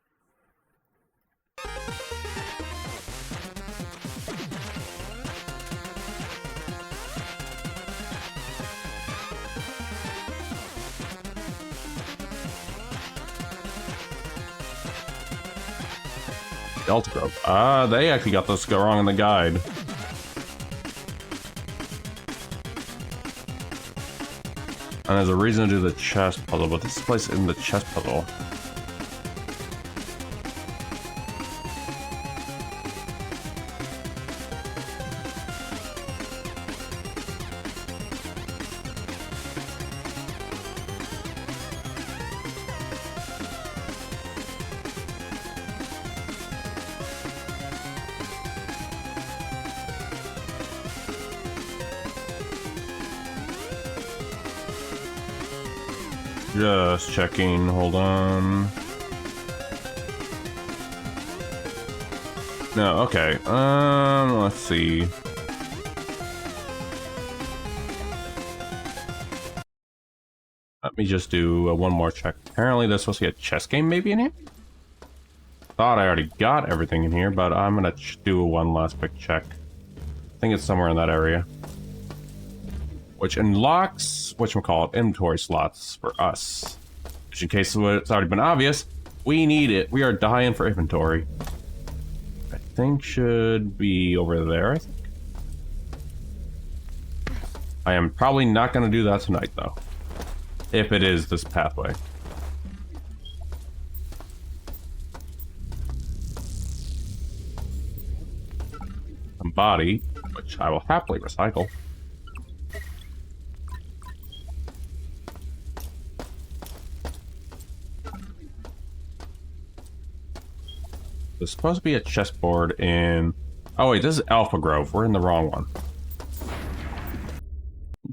Delta Grove. They actually got this wrong in the guide. And there's a reason to do the chest puzzle, but this place isn't the chest puzzle. Just checking, hold on. No, okay. Let's see. Let me just do one more check. Apparently there's supposed to be a chess game maybe in here? Thought I already got everything in here, but I'm gonna do one last quick check. I think it's somewhere in that area. Which unlocks, whatchamacallit, inventory slots for us. Which in case it's already been obvious, we need it. We are dying for inventory. I think should be over there, I think. I am probably not going to do that tonight, though. If it is this pathway. A body, which I will happily recycle. There's supposed to be a chessboard in... Oh wait, this is Alpha Grove. We're in the wrong one.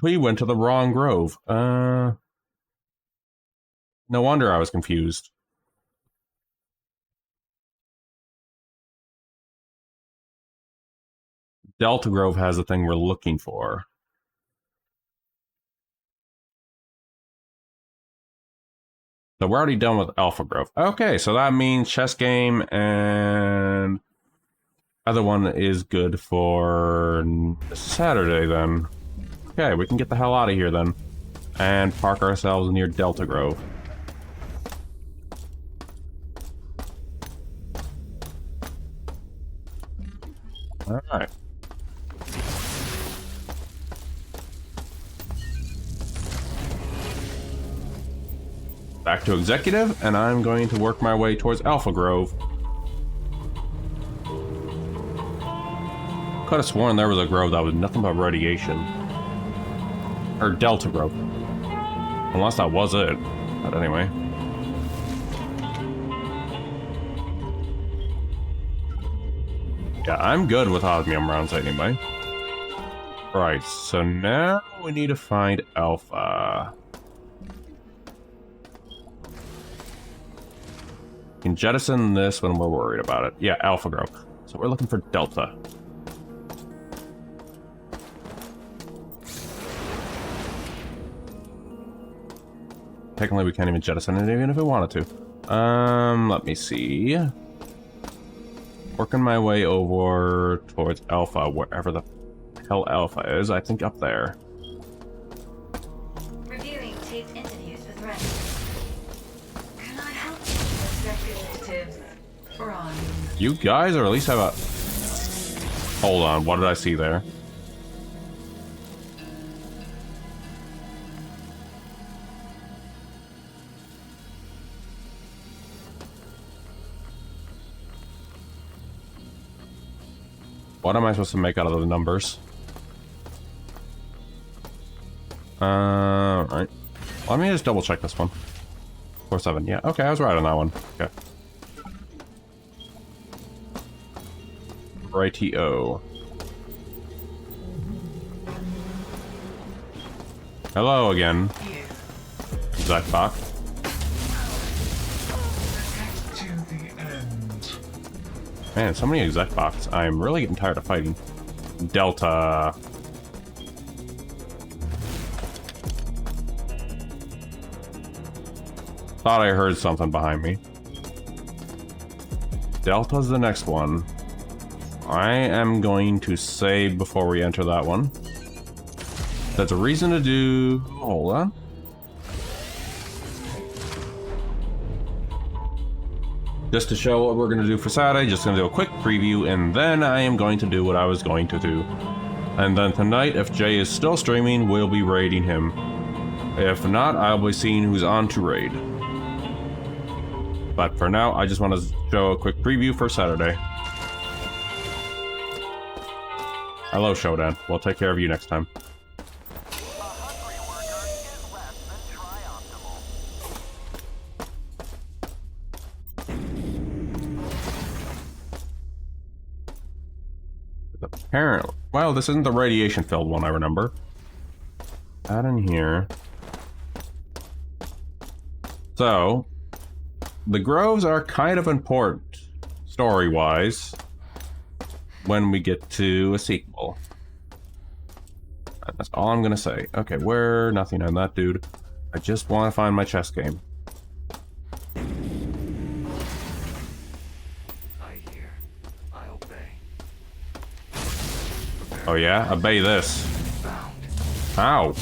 We went to the wrong grove. No wonder I was confused. Delta Grove has the thing we're looking for. So we're already done with Alpha Grove. Okay, so that means chess game and other one is good for Saturday then. Okay, we can get the hell out of here then. And park ourselves near Delta Grove. Alright. Back to Executive, and I'm going to work my way towards Alpha Grove. Could have sworn there was a grove that was nothing but radiation. Or Delta Grove. Unless that was it. But anyway. Yeah, I'm good with osmium rounds anyway. Right, so now we need to find Alpha. We can jettison this when we're worried about it. Yeah, Alpha Grove. So we're looking for Delta. Technically, we can't even jettison it even if we wanted to. Let me see. Working my way over towards Alpha, wherever the hell Alpha is. I think up there. Reviewing taped interviews with residents. Can I help you, executives? Ron. You guys, or at least have a... Hold on, what did I see there? What am I supposed to make out of the numbers? Right. Let me just double check this one. 47, yeah, okay, I was right on that one. Okay. Righty-o. Hello again. Zachbot. Man, so many exec bots. I'm really getting tired of fighting. Delta. Thought I heard something behind me. Delta's the next one. I am going to save before we enter that one. That's a reason to do... Hold on. Just to show what we're going to do for Saturday, just going to do a quick preview, and then I am going to do what I was going to do. And then tonight, if Jay is still streaming, we'll be raiding him. If not, I'll be seeing who's on to raid. But for now, I just want to show a quick preview for Saturday. Hello, Shodan. We'll take care of you next time. Apparently, well, this isn't the radiation-filled one, I remember. Add in here. So, the groves are kind of important, story-wise, when we get to a sequel. And that's all I'm gonna say. Okay, where? Nothing on that dude. I just want to find my chess game. Oh yeah? Obey this. Ow.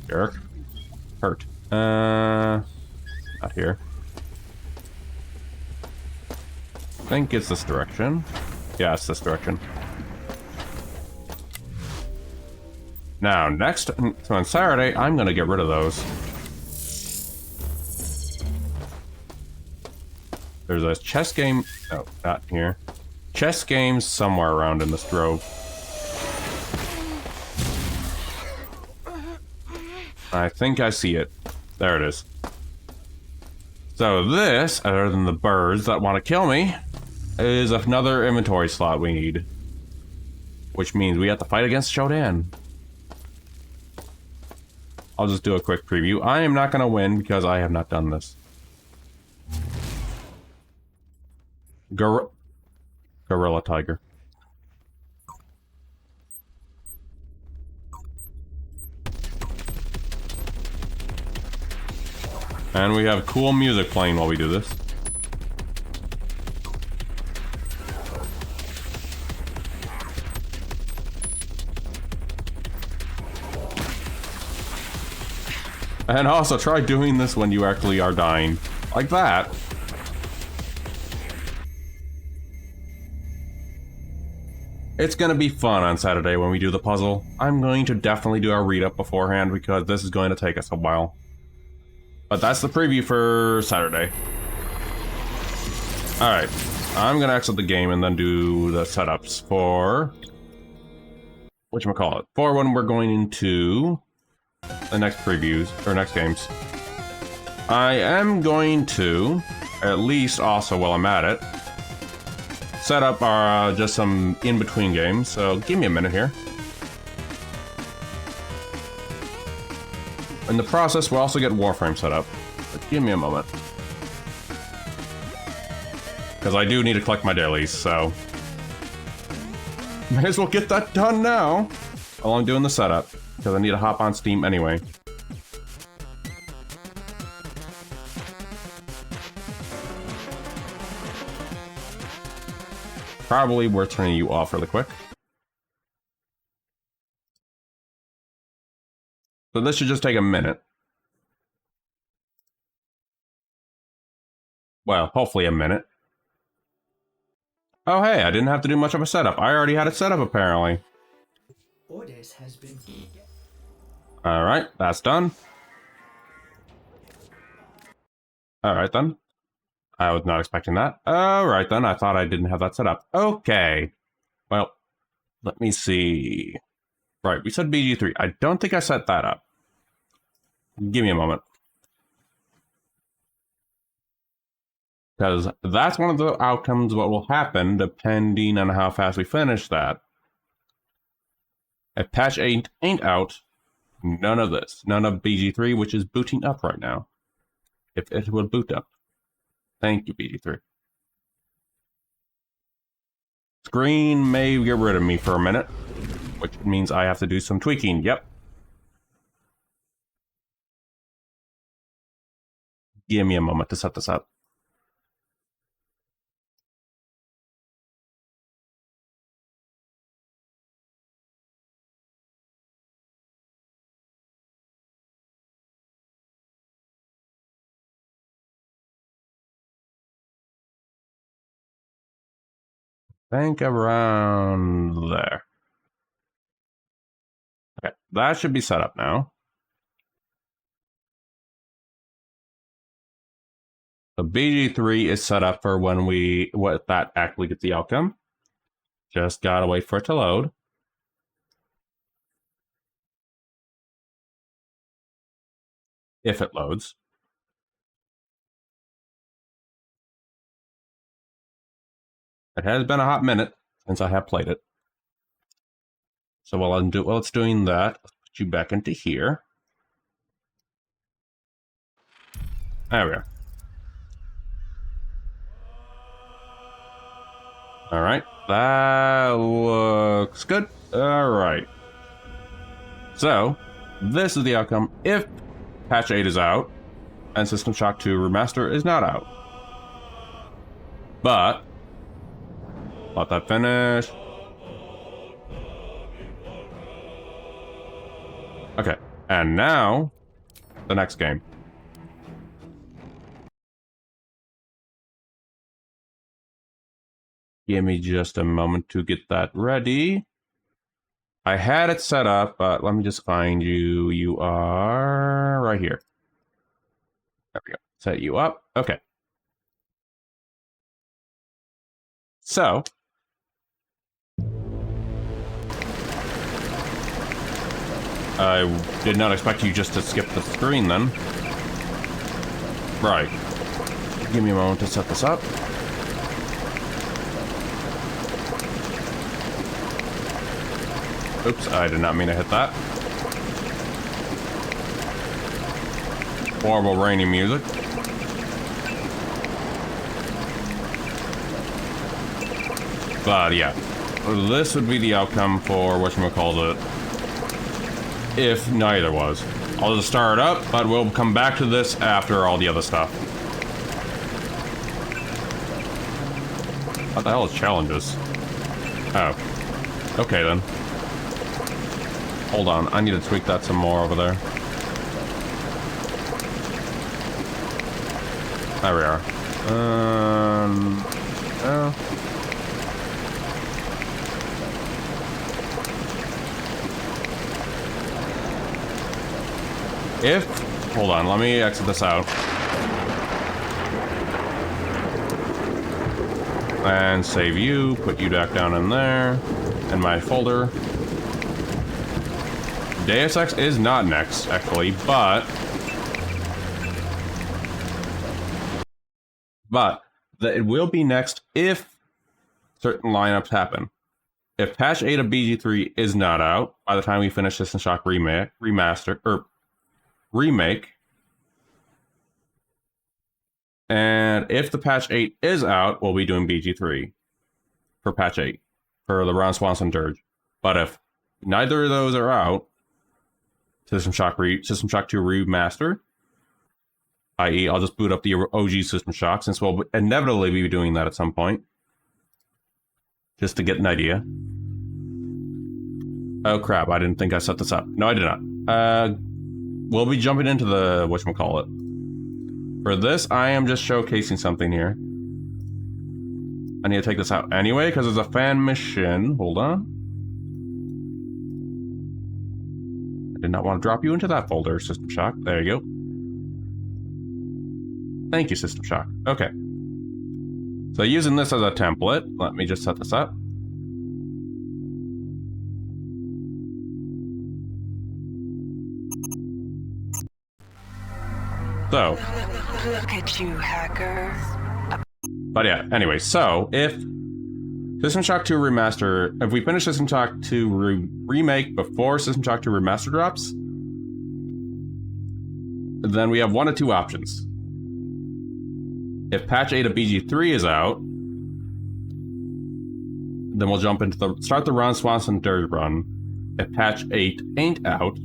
Jerk. Hurt. Not here. I think it's this direction. Yeah, it's this direction. Now, next, so on Saturday, I'm gonna get rid of those. There's a chess game. No, not here. Chess games somewhere around in this grove. I think I see it. There it is. So this, other than the birds that want to kill me, is another inventory slot we need. Which means we have to fight against Shodan. I'll just do a quick preview. I am not going to win because I have not done this. Gorilla Tiger. And we have cool music playing while we do this. And also, try doing this when you actually are dying. Like that. It's gonna be fun on Saturday when we do the puzzle. I'm going to definitely do our read-up beforehand because this is going to take us a while. But that's the preview for Saturday. Alright, I'm gonna exit the game and then do the setups for... whatchamacallit? For when we're going into the next previews, or next games. I am going to, at least also while I'm at it, set up our just some in-between games, so give me a minute here. In the process, we'll also get Warframe set up, but give me a moment. Because I do need to collect my dailies, so... may as well get that done now, while I'm doing the setup, because I need to hop on Steam anyway. Probably worth turning you off really quick. So this should just take a minute. Well, hopefully a minute. Oh hey, I didn't have to do much of a setup. I already had it set up apparently. Orders has been... Alright, that's done. Alright then. I was not expecting that. Alright then, I thought I didn't have that set up. Okay. Well, let me see. Right, we said BG3. I don't think I set that up. Give me a moment. Because that's one of the outcomes what will happen depending on how fast we finish that. If patch 8 ain't out, none of this. None of BG3, which is booting up right now. If it will boot up. Thank you, BG3. Screen may get rid of me for a minute, which means I have to do some tweaking. Yep. Give me a moment to set this up. Think around there. Okay, that should be set up now. The BG3 is set up for when that actually gets the outcome. Just gotta wait for it to load. If it loads. It has been a hot minute since I have played it. So while it's doing that, let's put you back into here. There we are. Alright, that looks good. Alright. So, this is the outcome if patch 8 is out and System Shock 2 Remaster is not out. But, let that finish. Okay, and now, the next game. Give me just a moment to get that ready. I had it set up, but let me just find you. You are right here. There we go. Set you up. Okay. So, I did not expect you just to skip the screen then. Right. Give me a moment to set this up. Oops, I did not mean to hit that. Horrible rainy music. But yeah, this would be the outcome for whatchamacallit if neither was. I'll just start it up, but we'll come back to this after all the other stuff. What the hell is challenges? Oh. Okay then. Hold on, I need to tweak that some more over there. There we are. Hold on, let me exit this out. And save you, put you back down in there, in my folder. Deus Ex is not next, actually, but it will be next if certain lineups happen. If patch 8 of BG3 is not out by the time we finish System Shock remake, and if the patch 8 is out, we'll be doing BG3 for patch 8 for the Ron Swanson Dirge. But if neither of those are out, System Shock 2 Remaster, i.e. I'll just boot up the OG System Shock, since we'll inevitably be doing that at some point. Just to get an idea. Oh crap, I didn't think I set this up. No, I did not. We'll be jumping into the whatchamacallit. For this, I am just showcasing something here. I need to take this out anyway, because it's a fan mission. Hold on. I did not want to drop you into that folder, System Shock. There you go. Thank you, System Shock. Okay. So using this as a template, let me just set this up. So. Look at you, hacker. But yeah, anyway, so if System Shock 2 Remaster, if we finish System Shock 2 Remake before System Shock 2 Remaster drops, then we have one of two options. If patch 8 of BG3 is out, then we'll jump into start the Ron Swanson Dirge run. If patch 8 ain't out,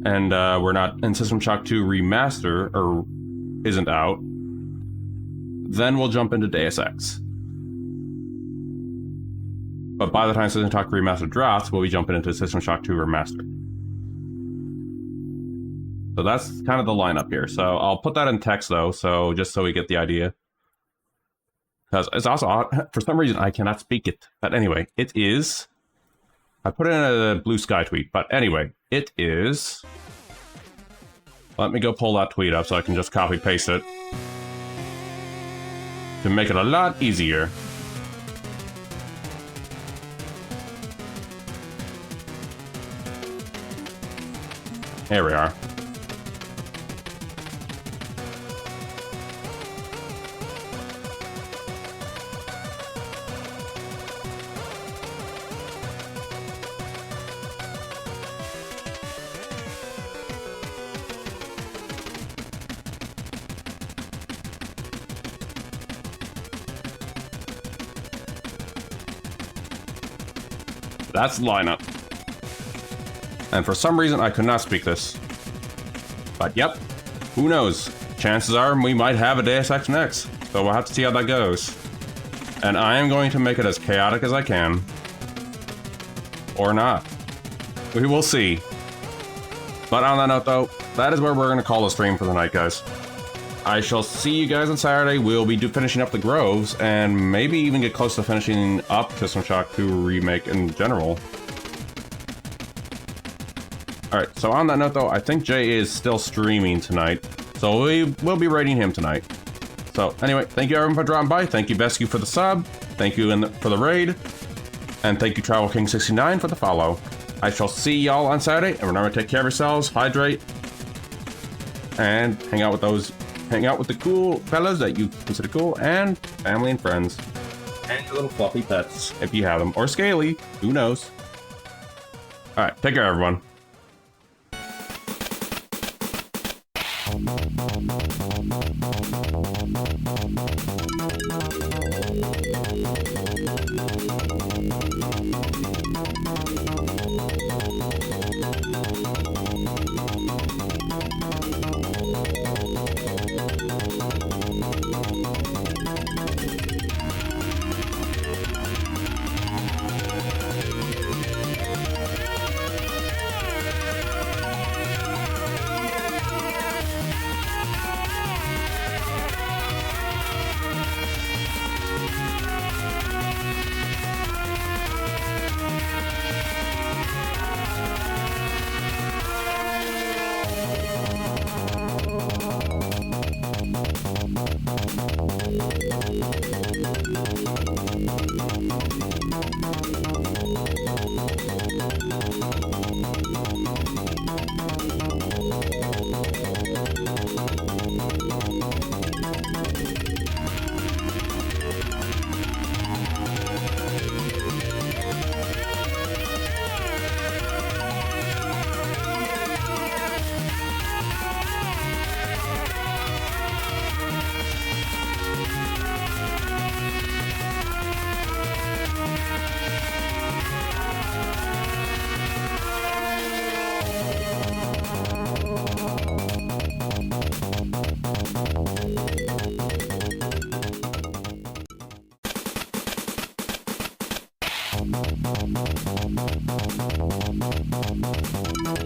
and we're not in System Shock 2 Remaster, or isn't out, then we'll jump into Deus Ex. But by the time System Shock Remaster drops, we'll be jumping into System Shock 2 Remaster. So that's kind of the lineup here. So I'll put that in text though, so just so we get the idea. Because it's also, for some reason, I cannot speak it. But anyway, it is... I put it in a Blue Sky tweet, but anyway, it is... Let me go pull that tweet up so I can just copy paste it. To make it a lot easier. Here we are. That's the lineup. And for some reason, I could not speak this. But yep, who knows? Chances are we might have a Deus Ex next. So we'll have to see how that goes. And I am going to make it as chaotic as I can. Or not. We will see. But on that note though, that is where we're going to call the stream for the night, guys. I shall see you guys on Saturday. We'll be finishing up the Groves, and maybe even get close to finishing up System Shock 2 Remake in general. Alright, so on that note though, I think Jay is still streaming tonight, so we will be raiding him tonight. So anyway, thank you everyone for dropping by. Thank you Bescu for the sub. Thank you for the raid. And thank you Travel King 69 for the follow. I shall see y'all on Saturday, and remember to take care of yourselves, hydrate, and hang out with the cool fellas that you consider cool, and family and friends. And your little fluffy pets, if you have them. Or scaly, who knows. Alright, take care everyone. Bye.